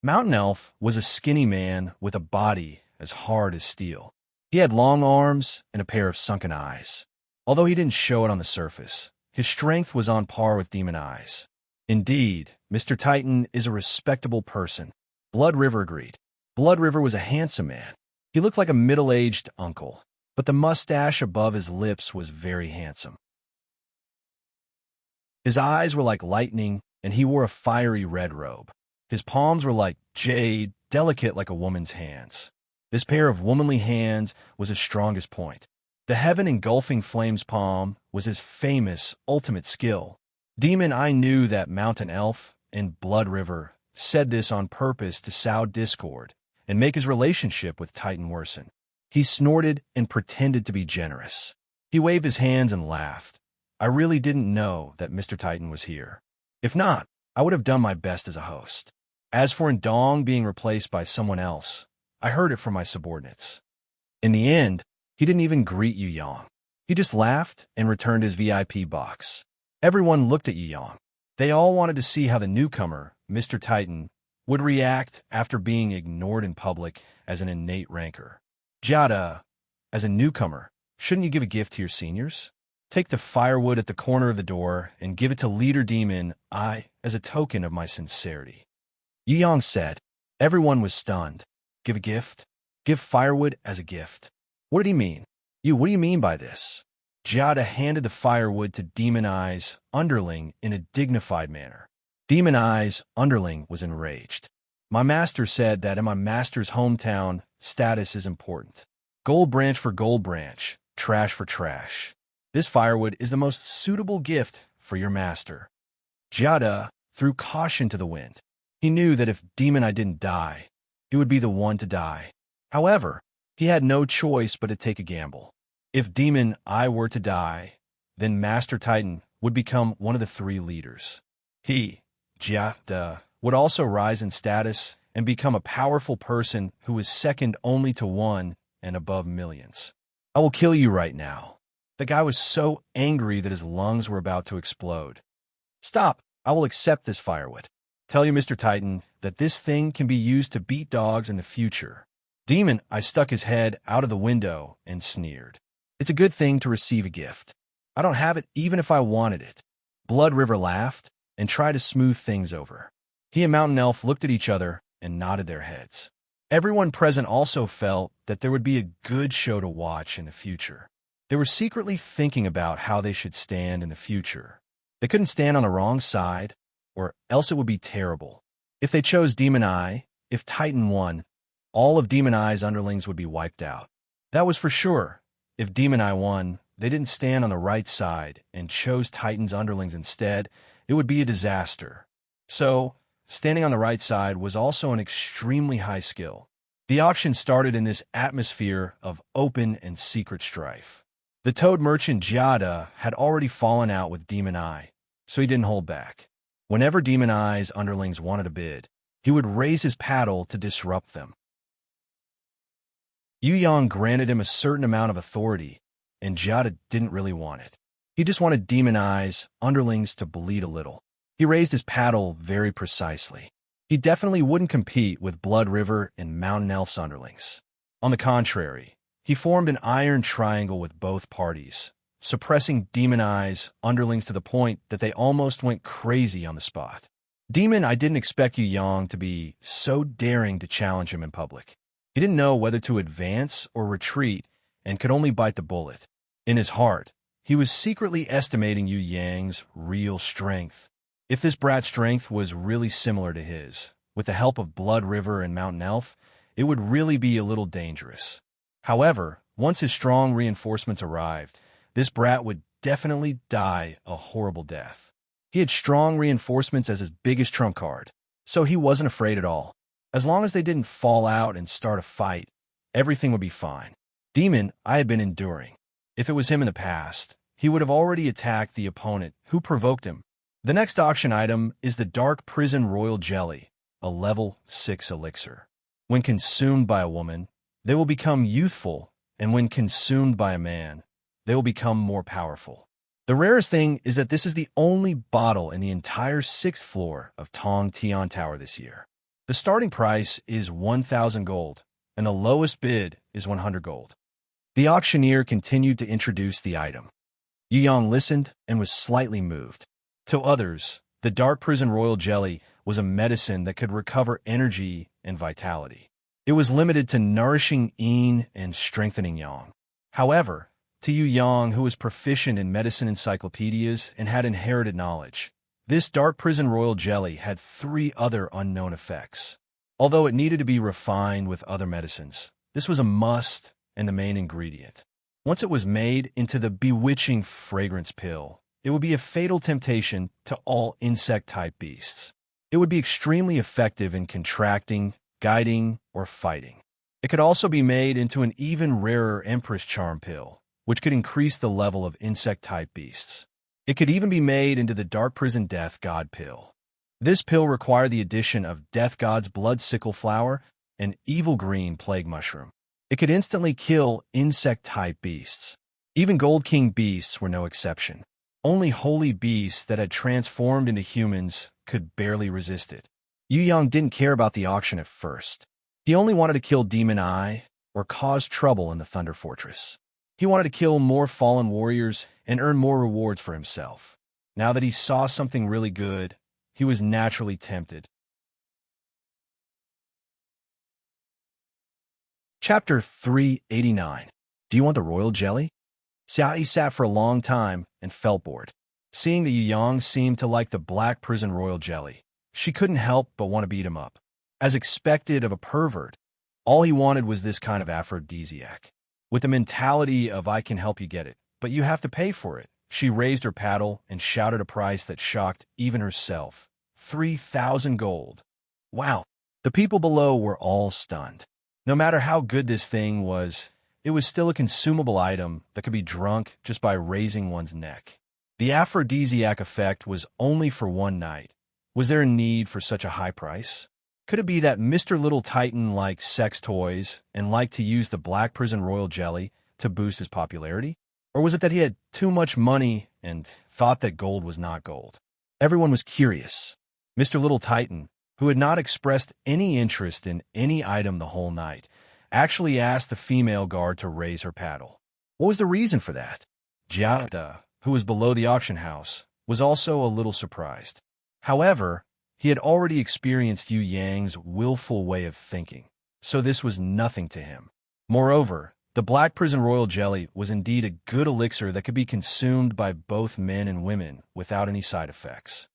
Mountain Elf was a skinny man with a body as hard as steel. He had long arms and a pair of sunken eyes. Although he didn't show it on the surface, his strength was on par with Demon Eye's. Indeed, Mr. Titan is a respectable person. Blood River agreed. Blood River was a handsome man. He looked like a middle-aged uncle, but the mustache above his lips was very handsome. His eyes were like lightning, and he wore a fiery red robe. His palms were like jade, delicate like a woman's hands. This pair of womanly hands was his strongest point. The heaven-engulfing flames palm was his famous ultimate skill. Demon Eye knew that Mountain Elf and Blood River said this on purpose to sow discord and make his relationship with Titan worsen. He snorted and pretended to be generous. He waved his hands and laughed. I really didn't know that Mr. Titan was here. If not, I would have done my best as a host. As for Dong being replaced by someone else, I heard it from my subordinates. In the end, he didn't even greet Yu Yang. He just laughed and returned his VIP box. Everyone looked at Yu Yang. They all wanted to see how the newcomer, Mr. Titan, would react after being ignored in public as an innate rancor. Jada, as a newcomer, shouldn't you give a gift to your seniors? Take the firewood at the corner of the door and give it to Leader Demon Eye as a token of my sincerity. Yu Yang said. Everyone was stunned. Give a gift? Give firewood as a gift. What did he mean? What do you mean by this? Jada handed the firewood to Demon Eye's underling in a dignified manner. Demon Eye's underling was enraged. My master said that in my master's hometown, status is important. Gold branch for gold branch, trash for trash. This firewood is the most suitable gift for your master. Giada threw caution to the wind. He knew that if Demon Eye didn't die, he would be the one to die. However, he had no choice but to take a gamble. If Demon Eye were to die, then Master Titan would become one of the 3 leaders. He, Giada, would also rise in status and become a powerful person who is second only to 1 and above millions. I will kill you right now. The guy was so angry that his lungs were about to explode. Stop! I will accept this firewood. Tell you, Mr. Titan, that this thing can be used to beat dogs in the future. Demon Eye stuck his head out of the window and sneered. It's a good thing to receive a gift. I don't have it even if I wanted it. Blood River laughed and tried to smooth things over. He and Mountain Elf looked at each other and nodded their heads. Everyone present also felt that there would be a good show to watch in the future. They were secretly thinking about how they should stand in the future. They couldn't stand on the wrong side, or else it would be terrible. If they chose Demon Eye, if Titan won, all of Demon Eye's underlings would be wiped out. That was for sure. If Demon Eye won, they didn't stand on the right side and chose Titan's underlings instead, it would be a disaster. So, standing on the right side was also an extremely high skill. The auction started in this atmosphere of open and secret strife. The toad merchant Giada had already fallen out with Demon Eye, so he didn't hold back. Whenever Demon Eye's underlings wanted a bid, he would raise his paddle to disrupt them. Yu Yang granted him a certain amount of authority, and Giada didn't really want it. He just wanted Demon Eye's underlings to bleed a little. He raised his paddle very precisely. He definitely wouldn't compete with Blood River and Mountain Elf's underlings. On the contrary, he formed an iron triangle with both parties, suppressing Demon Eye's underlings to the point that they almost went crazy on the spot. Demon Eye didn't expect Yu Yang to be so daring to challenge him in public. He didn't know whether to advance or retreat and could only bite the bullet. In his heart, he was secretly estimating Yu Yang's real strength. If this brat's strength was really similar to his, with the help of Blood River and Mountain Elf, it would really be a little dangerous. However, once his strong reinforcements arrived, this brat would definitely die a horrible death. He had strong reinforcements as his biggest trump card, so he wasn't afraid at all. As long as they didn't fall out and start a fight, everything would be fine. Demon Eye had been enduring. If it was him in the past, he would have already attacked the opponent who provoked him. The next auction item is the Dark Prison Royal Jelly, a level 6 elixir. When consumed by a woman, they will become youthful, and when consumed by a man, they will become more powerful. The rarest thing is that this is the only bottle in the entire 6th floor of Tong Tian Tower this year. The starting price is 1,000 gold, and the lowest bid is 100 gold. The auctioneer continued to introduce the item. Yu Yang listened and was slightly moved. To others, the Dark Prison Royal Jelly was a medicine that could recover energy and vitality. It was limited to nourishing yin and strengthening yang. However, to Yu Yang, who was proficient in medicine encyclopedias and had inherited knowledge, this Dark Prison Royal Jelly had 3 other unknown effects. Although it needed to be refined with other medicines, this was a must and the main ingredient. Once it was made into the bewitching fragrance pill, it would be a fatal temptation to all insect-type beasts. It would be extremely effective in contracting, guiding, or fighting. It could also be made into an even rarer Empress Charm pill, which could increase the level of insect-type beasts. It could even be made into the Dark Prison Death God pill. This pill required the addition of Death God's Blood Sickle Flower and Evil Green Plague Mushroom. It could instantly kill insect-type beasts. Even Gold King beasts were no exception. Only holy beasts that had transformed into humans could barely resist it. Yu Yang didn't care about the auction at first. He only wanted to kill Demon Eye or cause trouble in the Thunder Fortress. He wanted to kill more fallen warriors and earn more rewards for himself. Now that he saw something really good, he was naturally tempted. Chapter 389. Do you want the royal jelly? Xiaoyi sat for a long time and felt bored. Seeing that Yu Yang seemed to like the black prison royal jelly, she couldn't help but want to beat him up. As expected of a pervert, all he wanted was this kind of aphrodisiac. With the mentality of "I can help you get it, but you have to pay for it," she raised her paddle and shouted a price that shocked even herself. 3,000 gold. Wow. The people below were all stunned. No matter how good this thing was, it was still a consumable item that could be drunk just by raising one's neck. The aphrodisiac effect was only for one night. Was there a need for such a high price? Could it be that Mr. Little Titan liked sex toys and liked to use the black prison royal jelly to boost his popularity? Or was it that he had too much money and thought that gold was not gold? Everyone was curious. Mr. Little Titan, who had not expressed any interest in any item the whole night, actually asked the female guard to raise her paddle. What was the reason for that? Jiada, who was below the auction house, was also a little surprised. However, he had already experienced Yu Yang's willful way of thinking, so this was nothing to him. Moreover, the black prison royal jelly was indeed a good elixir that could be consumed by both men and women without any side effects.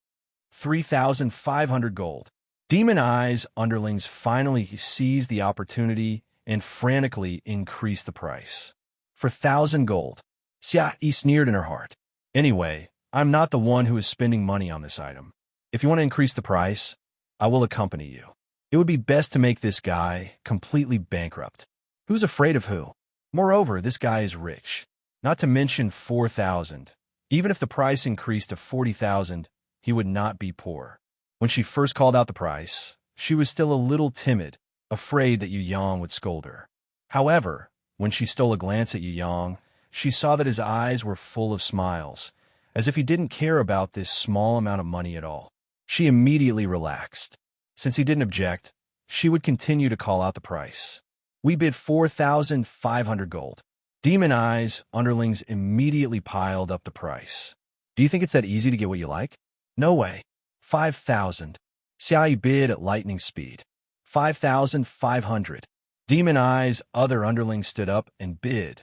3,500 gold. Demon Eye's underlings finally seized the opportunity and frantically increased the price. For 1,000 gold. Xia sneered in her heart. Anyway, I'm not the one who is spending money on this item. If you want to increase the price, I will accompany you. It would be best to make this guy completely bankrupt. Who's afraid of who? Moreover, this guy is rich. Not to mention 4,000. Even if the price increased to 40,000, he would not be poor. When she first called out the price, she was still a little timid, afraid that Yu Yang would scold her. However, when she stole a glance at Yu Yang, she saw that his eyes were full of smiles, as if he didn't care about this small amount of money at all. She immediately relaxed. Since he didn't object, she would continue to call out the price. We bid 4,500 gold. Demon Eye's underlings immediately piled up the price. Do you think it's that easy to get what you like? No way. 5,000. Xiai bid at lightning speed. 5,500. Demon Eye's other underlings stood up and bid,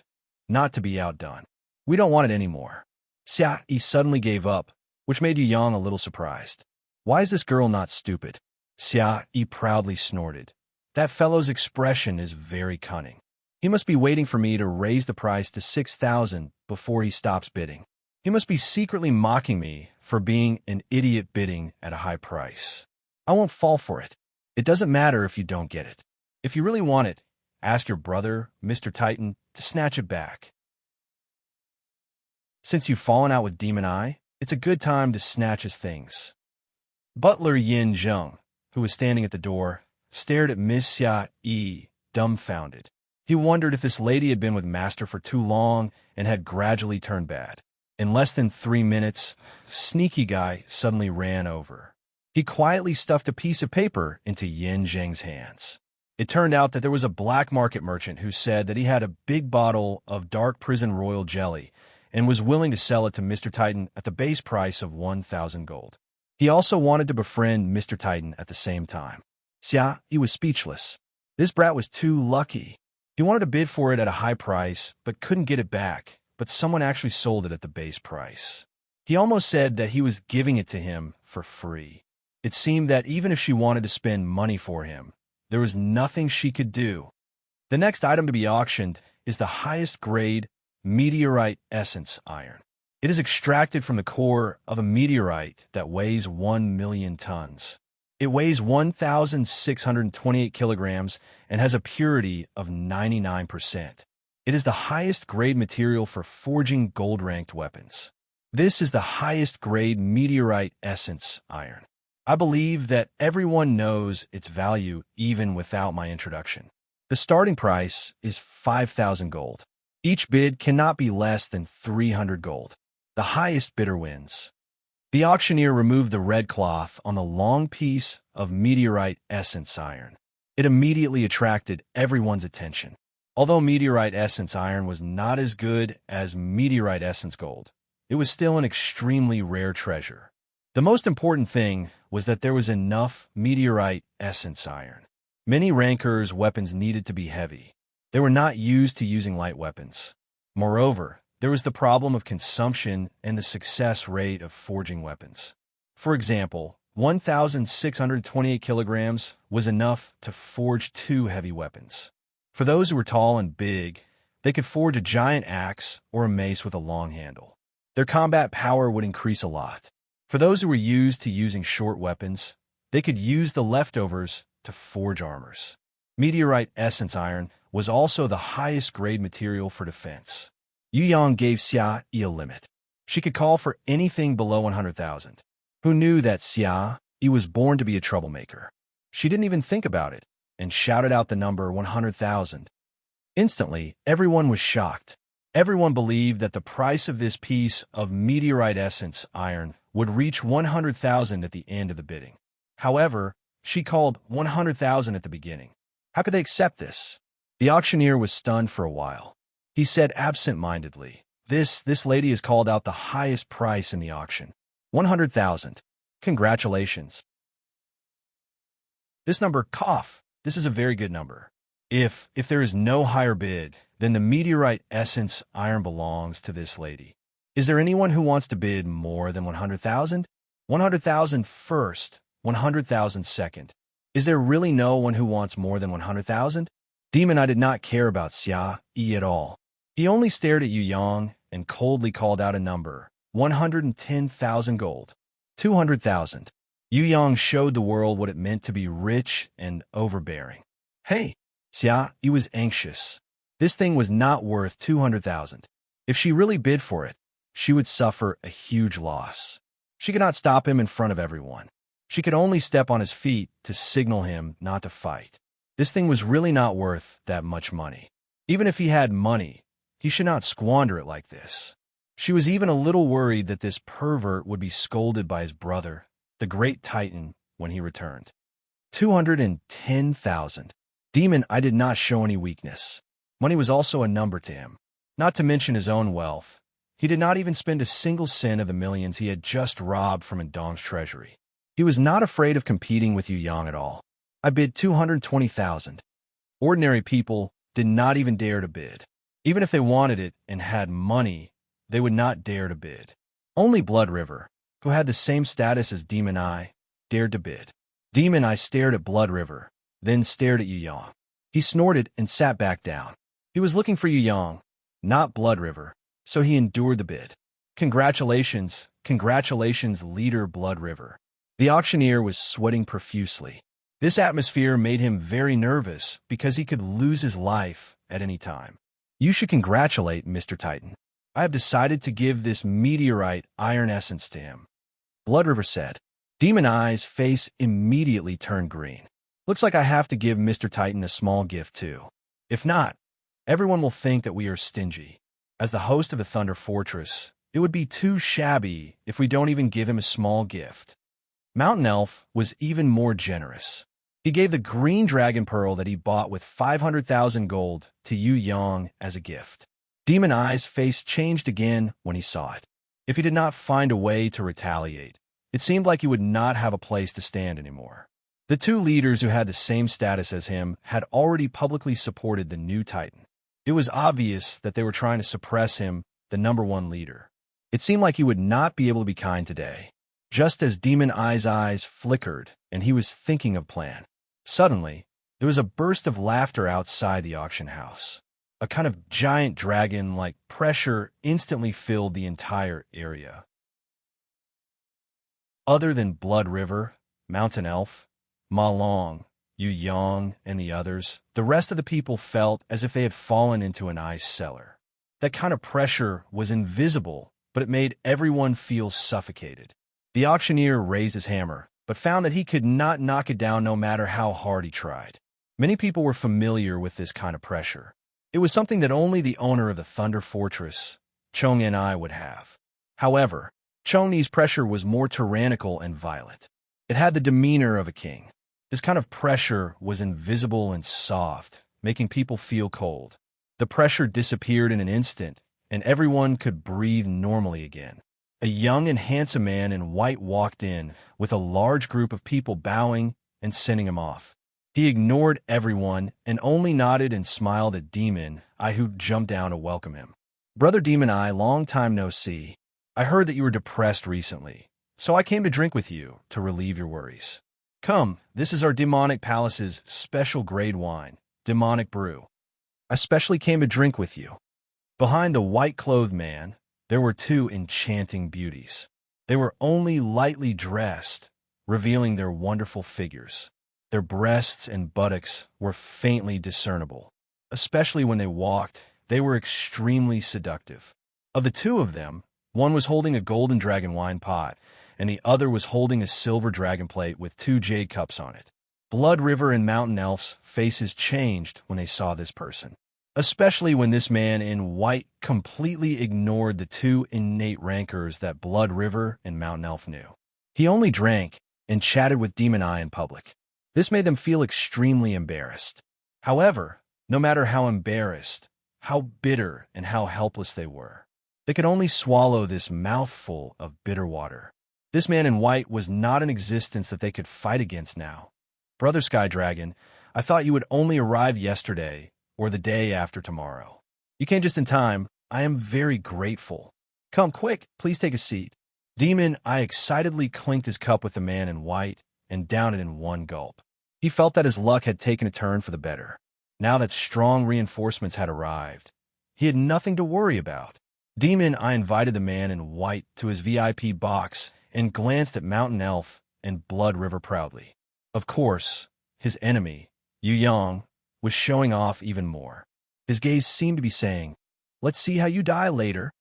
not to be outdone. We don't want it anymore. Xiai suddenly gave up, which made Yu Yang a little surprised. Why is this girl not stupid? Xiai proudly snorted. That fellow's expression is very cunning. He must be waiting for me to raise the price to 6,000 before he stops bidding. He must be secretly mocking me for being an idiot bidding at a high price. I won't fall for it. It doesn't matter if you don't get it. If you really want it, ask your brother, Mr. Titan, to snatch it back. Since you've fallen out with Demon Eye, it's a good time to snatch his things. Butler Yin Zheng, who was standing at the door, stared at Miss Xia Yi, dumbfounded. He wondered if this lady had been with Master for too long and had gradually turned bad. In less than 3 minutes, Sneaky Guy suddenly ran over. He quietly stuffed a piece of paper into Yin Zheng's hands. It turned out that there was a black market merchant who said that he had a big bottle of dark prison royal jelly and was willing to sell it to Mr. Titan at the base price of 1,000 gold. He also wanted to befriend Mr. Titan at the same time. Xia, he was speechless. This brat was too lucky. He wanted to bid for it at a high price, but couldn't get it back, but someone actually sold it at the base price. He almost said that he was giving it to him for free. It seemed that even if she wanted to spend money for him, there was nothing she could do. The next item to be auctioned is the highest grade meteorite essence iron. It is extracted from the core of a meteorite that weighs 1 million tons. It weighs 1,628 kilograms and has a purity of 99%. It is the highest grade material for forging gold-ranked weapons. This is the highest grade meteorite essence iron. I believe that everyone knows its value even without my introduction. The starting price is 5,000 gold. Each bid cannot be less than 300 gold. The highest bidder wins. The auctioneer removed the red cloth on the long piece of meteorite essence iron. It immediately attracted everyone's attention. Although meteorite essence iron was not as good as meteorite essence gold, it was still an extremely rare treasure. The most important thing was that there was enough meteorite essence iron. Many rankers' weapons needed to be heavy. They were not used to using light weapons. Moreover, there was the problem of consumption and the success rate of forging weapons. For example, 1,628 kilograms was enough to forge 2 heavy weapons. For those who were tall and big, they could forge a giant axe or a mace with a long handle. Their combat power would increase a lot. For those who were used to using short weapons, they could use the leftovers to forge armors. Meteorite essence iron was also the highest grade material for defense. Yu Yang gave Xia Yi a limit. She could call for anything below 100,000. Who knew that Xia Yi was born to be a troublemaker? She didn't even think about it and shouted out the number 100,000. Instantly, everyone was shocked. Everyone believed that the price of this piece of meteorite essence iron would reach 100,000 at the end of the bidding. However, she called 100,000 at the beginning. How could they accept this? The auctioneer was stunned for a while. He said absent-mindedly, This lady has called out the highest price in the auction. 100,000. Congratulations. This number, this is a very good number. If there is no higher bid, then the meteorite essence iron belongs to this lady. Is there anyone who wants to bid more than 100,000? 100,000 first, 100,000 second. Is there really no one who wants more than 100,000? Demon Eye did not care about Xia Yi at all. He only stared at Yu Yang and coldly called out a number, 110,000 gold. 200,000. Yu Yang showed the world what it meant to be rich and overbearing. Hey, Xia Yi was anxious. This thing was not worth 200,000. If she really bid for it, she would suffer a huge loss. She could not stop him in front of everyone. She could only step on his feet to signal him not to fight. This thing was really not worth that much money. Even if he had money, he should not squander it like this. She was even a little worried that this pervert would be scolded by his brother, the great Titan, when he returned. 210,000. Demon Eye did not show any weakness. Money was also a number to him. Not to mention his own wealth. He did not even spend a single cent of the millions he had just robbed from Indong's treasury. He was not afraid of competing with Yu Yang at all. I bid 220,000. Ordinary people did not even dare to bid. Even if they wanted it and had money, they would not dare to bid. Only Blood River, who had the same status as Demon Eye, dared to bid. Demon Eye stared at Blood River, then stared at Yu Yang. He snorted and sat back down. He was looking for Yu Yang, not Blood River, so he endured the bid. Congratulations, leader Blood River. The auctioneer was sweating profusely. This atmosphere made him very nervous because he could lose his life at any time. You should congratulate Mr. Titan. I have decided to give this meteorite iron essence to him. Blood River said. Demon Eye's face immediately turned green. Looks like I have to give Mr. Titan a small gift too. If not, everyone will think that we are stingy. As the host of the Thunder Fortress, it would be too shabby if we don't even give him a small gift. Mountain Elf was even more generous. He gave the green dragon pearl that he bought with 500,000 gold to Yu Yang as a gift. Demon Eye's face changed again when he saw it. If he did not find a way to retaliate, it seemed like he would not have a place to stand anymore. The two leaders who had the same status as him had already publicly supported the new Titan. It was obvious that they were trying to suppress him, the #1 leader. It seemed like he would not be able to be kind today. Just as Demon Eye's eyes flickered and he was thinking of plan, suddenly, there was a burst of laughter outside the auction house. A kind of giant dragon-like pressure instantly filled the entire area. Other than Blood River, Mountain Elf, Ma Long, Yu Yang, and the others, the rest of the people felt as if they had fallen into an ice cellar. That kind of pressure was invisible, but it made everyone feel suffocated. The auctioneer raised his hammer, but found that he could not knock it down no matter how hard he tried. Many people were familiar with this kind of pressure. It was something that only the owner of the Thunder Fortress, Chong and I, would have. However, Chong Ni's pressure was more tyrannical and violent. It had the demeanor of a king. This kind of pressure was invisible and soft, making people feel cold. The pressure disappeared in an instant, and everyone could breathe normally again. A young and handsome man in white walked in, with a large group of people bowing and sending him off. He ignored everyone and only nodded and smiled at Demon Eye, who jumped down to welcome him. Brother Demon Eye, long time no see. I heard that you were depressed recently, so I came to drink with you to relieve your worries. Come, this is our demonic palace's special grade wine, demonic brew. I specially came to drink with you. Behind the white-clothed man, there were two enchanting beauties. They were only lightly dressed, revealing their wonderful figures. Their breasts and buttocks were faintly discernible. Especially when they walked, they were extremely seductive. Of the two of them, one was holding a golden dragon wine pot, and the other was holding a silver dragon plate with two jade cups on it. Blood River and Mountain Elf's faces changed when they saw this person, especially when this man in white completely ignored the two innate rancors that Blood River and Mountain Elf knew. He only drank and chatted with Demon Eye in public. This made them feel extremely embarrassed. However, no matter how embarrassed, how bitter, and how helpless they were, they could only swallow this mouthful of bitter water. This man in white was not an existence that they could fight against now. Brother Sky Dragon, I thought you would only arrive yesterday or the day after tomorrow. You came just in time. I am very grateful. Come quick, please take a seat. Demon Eye excitedly clinked his cup with the man in white and downed it in one gulp. He felt that his luck had taken a turn for the better. Now that strong reinforcements had arrived, he had nothing to worry about. Demon Eye invited the man in white to his VIP box and glanced at Mountain Elf and Blood River proudly. Of course, his enemy, Yu Yang, was showing off even more. His gaze seemed to be saying, "Let's see how you die later."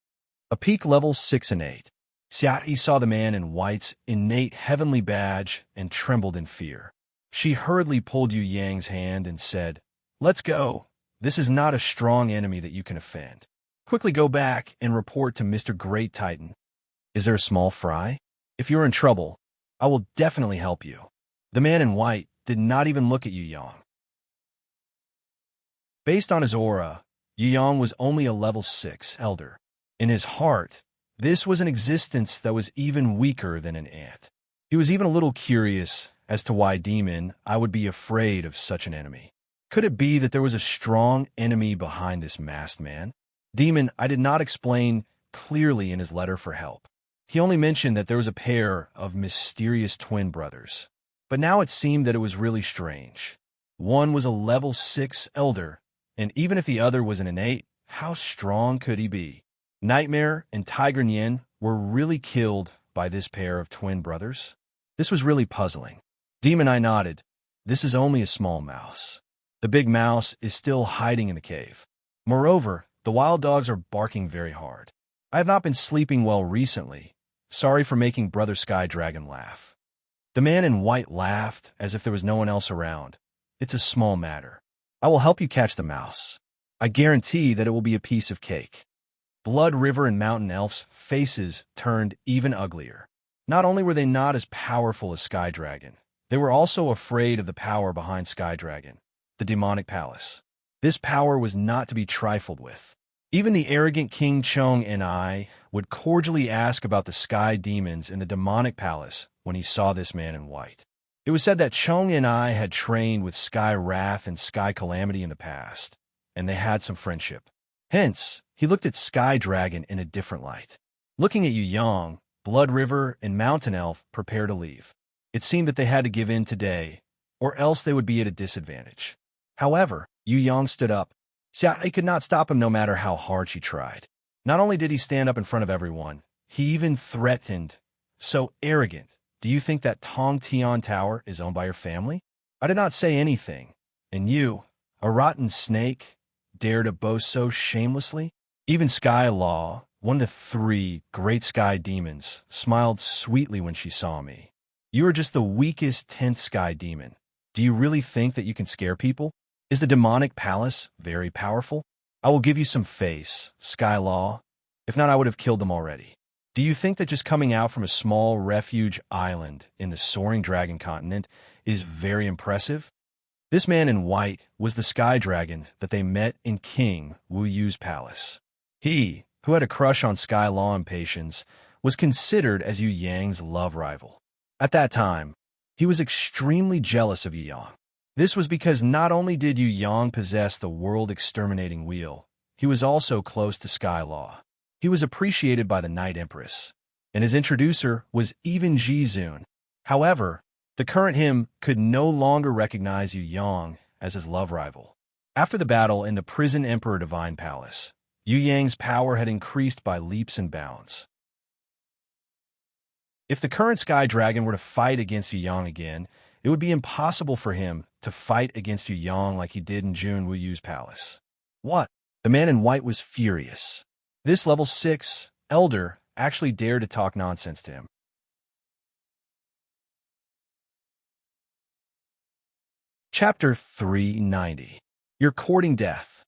A peak level 6 and 8. Xiaoyi saw the man in white's innate heavenly badge and trembled in fear. She hurriedly pulled Yu Yang's hand and said, "Let's go. This is not a strong enemy that you can offend. Quickly go back and report to Mr. Great Titan. Is there a small fry? If you're in trouble, I will definitely help you." The man in white did not even look at Yu Yang. Based on his aura, Yu Yang was only a level 6 elder. In his heart, this was an existence that was even weaker than an ant. He was even a little curious as to why Demon Eye would be afraid of such an enemy. Could it be that there was a strong enemy behind this masked man? Demon Eye did not explain clearly in his letter for help. He only mentioned that there was a pair of mysterious twin brothers. But now it seemed that it was really strange. One was a level 6 elder, and even if the other was an innate, how strong could he be? Nightmare and Tiger Nyan were really killed by this pair of twin brothers? This was really puzzling. Demon Eye nodded. This is only a small mouse. The big mouse is still hiding in the cave. Moreover, the wild dogs are barking very hard. I have not been sleeping well recently. Sorry for making Brother Sky Dragon laugh. The man in white laughed as if there was no one else around. It's a small matter. I will help you catch the mouse. I guarantee that it will be a piece of cake. Blood River and Mountain Elf's faces turned even uglier. Not only were they not as powerful as Sky Dragon, they were also afraid of the power behind Sky Dragon, the demonic palace. This power was not to be trifled with. Even the arrogant King Chong and I would cordially ask about the sky demons in the demonic palace when he saw this man in white. It was said that Chong and I had trained with Sky Wrath and Sky Calamity in the past, and they had some friendship. Hence, he looked at Sky Dragon in a different light. Looking at Yu Yang, Blood River and Mountain Elf prepared to leave. It seemed that they had to give in today, or else they would be at a disadvantage. However, Yu Yang stood up. Xiaoyi could not stop him no matter how hard she tried. Not only did he stand up in front of everyone, he even threatened. So arrogant. Do you think that Tong Tian Tower is owned by your family? I did not say anything. And you, a rotten snake, dare to boast so shamelessly? Even Sky Law, one of the 3 great sky demons, smiled sweetly when she saw me. You are just the weakest 10th sky demon. Do you really think that you can scare people? Is the demonic palace very powerful? I will give you some face, Sky Law. If not, I would have killed them already. Do you think that just coming out from a small refuge island in the soaring dragon continent is very impressive? This man in white was the sky dragon that they met in King Wu Yu's palace. He, who had a crush on Sky Law and Patience, was considered as Yu Yang's love rival. At that time, he was extremely jealous of Yu Yang. This was because not only did Yu Yang possess the world-exterminating wheel, he was also close to Sky Law. He was appreciated by the Night Empress, and his introducer was even Jizun. However, the current him could no longer recognize Yu Yang as his love rival. After the battle in the prison Emperor Divine Palace, Yu Yang's power had increased by leaps and bounds. If the current Sky Dragon were to fight against Yu Yang again, it would be impossible for him to fight against Yu Yang like he did in Jun Wuyu's palace. What? The man in white was furious. This level 6 elder actually dared to talk nonsense to him. Chapter 390. You're courting death.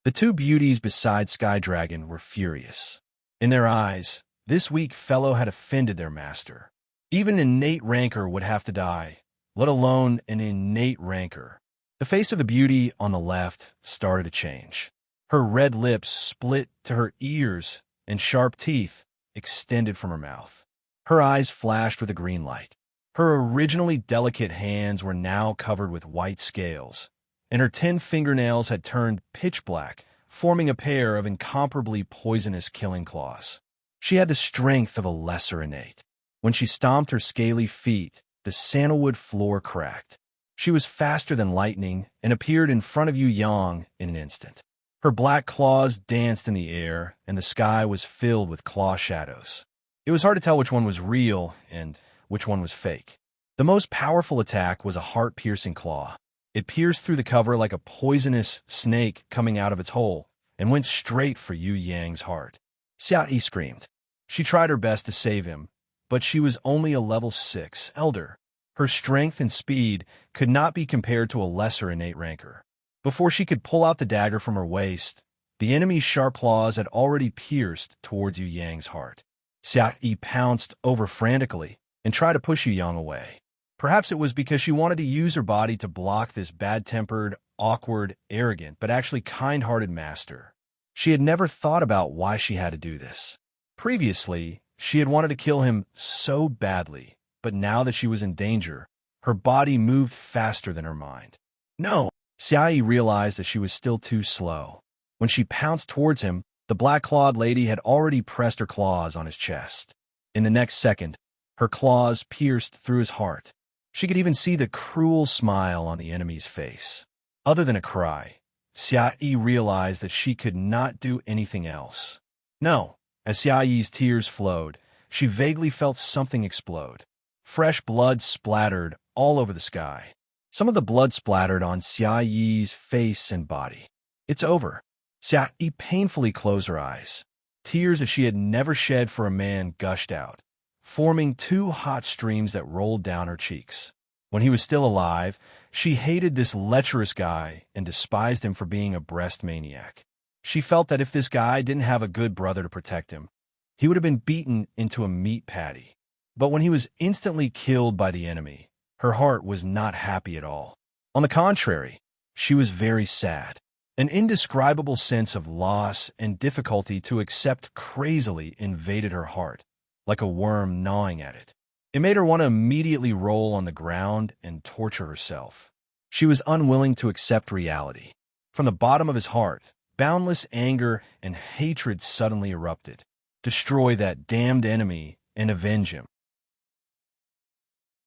The two beauties beside Sky Dragon were furious. In their eyes, this weak fellow had offended their master. Even an innate rancor would have to die, let alone an innate rancor. The face of the beauty on the left started to change. Her red lips split to her ears, and sharp teeth extended from her mouth. Her eyes flashed with a green light. Her originally delicate hands were now covered with white scales, and her 10 fingernails had turned pitch black, forming a pair of incomparably poisonous killing claws. She had the strength of a lesser innate. When she stomped her scaly feet, the sandalwood floor cracked. She was faster than lightning and appeared in front of Yu Yang in an instant. Her black claws danced in the air, and the sky was filled with claw shadows. It was hard to tell which one was real and which one was fake. The most powerful attack was a heart-piercing claw. It pierced through the cover like a poisonous snake coming out of its hole and went straight for Yu Yang's heart. Xia Yi screamed. She tried her best to save him, but she was only a level 6 elder. Her strength and speed could not be compared to a lesser innate rancor. Before she could pull out the dagger from her waist, the enemy's sharp claws had already pierced towards Yu Yang's heart. Xia Yi pounced over frantically and tried to push Yu Yang away. Perhaps it was because she wanted to use her body to block this bad-tempered, awkward, arrogant, but actually kind-hearted master. She had never thought about why she had to do this. Previously, she had wanted to kill him so badly, but now that she was in danger, her body moved faster than her mind. No! Xia Yi realized that she was still too slow. When she pounced towards him, the black-clawed lady had already pressed her claws on his chest. In the next second, her claws pierced through his heart. She could even see the cruel smile on the enemy's face. Other than a cry, Xia Yi realized that she could not do anything else. No, as Xia Yi's tears flowed, she vaguely felt something explode. Fresh blood splattered all over the sky. Some of the blood splattered on Xia Yi's face and body. It's over. Xia Yi painfully closed her eyes. Tears that she had never shed for a man gushed out, forming 2 hot streams that rolled down her cheeks. When he was still alive, she hated this lecherous guy and despised him for being a breast maniac. She felt that if this guy didn't have a good brother to protect him, he would have been beaten into a meat patty. But when he was instantly killed by the enemy, her heart was not happy at all. On the contrary, she was very sad. An indescribable sense of loss and difficulty to accept crazily invaded her heart, like a worm gnawing at it. It made her want to immediately roll on the ground and torture herself. She was unwilling to accept reality. From the bottom of his heart, boundless anger and hatred suddenly erupted. Destroy that damned enemy and avenge him.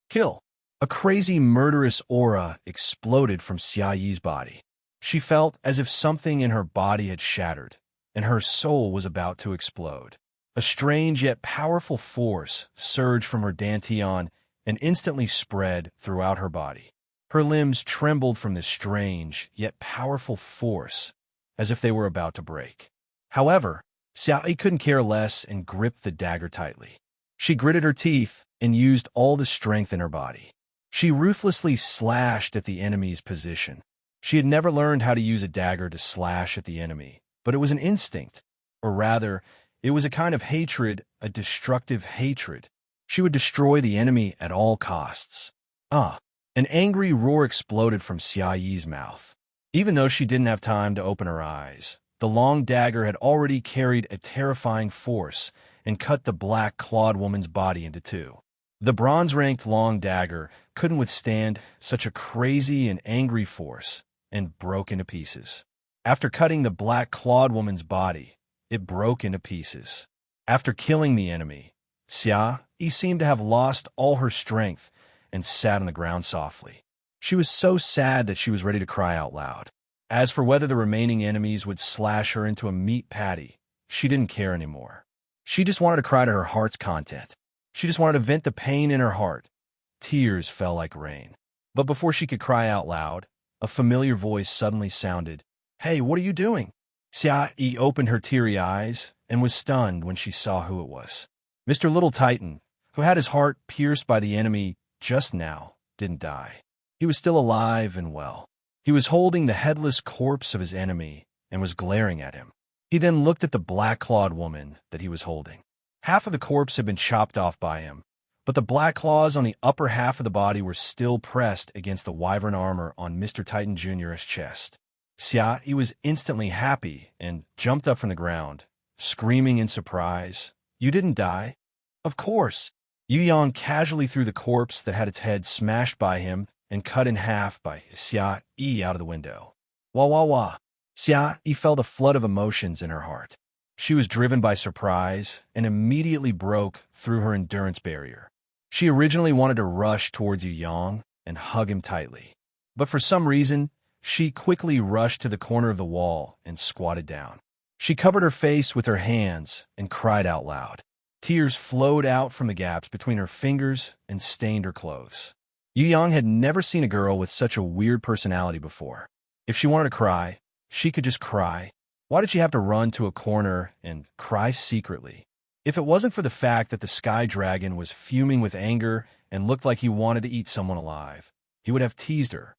Kill. A crazy, murderous aura exploded from Xia Yi's body. She felt as if something in her body had shattered, and her soul was about to explode. A strange yet powerful force surged from her dantian and instantly spread throughout her body. Her limbs trembled from this strange yet powerful force, as if they were about to break. However, Xia Yi couldn't care less and gripped the dagger tightly. She gritted her teeth and used all the strength in her body. She ruthlessly slashed at the enemy's position. She had never learned how to use a dagger to slash at the enemy, but it was an instinct, or rather, it was a kind of hatred, a destructive hatred. She would destroy the enemy at all costs. An angry roar exploded from Xia Yi's mouth. Even though she didn't have time to open her eyes, the long dagger had already carried a terrifying force and cut the black-clawed woman's body into 2. The bronze-ranked long dagger couldn't withstand such a crazy and angry force and broke into pieces. After cutting the black-clawed woman's body, it broke into pieces. After killing the enemy, Xia Yi seemed to have lost all her strength and sat on the ground softly. She was so sad that she was ready to cry out loud. As for whether the remaining enemies would slash her into a meat patty, she didn't care anymore. She just wanted to cry to her heart's content. She just wanted to vent the pain in her heart. Tears fell like rain. But before she could cry out loud, a familiar voice suddenly sounded. "Hey, what are you doing?" Xia Yi opened her teary eyes and was stunned when she saw who it was. Mr. Little Titan, who had his heart pierced by the enemy just now, didn't die. He was still alive and well. He was holding the headless corpse of his enemy and was glaring at him. He then looked at the black-clawed woman that he was holding. Half of the corpse had been chopped off by him, but the black claws on the upper half of the body were still pressed against the wyvern armor on Mr. Titan Jr.'s chest. Xia Yi was instantly happy and jumped up from the ground, screaming in surprise, "You didn't die?" "Of course." Yu Yang casually threw the corpse that had its head smashed by him and cut in half by Xia Yi out of the window. Wah wah wah. Xia Yi felt a flood of emotions in her heart. She was driven by surprise and immediately broke through her endurance barrier. She originally wanted to rush towards Yu Yang and hug him tightly, but for some reason, she quickly rushed to the corner of the wall and squatted down. She covered her face with her hands and cried out loud. Tears flowed out from the gaps between her fingers and stained her clothes. Yu Yang had never seen a girl with such a weird personality before. If she wanted to cry, she could just cry. Why did she have to run to a corner and cry secretly? If it wasn't for the fact that the Sky Dragon was fuming with anger and looked like he wanted to eat someone alive, he would have teased her.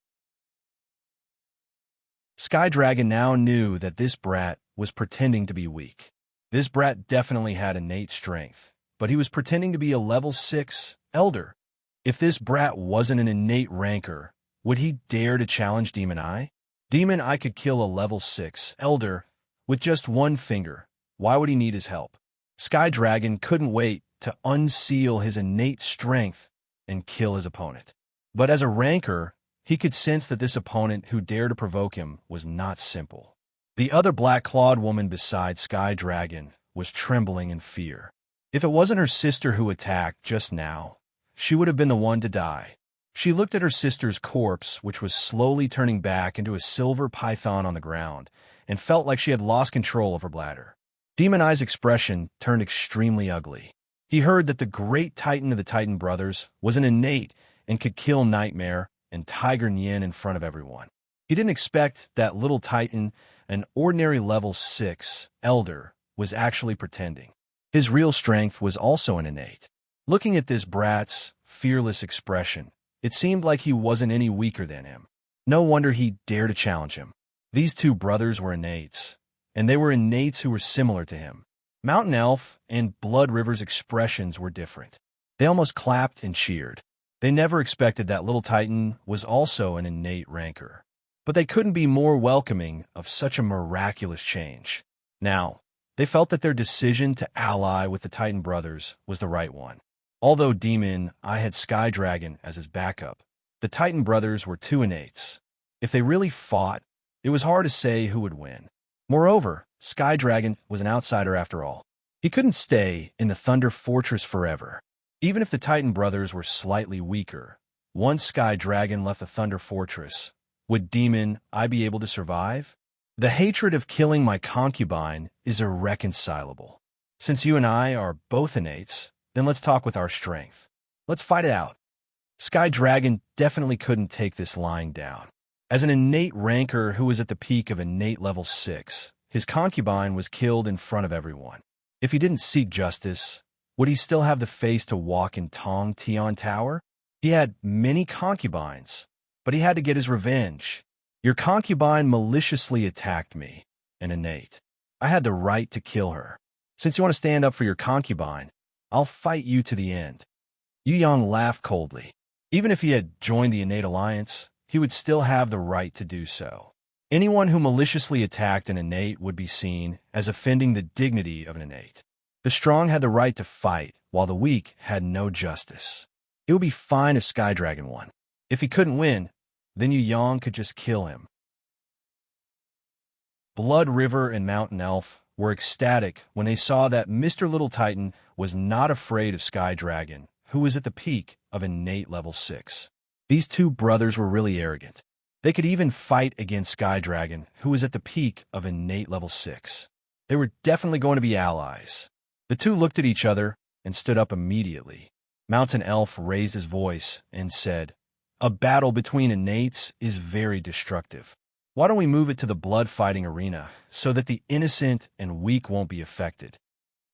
Sky Dragon now knew that this brat was pretending to be weak. This brat definitely had innate strength, but he was pretending to be a level 6 elder. If this brat wasn't an innate ranker, would he dare to challenge Demon Eye? Demon Eye could kill a level 6 elder with just one finger. Why would he need his help? Sky Dragon couldn't wait to unseal his innate strength and kill his opponent. But as a ranker, he could sense that this opponent who dared to provoke him was not simple. The other black-clawed woman beside Sky Dragon was trembling in fear. If it wasn't her sister who attacked just now, she would have been the one to die. She looked at her sister's corpse, which was slowly turning back into a silver python on the ground, and felt like she had lost control of her bladder. Demon Eye's expression turned extremely ugly. He heard that the great titan of the Titan brothers was an innate and could kill Nightmare and Tiger Nyan in front of everyone. He didn't expect that little titan, an ordinary level 6 elder, was actually pretending. His real strength was also an innate. Looking at this brat's fearless expression, it seemed like he wasn't any weaker than him. No wonder he dared to challenge him. These two brothers were innates, and they were innates who were similar to him. Mountain Elf and Blood River's expressions were different. They almost clapped and cheered. They never expected that little titan was also an innate ranker. But they couldn't be more welcoming of such a miraculous change. Now, they felt that their decision to ally with the Titan brothers was the right one. Although Demon Eye had Sky Dragon as his backup, the Titan brothers were two innates. If they really fought, it was hard to say who would win. Moreover, Sky Dragon was an outsider after all. He couldn't stay in the Thunder Fortress forever. Even if the Titan brothers were slightly weaker, once Sky Dragon left the Thunder Fortress, would Demon Eye be able to survive? The hatred of killing my concubine is irreconcilable. Since you and I are both innates, then let's talk with our strength. Let's fight it out. Sky Dragon definitely couldn't take this lying down. As an innate ranker who was at the peak of innate level 6, his concubine was killed in front of everyone. If he didn't seek justice, would he still have the face to walk in Tong Tian Tower? He had many concubines, but he had to get his revenge. Your concubine maliciously attacked me, an innate. I had the right to kill her. Since you want to stand up for your concubine, I'll fight you to the end. Yu Yang laughed coldly. Even if he had joined the innate alliance, he would still have the right to do so. Anyone who maliciously attacked an innate would be seen as offending the dignity of an innate. The strong had the right to fight, while the weak had no justice. It would be fine if Sky Dragon won. If he couldn't win, then Yu Yang could just kill him. Blood River and Mountain Elf were ecstatic when they saw that Mr. Little Titan was not afraid of Sky Dragon, who was at the peak of innate level 6. These two brothers were really arrogant. They could even fight against Sky Dragon, who was at the peak of innate level 6. They were definitely going to be allies. The two looked at each other and stood up immediately. Mountain Elf raised his voice and said, "A battle between innates is very destructive. Why don't we move it to the blood fighting arena so that the innocent and weak won't be affected?"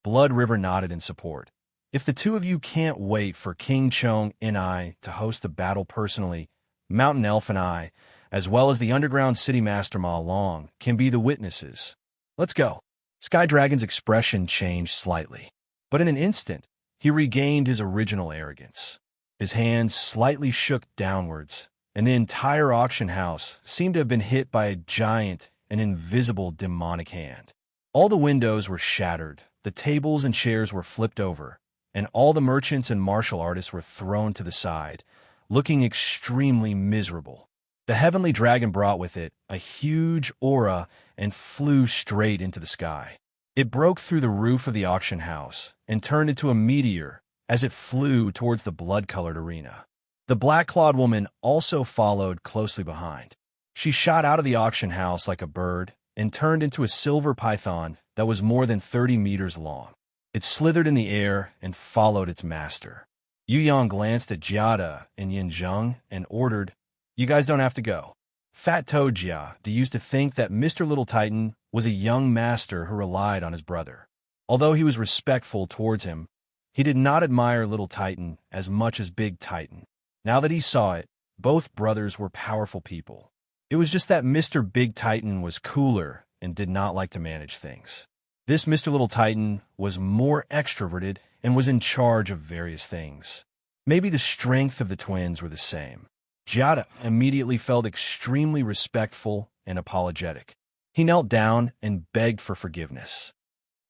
Blood River nodded in support. "If the two of you can't wait for King Chong and I to host the battle personally, Mountain Elf and I, as well as the Underground City Master Ma Long, can be the witnesses. Let's go." Sky Dragon's expression changed slightly, but in an instant, he regained his original arrogance. His hands slightly shook downwards, and the entire auction house seemed to have been hit by a giant and invisible demonic hand. All the windows were shattered, the tables and chairs were flipped over, and all the merchants and martial artists were thrown to the side, looking extremely miserable. The heavenly dragon brought with it a huge aura and flew straight into the sky. It broke through the roof of the auction house and turned into a meteor as it flew towards the blood-colored arena. The black-clawed woman also followed closely behind. She shot out of the auction house like a bird and turned into a silver python that was more than 30 meters long. It slithered in the air and followed its master. Yu Yang glanced at Jiada and Yin Zheng and ordered, "You guys don't have to go." Fat Toad Jia used to think that Mr. Little Titan was a young master who relied on his brother. Although he was respectful towards him, he did not admire Little Titan as much as Big Titan. Now that he saw it, both brothers were powerful people. It was just that Mr. Big Titan was cooler and did not like to manage things. This Mr. Little Titan was more extroverted and was in charge of various things. Maybe the strength of the twins were the same. Jiada immediately felt extremely respectful and apologetic. He knelt down and begged for forgiveness.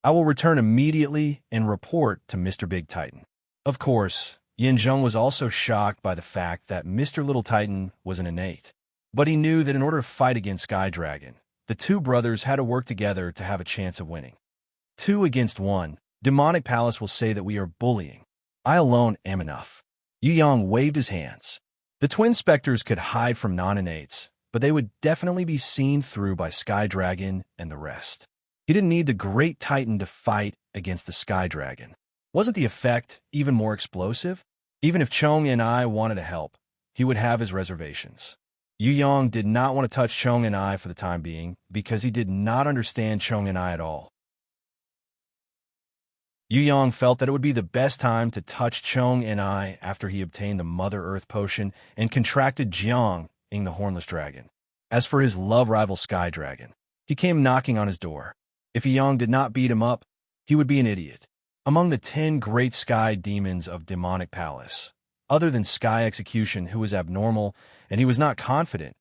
"I will return immediately and report to Mr. Big Titan." Of course, Yin Zheng was also shocked by the fact that Mr. Little Titan was an innate. But he knew that in order to fight against Sky Dragon, the two brothers had to work together to have a chance of winning. 2 against 1, Demonic Palace will say that we are bullying. I alone am enough. Yu Yang waved his hands. The twin specters could hide from non-innates, but they would definitely be seen through by Sky Dragon and the rest. He didn't need the Great Titan to fight against the Sky Dragon. Wasn't the effect even more explosive? Even if Chong and I wanted to help, he would have his reservations. Yu Yang did not want to touch Chong and I for the time being because he did not understand Chong and I at all. Yu Yang felt that it would be the best time to touch Chong and I after he obtained the Mother Earth potion and contracted Jiang, the Hornless Dragon. As for his love rival Sky Dragon, he came knocking on his door. If Yang did not beat him up, he would be an idiot. Among the 10 great sky demons of Demonic Palace, other than Sky Execution, who was abnormal and he was not confident,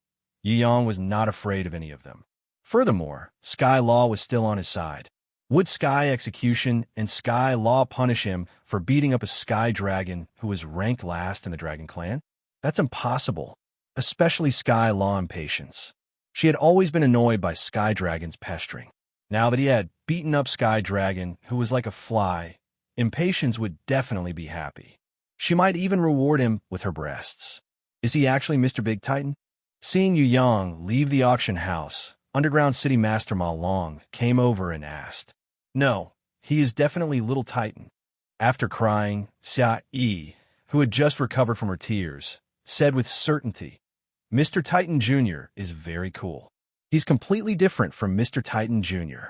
Yu Yang was not afraid of any of them. Furthermore, Sky Law was still on his side. Would Sky Execution and Sky Law punish him for beating up a Sky Dragon who was ranked last in the Dragon Clan? That's impossible, especially Sky Law Impatience. She had always been annoyed by Sky Dragon's pestering. Now that he had beaten up Sky Dragon, who was like a fly, Impatience would definitely be happy. She might even reward him with her breasts. Is he actually Mr. Big Titan? Seeing Yu Yang leave the auction house, Underground City Master Ma Long came over and asked, "No, he is definitely Little Titan." After crying, Xia Yi, who had just recovered from her tears, said with certainty, "Mr. Titan Jr. is very cool. He's completely different from Mr. Titan Jr.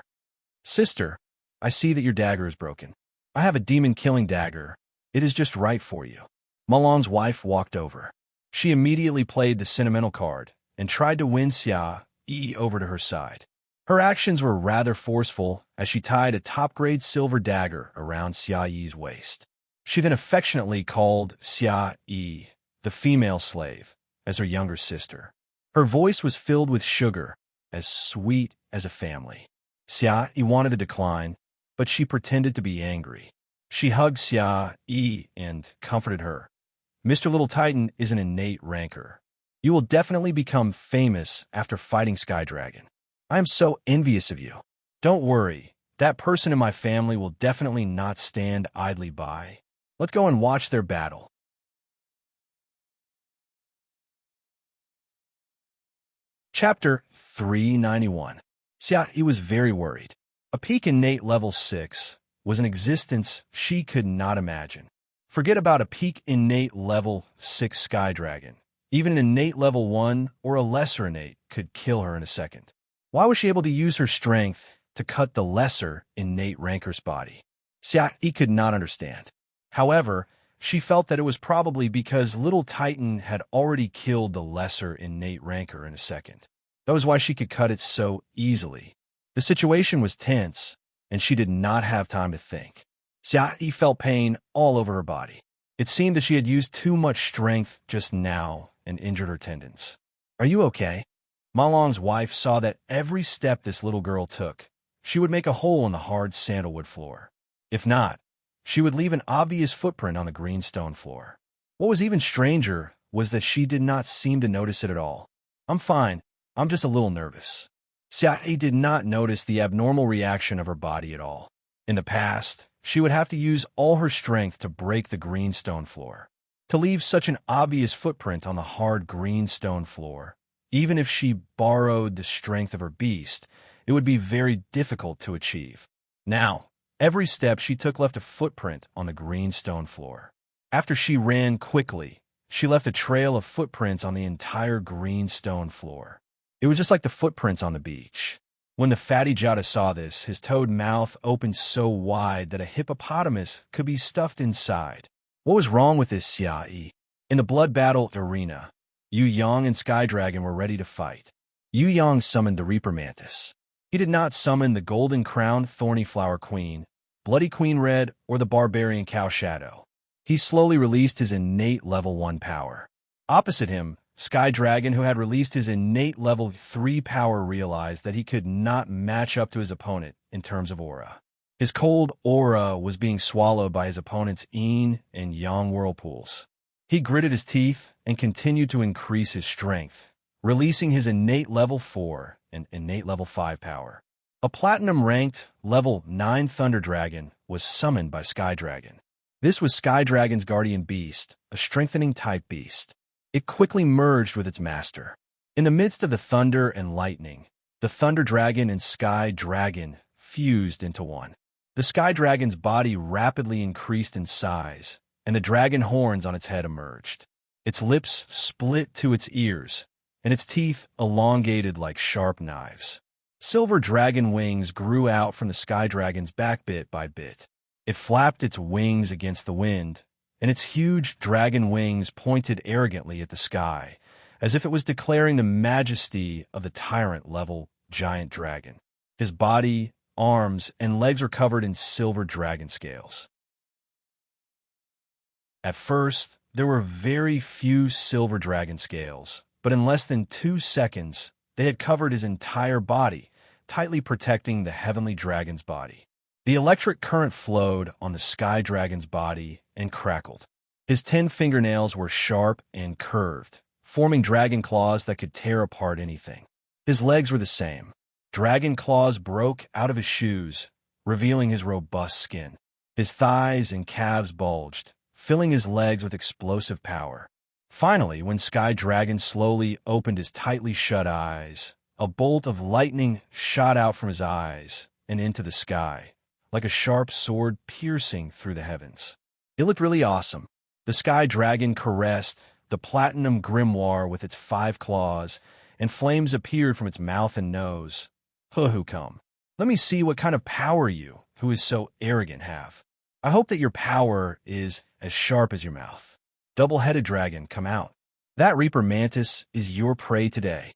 Sister, I see that your dagger is broken. I have a demon-killing dagger. It is just right for you." Ma Long's wife walked over. She immediately played the sentimental card and tried to win Xia Yi over to her side. Her actions were rather forceful as she tied a top-grade silver dagger around Xia Yi's waist. She then affectionately called Xia Yi, the female slave, as her younger sister. Her voice was filled with sugar, as sweet as a family. Xia Yi wanted to decline, but she pretended to be angry. She hugged Xia Yi and comforted her. "Mr. Little Titan is an innate rancor. You will definitely become famous after fighting Sky Dragon. I am so envious of you. Don't worry, that person in my family will definitely not stand idly by. Let's go and watch their battle. Chapter 391. Xiaoyi was very worried. A peak innate level 6 was an existence she could not imagine. Forget about a peak innate level 6 sky dragon. Even an innate level 1 or a lesser innate could kill her in a second. Why was she able to use her strength to cut the lesser innate ranker's body? Xiaoyi could not understand. However, she felt that it was probably because Little Titan had already killed the lesser innate rancor in a second. That was why she could cut it so easily. The situation was tense, and she did not have time to think. Xiaoyi felt pain all over her body. It seemed that she had used too much strength just now and injured her tendons. Are you okay? Malong's wife saw that every step this little girl took, she would make a hole in the hard sandalwood floor. If not, she would leave an obvious footprint on the green stone floor. What was even stranger was that she did not seem to notice it at all. I'm fine. I'm just a little nervous. Xiaoyi did not notice the abnormal reaction of her body at all. In the past, she would have to use all her strength to break the green stone floor. To leave such an obvious footprint on the hard green stone floor, even if she borrowed the strength of her beast, it would be very difficult to achieve. Now, every step she took left a footprint on the green stone floor. After she ran quickly, she left a trail of footprints on the entire green stone floor. It was just like the footprints on the beach. When the fatty Jada saw this, his toad mouth opened so wide that a hippopotamus could be stuffed inside. What was wrong with this Xiaoyi? In the blood battle arena, Yu Yang and Sky Dragon were ready to fight. Yu Yang summoned the Reaper Mantis. He did not summon the Golden Crown Thorny Flower Queen, Bloody Queen Red, or the Barbarian Cow Shadow. He slowly released his innate level 1 power. Opposite him, Sky Dragon, who had released his innate level 3 power, realized that he could not match up to his opponent in terms of aura. His cold aura was being swallowed by his opponent's yin and yang whirlpools. He gritted his teeth and continued to increase his strength, releasing his innate level 4 and innate level 5 power. A platinum-ranked level 9 Thunder Dragon was summoned by Sky Dragon. This was Sky Dragon's guardian beast, a strengthening-type beast. It quickly merged with its master. In the midst of the thunder and lightning, the Thunder Dragon and Sky Dragon fused into one. The Sky Dragon's body rapidly increased in size, and the dragon horns on its head emerged. Its lips split to its ears, and its teeth elongated like sharp knives. Silver dragon wings grew out from the Sky Dragon's back bit by bit. It flapped its wings against the wind, and its huge dragon wings pointed arrogantly at the sky, as if it was declaring the majesty of the tyrant-level giant dragon. His body, arms, and legs were covered in silver dragon scales. At first, there were very few silver dragon scales, but in less than 2 seconds, they had covered his entire body, tightly protecting the heavenly dragon's body. The electric current flowed on the Sky Dragon's body and crackled. His 10 fingernails were sharp and curved, forming dragon claws that could tear apart anything. His legs were the same. Dragon claws broke out of his shoes, revealing his robust skin. His thighs and calves bulged, filling his legs with explosive power. Finally, when Sky Dragon slowly opened his tightly shut eyes, a bolt of lightning shot out from his eyes and into the sky, like a sharp sword piercing through the heavens. It looked really awesome. The Sky Dragon caressed the platinum grimoire with its 5 claws, and flames appeared from its mouth and nose. Who come? Let me see what kind of power you, who is so arrogant, have. I hope that your power is as sharp as your mouth. Double-headed dragon, come out. That Reaper Mantis is your prey today.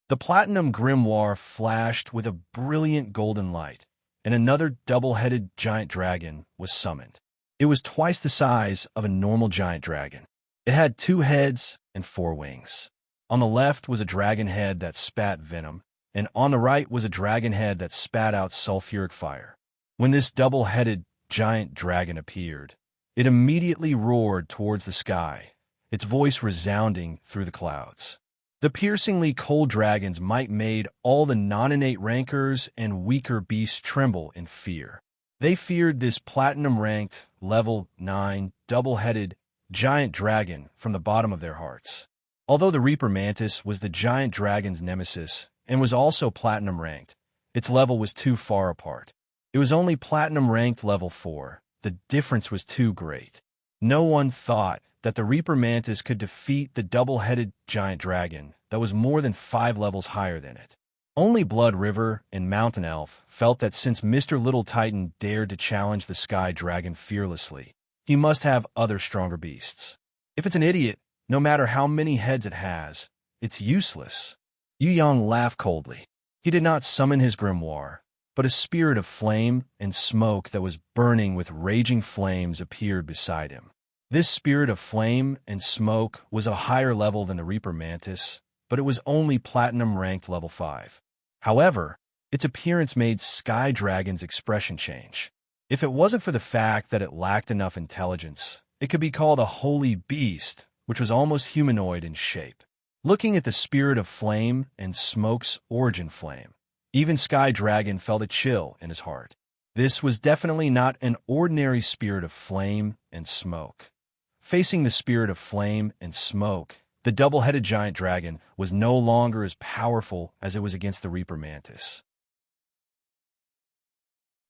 The platinum grimoire flashed with a brilliant golden light, and another double-headed giant dragon was summoned. It was twice the size of a normal giant dragon. It had 2 heads and 4 wings. On the left was a dragon head that spat venom, and on the right was a dragon head that spat out sulfuric fire. When this double-headed giant dragon appeared, it immediately roared towards the sky, its voice resounding through the clouds. The piercingly cold dragons might made all the non-innate rankers and weaker beasts tremble in fear. They feared this platinum-ranked, level 9, double-headed, giant dragon from the bottom of their hearts. Although the Reaper Mantis was the giant dragon's nemesis and was also platinum-ranked, its level was too far apart. It was only platinum-ranked level 4. The difference was too great. No one thought that the Reaper Mantis could defeat the double-headed giant dragon that was more than 5 levels higher than it. Only Blood River and Mountain Elf felt that since Mr. Little Titan dared to challenge the Sky Dragon fearlessly, he must have other stronger beasts. If it's an idiot, no matter how many heads it has, it's useless. Yu Yang laughed coldly. He did not summon his grimoire, but a spirit of flame and smoke that was burning with raging flames appeared beside him. This spirit of flame and smoke was a higher level than the Reaper Mantis, but it was only platinum-ranked level 5. However, its appearance made Sky Dragon's expression change. If it wasn't for the fact that it lacked enough intelligence, it could be called a holy beast, which was almost humanoid in shape. Looking at the spirit of flame and smoke's origin flame, even Sky Dragon felt a chill in his heart. This was definitely not an ordinary spirit of flame and smoke. Facing the spirit of flame and smoke, the double-headed giant dragon was no longer as powerful as it was against the Reaper Mantis.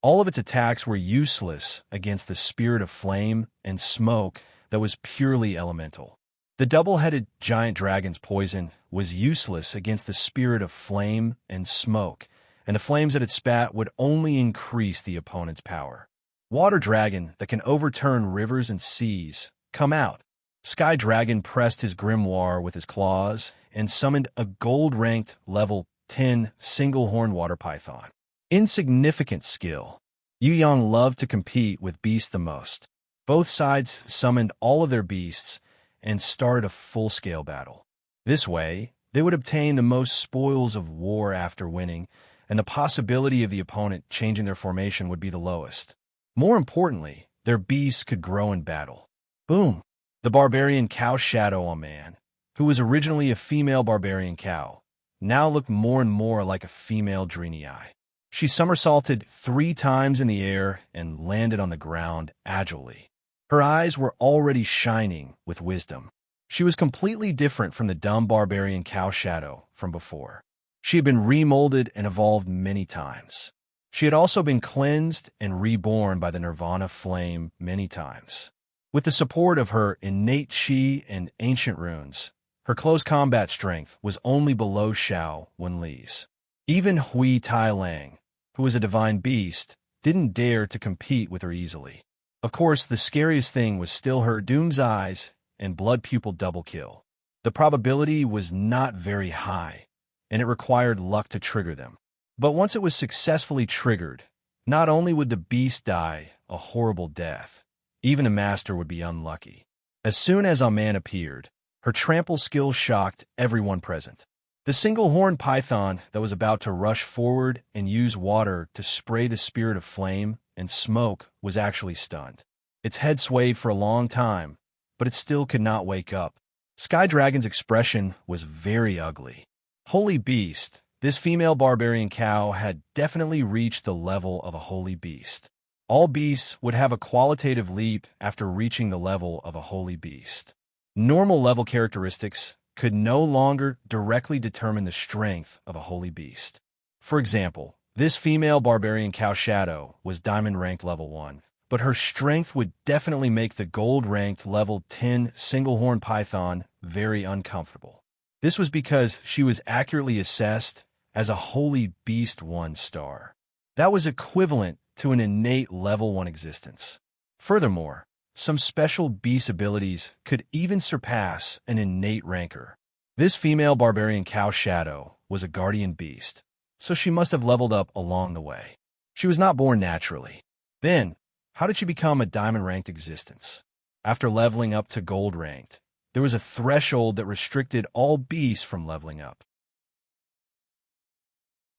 All of its attacks were useless against the spirit of flame and smoke that was purely elemental. The double-headed giant dragon's poison was useless against the spirit of flame and smoke, and the flames that it spat would only increase the opponent's power. Water dragon that can overturn rivers and seas, come out. Sky Dragon pressed his grimoire with his claws and summoned a gold-ranked level 10 single-horn water python. Insignificant skill. Yu Yang loved to compete with beasts the most. Both sides summoned all of their beasts and started a full-scale battle. This way, they would obtain the most spoils of war after winning, and the possibility of the opponent changing their formation would be the lowest. More importantly, their beasts could grow in battle. Boom! The barbarian cow Shadow Man, who was originally a female barbarian cow, now looked more and more like a female Draenei. She somersaulted 3 times in the air and landed on the ground agilely. Her eyes were already shining with wisdom. She was completely different from the dumb barbarian cow Shadow from before. She had been remolded and evolved many times. She had also been cleansed and reborn by the Nirvana flame many times. With the support of her innate chi and ancient runes, her close combat strength was only below Xiao Wenli's. Even Hui Tai Lang, who was a divine beast, didn't dare to compete with her easily. Of course, the scariest thing was still her Doom's Eyes and Blood Pupil double kill. The probability was not very high, and it required luck to trigger them. But once it was successfully triggered, not only would the beast die a horrible death, even a master would be unlucky. As soon as Aman appeared, her trample skill shocked everyone present. The single-horned python that was about to rush forward and use water to spray the spirit of flame and smoke was actually stunned. Its head swayed for a long time, but it still could not wake up. Sky Dragon's expression was very ugly. Holy beast, this female barbarian cow had definitely reached the level of a holy beast. All beasts would have a qualitative leap after reaching the level of a holy beast. Normal level characteristics could no longer directly determine the strength of a holy beast. For example, this female barbarian cow Shadow was diamond ranked level 1, but her strength would definitely make the gold ranked level 10 single-horn python very uncomfortable. This was because she was accurately assessed as a holy beast 1 star. That was equivalent to an innate level 1 existence. Furthermore, some special beast abilities could even surpass an innate ranker. This female barbarian cow Shadow was a guardian beast, so she must have leveled up along the way. She was not born naturally. Then, how did she become a diamond-ranked existence? After leveling up to gold-ranked, there was a threshold that restricted all beasts from leveling up.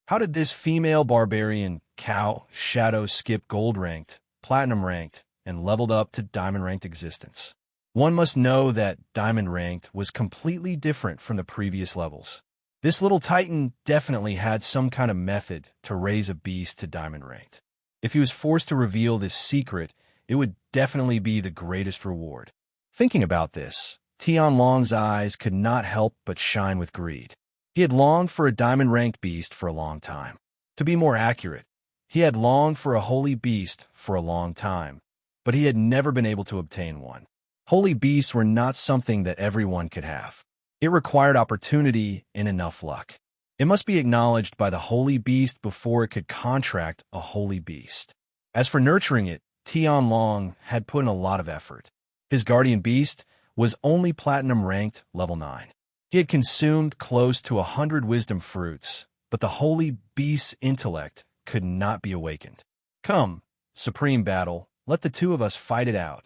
How did this female barbarian cow Shadow skip gold-ranked, platinum-ranked, and leveled up to diamond-ranked existence? One must know that Diamond Ranked was completely different from the previous levels. This little titan definitely had some kind of method to raise a beast to Diamond Ranked. If he was forced to reveal this secret, it would definitely be the greatest reward. Thinking about this, Tianlong's eyes could not help but shine with greed. He had longed for a diamond-ranked beast for a long time. To be more accurate, he had longed for a holy beast for a long time, but he had never been able to obtain one. Holy beasts were not something that everyone could have. It required opportunity and enough luck. It must be acknowledged by the holy beast before it could contract a holy beast. As for nurturing it, Tianlong had put in a lot of effort. His guardian beast was only platinum ranked level 9. He had consumed close to 100 wisdom fruits, but the holy beast's intellect could not be awakened. Come, supreme battle, let the two of us fight it out.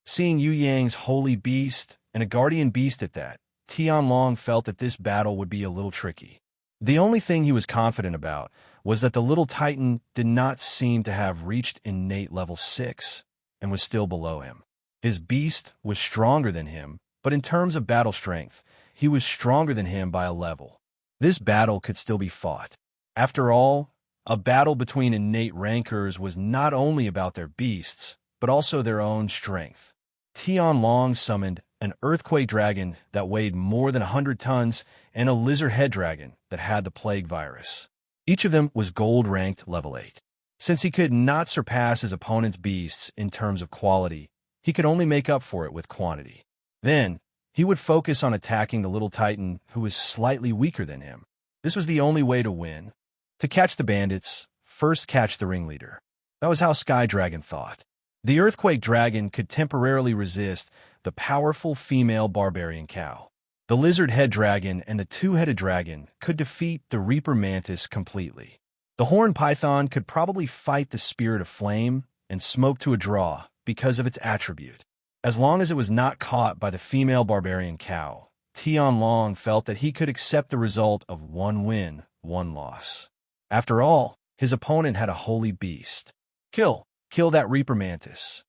Seeing Yu Yang's holy beast, and a guardian beast at that, Tianlong felt that this battle would be a little tricky. The only thing he was confident about was that the little titan did not seem to have reached innate level 6 and was still below him. His beast was stronger than him, but in terms of battle strength, he was stronger than him by a level. This battle could still be fought. After all, a battle between innate rankers was not only about their beasts, but also their own strength. Tianlong summoned an earthquake dragon that weighed more than 100 tons and a lizard head dragon that had the plague virus. Each of them was gold-ranked level 8. Since he could not surpass his opponent's beasts in terms of quality, he could only make up for it with quantity. Then, he would focus on attacking the little titan who was slightly weaker than him. This was the only way to win. To catch the bandits, first catch the ringleader. That was how Sky Dragon thought. The earthquake dragon could temporarily resist the powerful female barbarian cow. The lizard head dragon and the two-headed dragon could defeat the reaper mantis completely. The horned python could probably fight the spirit of flame and smoke to a draw because of its attribute. As long as it was not caught by the female barbarian cow, Tianlong felt that he could accept the result of one win, one loss. After all, his opponent had a holy beast. Kill that reaper mantis.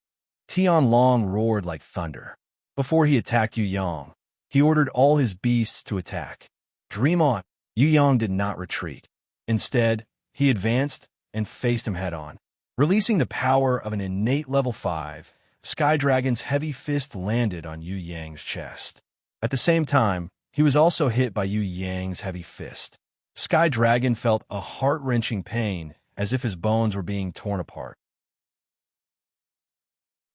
Tianlong roared like thunder. Before he attacked Yu Yang, he ordered all his beasts to attack. Dream on. Yu Yang did not retreat. Instead, he advanced and faced him head-on. Releasing the power of an innate level 5, Sky Dragon's heavy fist landed on Yu Yang's chest. At the same time, he was also hit by Yu Yang's heavy fist. Sky Dragon felt a heart-wrenching pain as if his bones were being torn apart.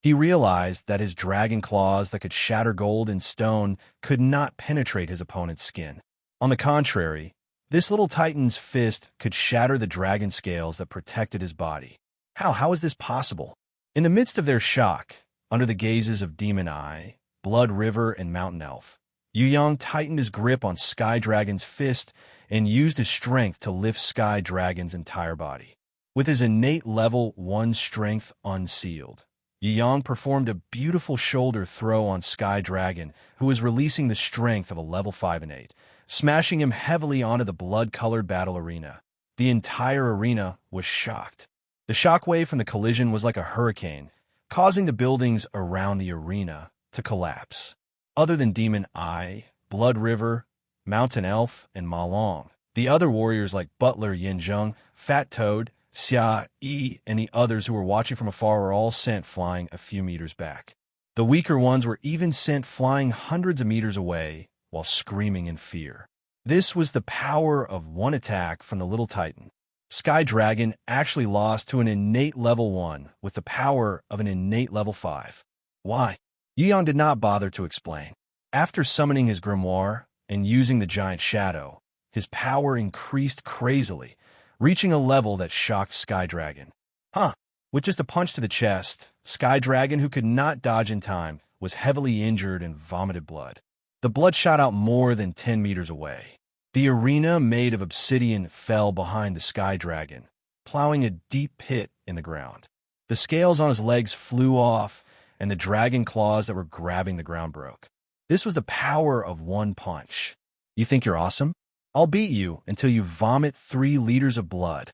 He realized that his dragon claws that could shatter gold and stone could not penetrate his opponent's skin. On the contrary, this little titan's fist could shatter the dragon scales that protected his body. How is this possible? In the midst of their shock, under the gazes of Demon Eye, Blood River, and Mountain Elf, Yu Yang tightened his grip on Sky Dragon's fist and used his strength to lift Sky Dragon's entire body. With his innate level 1 strength unsealed, Yu Yang performed a beautiful shoulder throw on Sky Dragon, who was releasing the strength of a level 5 and 8, smashing him heavily onto the blood-colored battle arena. The entire arena was shocked. The shockwave from the collision was like a hurricane, causing the buildings around the arena to collapse. Other than Demon Eye, Blood River, Mountain Elf, and Ma Long, the other warriors like Butler Yin Zheng, Fat Toad, Xia Yi, and the others who were watching from afar were all sent flying a few meters back. The weaker ones were even sent flying hundreds of meters away while screaming in fear. This was the power of one attack from the little titan. Sky Dragon actually lost to an innate level 1 with the power of an innate level 5. Why? Yu Yang did not bother to explain. After summoning his grimoire and using the giant shadow, his power increased crazily, reaching a level that shocked Sky Dragon. With just a punch to the chest, Sky Dragon, who could not dodge in time, was heavily injured and vomited blood. The blood shot out more than 10 meters away. The arena made of obsidian fell behind the Sky Dragon, plowing a deep pit in the ground. The scales on his legs flew off, and the dragon claws that were grabbing the ground broke. This was the power of one punch. You think you're awesome? I'll beat you until you vomit 3 liters of blood.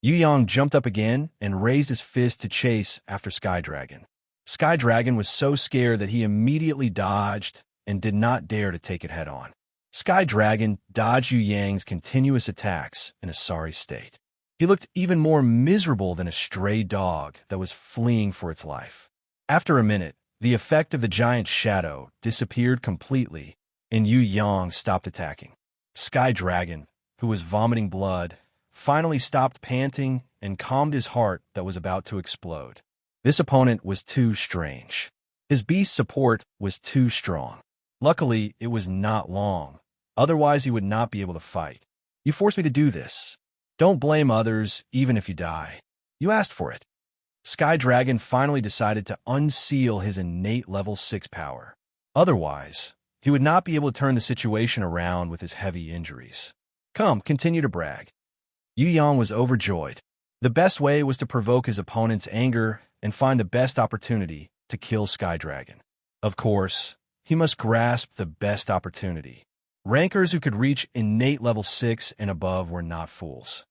Yu Yang jumped up again and raised his fist to chase after Sky Dragon. Sky Dragon was so scared that he immediately dodged and did not dare to take it head-on. Sky Dragon dodged Yu Yang's continuous attacks in a sorry state. He looked even more miserable than a stray dog that was fleeing for its life. After a minute, the effect of the giant shadow disappeared completely, and Yu Yang stopped attacking. Sky Dragon, who was vomiting blood, finally stopped panting and calmed his heart that was about to explode. This opponent was too strange. His beast support was too strong. Luckily, it was not long. Otherwise, he would not be able to fight. You forced me to do this. Don't blame others, even if you die. You asked for it. Sky Dragon finally decided to unseal his innate level 6 power. Otherwise, he would not be able to turn the situation around with his heavy injuries. Come, continue to brag. Yu Yang was overjoyed. The best way was to provoke his opponent's anger and find the best opportunity to kill Sky Dragon. Of course, he must grasp the best opportunity. Rankers who could reach innate level 6 and above were not fools.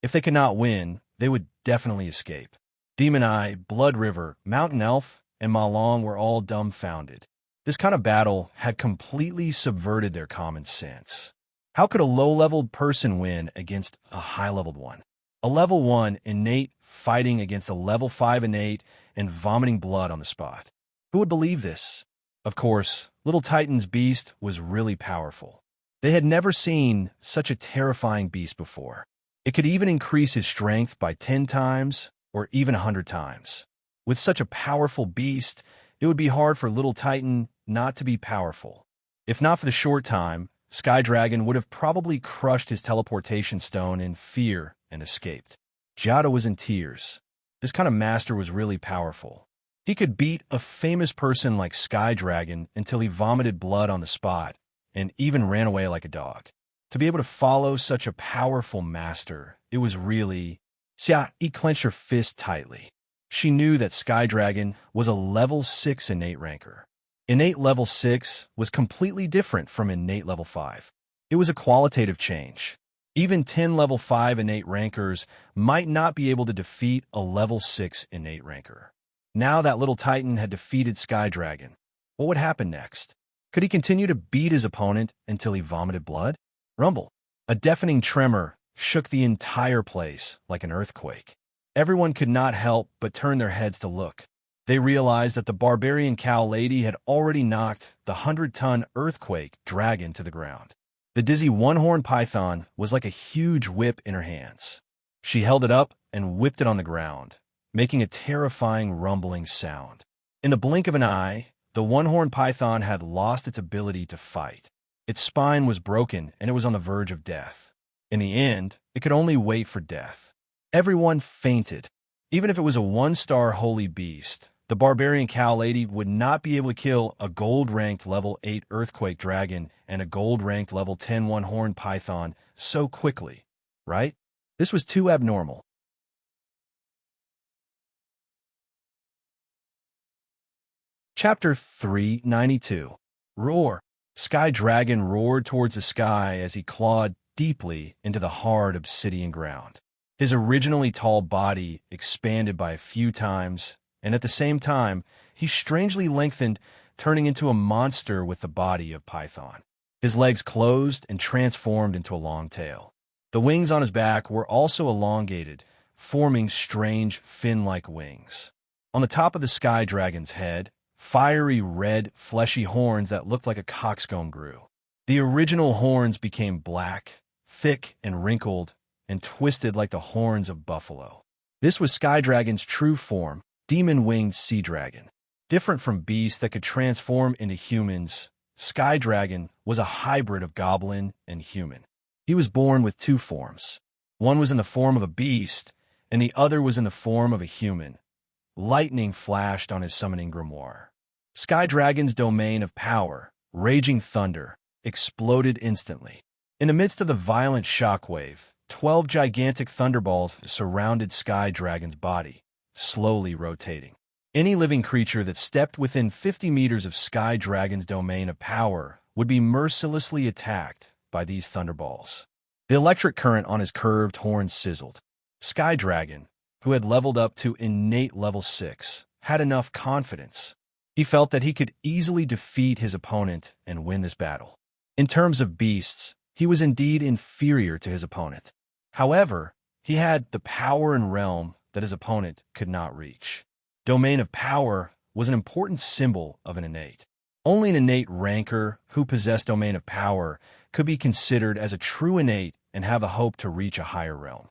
If they could not win, they would definitely escape. Demon Eye, Blood River, Mountain Elf, and Ma Long were all dumbfounded. This kind of battle had completely subverted their common sense. How could a low-leveled person win against a high-leveled one? A level 1 innate fighting against a level 5 innate and vomiting blood on the spot. Who would believe this? Of course, Little Titan's beast was really powerful. They had never seen such a terrifying beast before. It could even increase his strength by 10 times or even 100 times. With such a powerful beast, it would be hard for Little Titan not to be powerful. If not for the short time, Sky Dragon would have probably crushed his teleportation stone in fear and escaped. Giada was in tears. This kind of master was really powerful. He could beat a famous person like Sky Dragon until he vomited blood on the spot and even ran away like a dog. To be able to follow such a powerful master, it was really... Xia clenched her fist tightly. She knew that Sky Dragon was a level 6 innate ranker. Innate level 6 was completely different from innate level 5. It was a qualitative change. Even 10 level 5 innate rankers might not be able to defeat a level 6 innate ranker. Now that Little Titan had defeated Sky Dragon, what would happen next? Could he continue to beat his opponent until he vomited blood? Rumble. A deafening tremor shook the entire place like an earthquake. Everyone could not help but turn their heads to look. They realized that the barbarian cow lady had already knocked the 100-ton earthquake dragon to the ground. The dizzy one-horned python was like a huge whip in her hands. She held it up and whipped it on the ground, making a terrifying rumbling sound. In the blink of an eye, the one-horned python had lost its ability to fight. Its spine was broken and it was on the verge of death. In the end, it could only wait for death. Everyone fainted. Even if it was a 1-star holy beast, the barbarian cow lady would not be able to kill a gold-ranked level 8 earthquake dragon and a gold-ranked level 10 one-horned python so quickly, right? This was too abnormal. Chapter 392. Roar. Sky Dragon roared towards the sky as he clawed deeply into the hard obsidian ground. His originally tall body expanded by a few times, and at the same time, he strangely lengthened, turning into a monster with the body of Python. His legs closed and transformed into a long tail. The wings on his back were also elongated, forming strange fin-like wings. On the top of the Sky Dragon's head, fiery red, fleshy horns that looked like a coxcomb grew. The original horns became black, thick and wrinkled, and twisted like the horns of buffalo. This was Sky Dragon's true form, demon-winged sea dragon. Different from beasts that could transform into humans, Sky Dragon was a hybrid of goblin and human. He was born with 2 forms. One was in the form of a beast, and the other was in the form of a human. Lightning flashed on his summoning grimoire. Sky Dragon's domain of power, raging thunder, exploded instantly. In the midst of the violent shockwave, 12 gigantic thunderballs surrounded Sky Dragon's body, slowly rotating. Any living creature that stepped within 50 meters of Sky Dragon's domain of power would be mercilessly attacked by these thunderballs. The electric current on his curved horns sizzled. Sky Dragon, who had leveled up to innate level 6, had enough confidence. He felt that he could easily defeat his opponent and win this battle. In terms of beasts, he was indeed inferior to his opponent. However, he had the power and realm that his opponent could not reach. Domain of power was an important symbol of an innate. Only an innate ranker who possessed domain of power could be considered as a true innate and have a hope to reach a higher realm.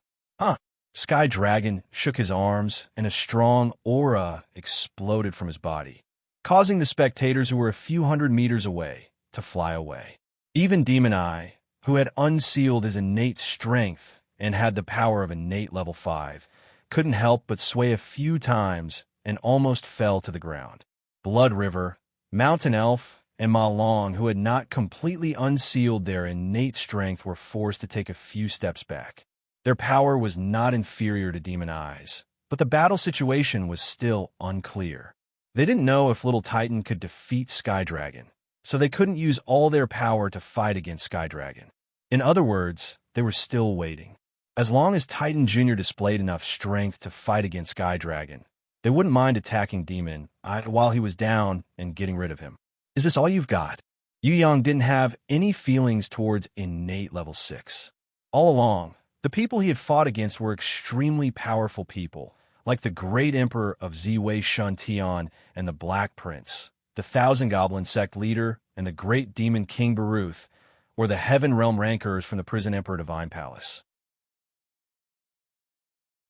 Sky Dragon shook his arms, and a strong aura exploded from his body, causing the spectators who were a few hundred meters away to fly away. Even Demon Eye, who had unsealed his innate strength and had the power of innate level 5, couldn't help but sway a few times and almost fell to the ground. Blood River, Mountain Elf, and Ma Long, who had not completely unsealed their innate strength, were forced to take a few steps back. Their power was not inferior to Demon Eye's, but the battle situation was still unclear. They didn't know if Little Titan could defeat Sky Dragon, so they couldn't use all their power to fight against Sky Dragon. In other words, they were still waiting. As long as Titan Jr. displayed enough strength to fight against Sky Dragon, they wouldn't mind attacking Demon Eye while he was down and getting rid of him. Is this all you've got? Yu Yang didn't have any feelings towards innate level 6. All along, the people he had fought against were extremely powerful people, like the Great Emperor of Ziwei Shun Tian and the Black Prince, the Thousand Goblin Sect leader, and the Great Demon King Baruth, or the Heaven Realm Rankers from the Prison Emperor Divine Palace.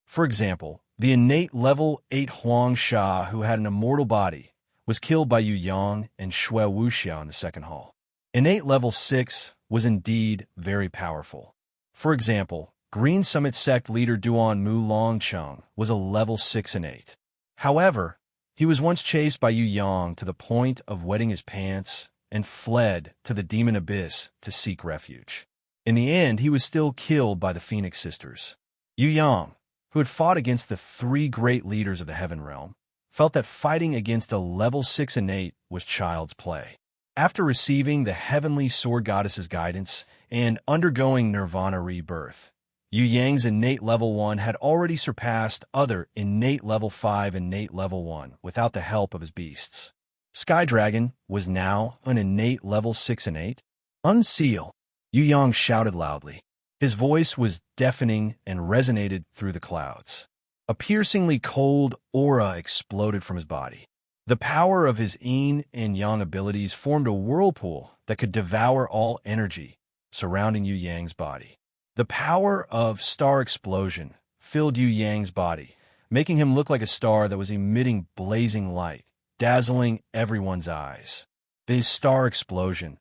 For example, the innate level 8 Huang Sha, who had an immortal body, was killed by Yu Yang and Shui Wuxia in the second hall. Innate level 6 was indeed very powerful. For example, Green Summit Sect leader Duan Mu Longcheng was a level 6 innate. However, he was once chased by Yu Yang to the point of wetting his pants and fled to the Demon Abyss to seek refuge. In the end, he was still killed by the Phoenix Sisters. Yu Yang, who had fought against the 3 great leaders of the Heaven Realm, felt that fighting against a level 6 innate was child's play. After receiving the Heavenly Sword Goddess's guidance and undergoing Nirvana rebirth, Yu Yang's innate level 1 had already surpassed other innate level 5 innate level 1 without the help of his beasts. Sky Dragon was now an innate level 6 innate. Unseal! Yu Yang shouted loudly. His voice was deafening and resonated through the clouds. A piercingly cold aura exploded from his body. The power of his yin and yang abilities formed a whirlpool that could devour all energy surrounding Yu Yang's body. The power of Star Explosion filled Yu Yang's body, making him look like a star that was emitting blazing light, dazzling everyone's eyes. The Star Explosion,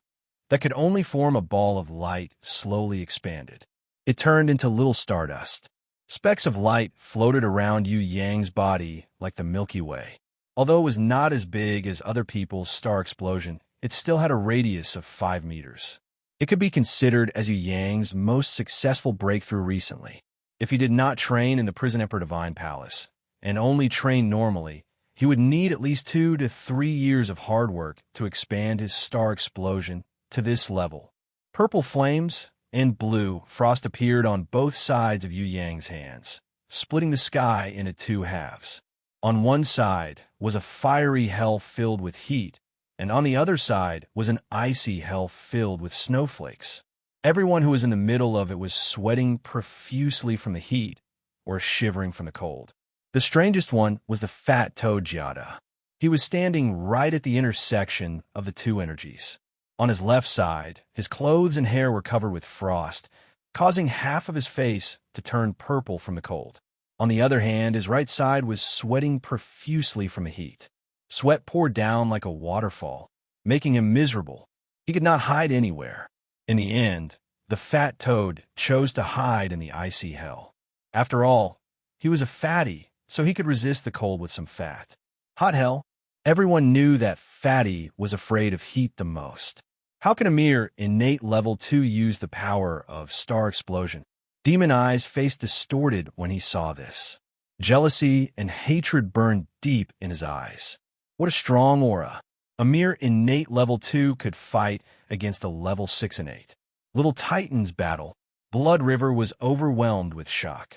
that could only form a ball of light, slowly expanded. It turned into little stardust. Specks of light floated around Yu Yang's body like the Milky Way. Although it was not as big as other people's Star Explosion, it still had a radius of 5 meters. It could be considered as Yu Yang's most successful breakthrough recently. If he did not train in the Prison Emperor Divine Palace, and only train normally, he would need at least 2 to 3 years of hard work to expand his Star Explosion to this level. Purple flames and blue frost appeared on both sides of Yu Yang's hands, splitting the sky into 2 halves. On one side was a fiery hell filled with heat, and on the other side was an icy hell filled with snowflakes. Everyone who was in the middle of it was sweating profusely from the heat or shivering from the cold. The strangest one was the fat toad Giada. He was standing right at the intersection of the 2 energies. On his left side, his clothes and hair were covered with frost, causing half of his face to turn purple from the cold. On the other hand, his right side was sweating profusely from the heat. Sweat poured down like a waterfall, making him miserable. He could not hide anywhere. In the end, the fat toad chose to hide in the icy hell. After all, he was a fatty, so he could resist the cold with some fat. Hot hell! Everyone knew that Fatty was afraid of heat the most. How can a mere innate level 2 use the power of Star Explosion? Demon Eye's face distorted when he saw this. Jealousy and hatred burned deep in his eyes. What a strong aura. A mere innate level 2 could fight against a level 6 innate. Little Titan's battle. Blood River was overwhelmed with shock.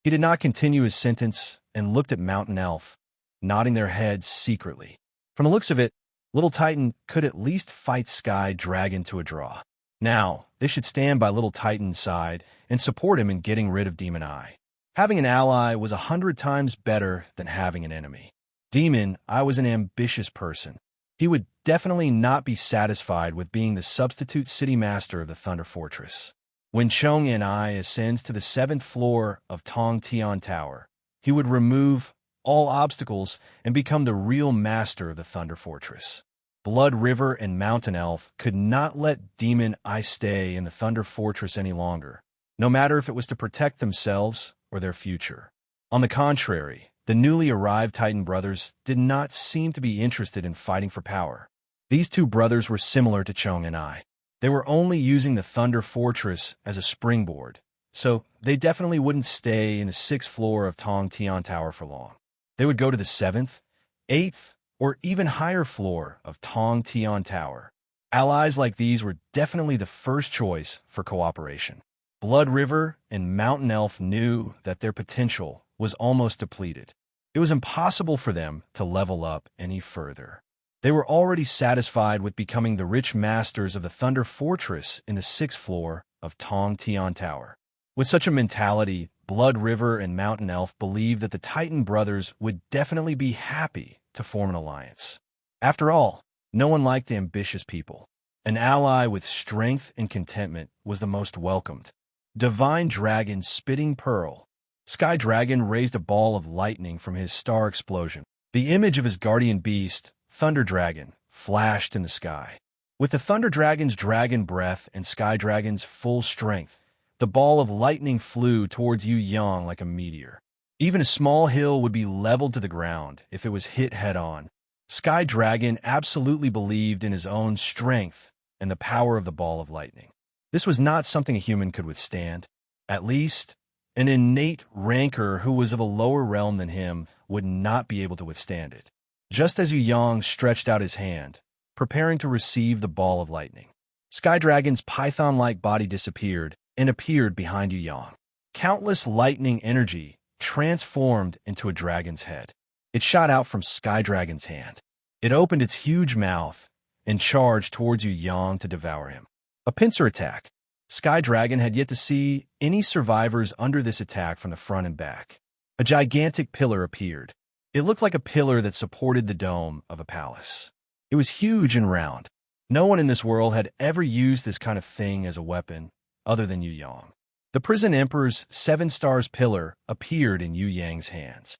He did not continue his sentence and looked at Mountain Elf, nodding their heads secretly. From the looks of it, Little Titan could at least fight Sky Dragon to a draw. Now, they should stand by Little Titan's side and support him in getting rid of Demon Eye. Having an ally was 100 times better than having an enemy. Demon Eye was an ambitious person. He would definitely not be satisfied with being the substitute city master of the Thunder Fortress. When Chong and I ascends to the 7th floor of Tong Tian Tower, he would remove all obstacles and become the real master of the Thunder Fortress. Blood River and Mountain Elf could not let Demon Eye stay in the Thunder Fortress any longer, no matter if it was to protect themselves or their future. On the contrary, the newly arrived Titan brothers did not seem to be interested in fighting for power. These two brothers were similar to Chong and I. They were only using the Thunder Fortress as a springboard, so they definitely wouldn't stay in the 6th floor of Tong Tian Tower for long. They would go to the 7th, 8th, or even higher floor of Tong Tian Tower. Allies like these were definitely the first choice for cooperation. Blood River and Mountain Elf knew that their potential was almost depleted. It was impossible for them to level up any further. They were already satisfied with becoming the rich masters of the Thunder Fortress in the 6th floor of Tong Tian Tower. With such a mentality, Blood River and Mountain Elf believed that the Titan brothers would definitely be happy to form an alliance. After all, no one liked ambitious people. An ally with strength and contentment was the most welcomed. Divine Dragon Spitting Pearl. Sky Dragon raised a ball of lightning from his star explosion. The image of his guardian beast, Thunder Dragon, flashed in the sky. With the Thunder Dragon's dragon breath and Sky Dragon's full strength, the ball of lightning flew towards Yu Yang like a meteor. Even a small hill would be leveled to the ground if it was hit head-on. Sky Dragon absolutely believed in his own strength and the power of the ball of lightning. This was not something a human could withstand. At least, an innate rancor who was of a lower realm than him would not be able to withstand it. Just as Yu Yang stretched out his hand, preparing to receive the ball of lightning, Sky Dragon's python-like body disappeared and appeared behind Yu Yang. Countless lightning energy transformed into a dragon's head. It shot out from Sky Dragon's hand. It opened its huge mouth and charged towards Yu Yang to devour him. A pincer attack. Sky Dragon had yet to see any survivors under this attack from the front and back. A gigantic pillar appeared. It looked like a pillar that supported the dome of a palace. It was huge and round. No one in this world had ever used this kind of thing as a weapon other than Yu Yang. The Prison Emperor's 7 stars pillar appeared in Yu Yang's hands.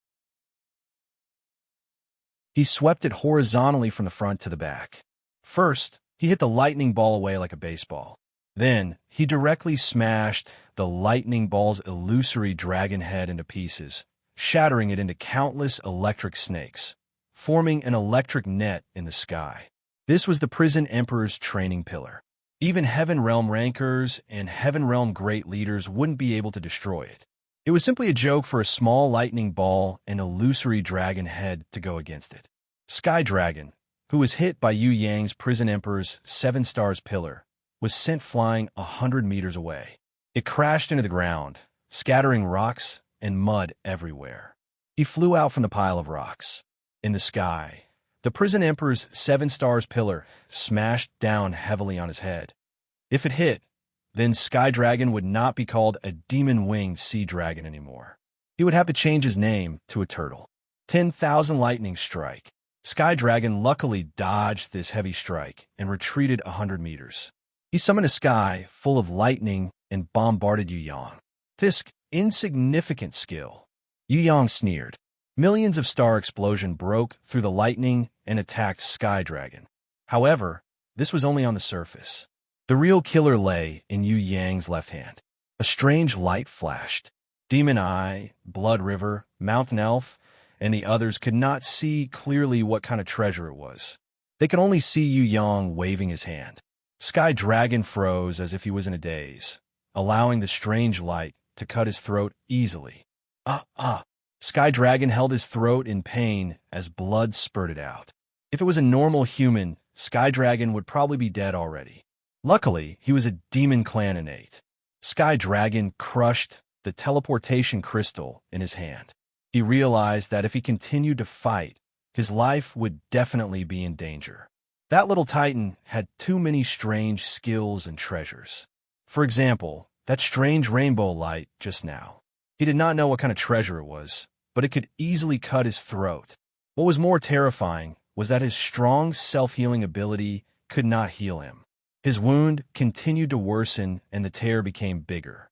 He swept it horizontally from the front to the back. First, he hit the lightning ball away like a baseball. Then, he directly smashed the lightning ball's illusory dragon head into pieces, shattering it into countless electric snakes, forming an electric net in the sky. This was the Prison Emperor's training pillar. Even Heaven Realm rankers and Heaven Realm great leaders wouldn't be able to destroy it. It was simply a joke for a small lightning ball and illusory dragon head to go against it. Sky Dragon, who was hit by Yu Yang's Prison Emperor's 7 stars pillar, was sent flying 100 meters away. It crashed into the ground, scattering rocks and mud everywhere. He flew out from the pile of rocks. In the sky, the Prison Emperor's 7 stars pillar smashed down heavily on his head. If it hit, then Sky Dragon would not be called a demon-winged sea dragon anymore. He would have to change his name to a turtle. 10,000 lightning strike. Sky Dragon luckily dodged this heavy strike and retreated 100 meters. He summoned a sky full of lightning and bombarded Yu Yang. This insignificant skill. Yu Yang sneered. Millions of star explosion broke through the lightning and attacked Sky Dragon. However, this was only on the surface. The real killer lay in Yu Yang's left hand. A strange light flashed. Demon Eye, Blood River, Mountain Elf, and the others could not see clearly what kind of treasure it was. They could only see Yu Yang waving his hand. Sky Dragon froze as if he was in a daze, allowing the strange light to cut his throat easily. Sky Dragon held his throat in pain as blood spurted out. If it was a normal human, Sky Dragon would probably be dead already. Luckily, he was a demon clan innate. Sky Dragon crushed the teleportation crystal in his hand. He realized that if he continued to fight, his life would definitely be in danger. That little titan had too many strange skills and treasures. For example, that strange rainbow light just now. He did not know what kind of treasure it was, but it could easily cut his throat. What was more terrifying was that his strong self-healing ability could not heal him. His wound continued to worsen and the tear became bigger.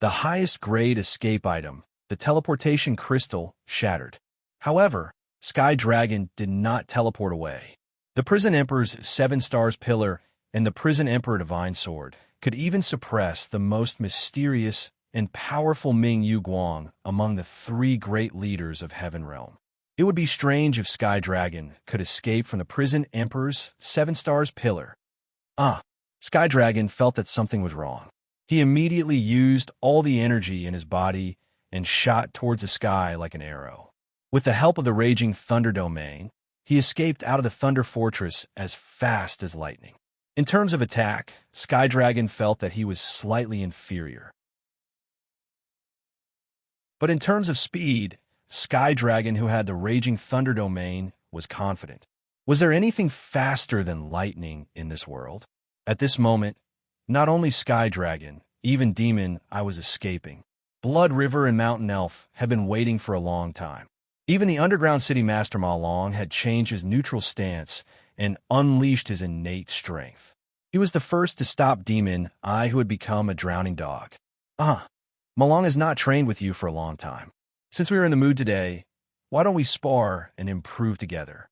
The highest grade escape item, the teleportation crystal, shattered. However, Sky Dragon did not teleport away. The Prison Emperor's 7 stars pillar and the Prison Emperor Divine Sword could even suppress the most mysterious and powerful Ming Yu Guang among the 3 great leaders of Heaven Realm. It would be strange if Sky Dragon could escape from the Prison Emperor's 7 stars pillar. Sky Dragon felt that something was wrong. He immediately used all the energy in his body and shot towards the sky like an arrow. With the help of the Raging Thunder Domain, he escaped out of the Thunder Fortress as fast as lightning. In terms of attack, Sky Dragon felt that he was slightly inferior. But in terms of speed, Sky Dragon, who had the Raging Thunder Domain, was confident. Was there anything faster than lightning in this world? At this moment, not only Sky Dragon, even Demon I was escaping. Blood River and Mountain Elf had been waiting for a long time. Even the Underground City Master Ma Long had changed his neutral stance and unleashed his innate strength. He was the first to stop Demon I who had become a drowning dog. Ma Long has not trained with you for a long time. Since we are in the mood today, why don't we spar and improve together?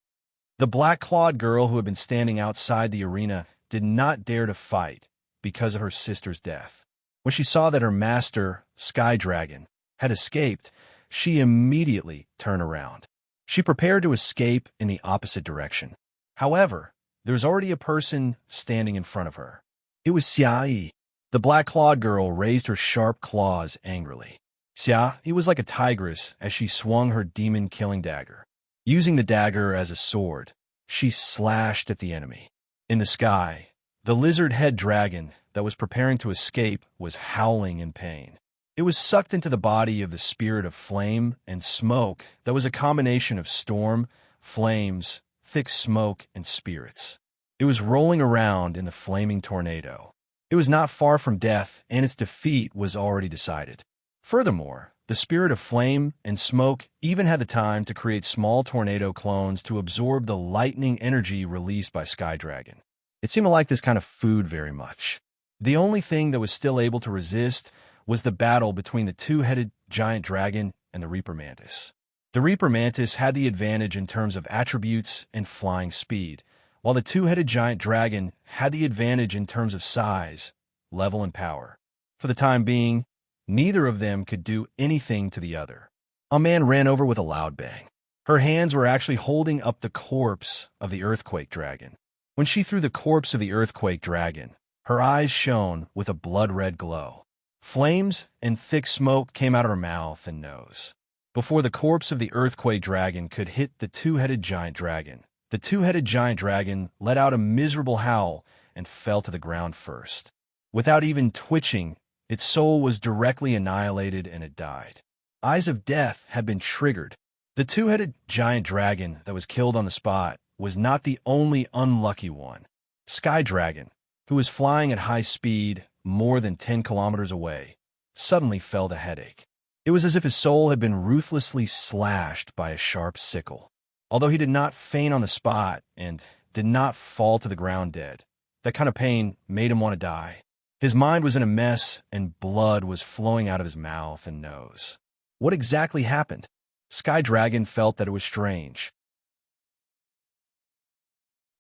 The black-clawed girl who had been standing outside the arena did not dare to fight because of her sister's death. When she saw that her master, Sky Dragon, had escaped, she immediately turned around. She prepared to escape in the opposite direction. However, there was already a person standing in front of her. It was Xia Yi. The black-clawed girl raised her sharp claws angrily. Xia Yi was like a tigress as she swung her demon-killing dagger. Using the dagger as a sword, she slashed at the enemy. In the sky, the lizard-head dragon that was preparing to escape was howling in pain. It was sucked into the body of the spirit of flame and smoke that was a combination of storm, flames, thick smoke, and spirits. It was rolling around in the flaming tornado. It was not far from death, and its defeat was already decided. Furthermore, the spirit of flame and smoke even had the time to create small tornado clones to absorb the lightning energy released by Sky Dragon. It seemed to like this kind of food very much. The only thing that was still able to resist was the battle between the 2-headed giant dragon and the Reaper Mantis. The Reaper Mantis had the advantage in terms of attributes and flying speed, while the 2-headed giant dragon had the advantage in terms of size, level, and power. For the time being, neither of them could do anything to the other. A man ran over with a loud bang. Her hands were actually holding up the corpse of the Earthquake Dragon. When she threw the corpse of the Earthquake Dragon, her eyes shone with a blood-red glow. Flames and thick smoke came out of her mouth and nose. Before the corpse of the Earthquake Dragon could hit the 2-headed giant dragon, the 2-headed giant dragon let out a miserable howl and fell to the ground first. Without even twitching, its soul was directly annihilated and it died. Eyes of Death had been triggered. The 2-headed giant dragon that was killed on the spot was not the only unlucky one. Sky Dragon, who was flying at high speed more than 10 kilometers away, suddenly felt a headache. It was as if his soul had been ruthlessly slashed by a sharp sickle. Although he did not faint on the spot and did not fall to the ground dead, that kind of pain made him want to die. His mind was in a mess and blood was flowing out of his mouth and nose. What exactly happened? Sky Dragon felt that it was strange.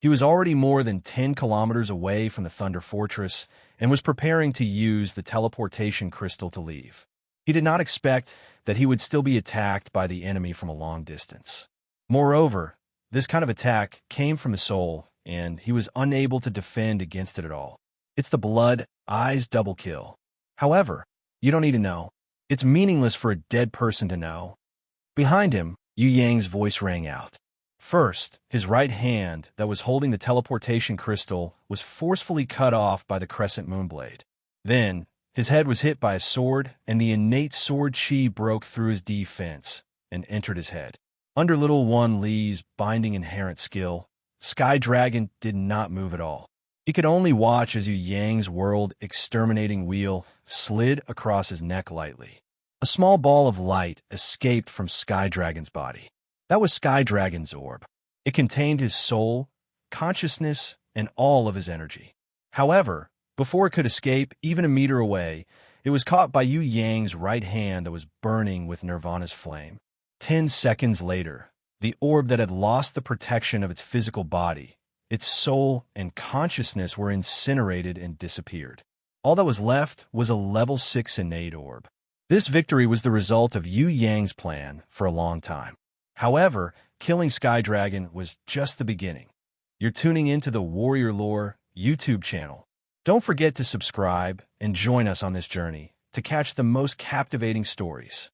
He was already more than 10 kilometers away from the Thunder Fortress and was preparing to use the teleportation crystal to leave. He did not expect that he would still be attacked by the enemy from a long distance. Moreover, this kind of attack came from his soul, and he was unable to defend against it at all. It's the blood eyes double kill. However, you don't need to know. It's meaningless for a dead person to know. Behind him, Yu Yang's voice rang out. First, his right hand that was holding the teleportation crystal was forcefully cut off by the crescent moonblade. Then, His head was hit by a sword, and the innate sword chi broke through his defense and entered his head. Under Little One Lee's binding inherent skill, Sky Dragon did not move at all. He could only watch as Yu Yang's world-exterminating wheel slid across his neck lightly. A small ball of light escaped from Sky Dragon's body. That was Sky Dragon's orb. It contained his soul, consciousness, and all of his energy. However, before it could escape, even a meter away, it was caught by Yu Yang's right hand that was burning with Nirvana's flame. 10 seconds later, the orb that had lost the protection of its physical body, its soul and consciousness were incinerated and disappeared. All that was left was a level 6 innate orb. This victory was the result of Yu Yang's plan for a long time. However, killing Sky Dragon was just the beginning. You're tuning into the Warrior Lore YouTube channel. Don't forget to subscribe and join us on this journey to catch the most captivating stories.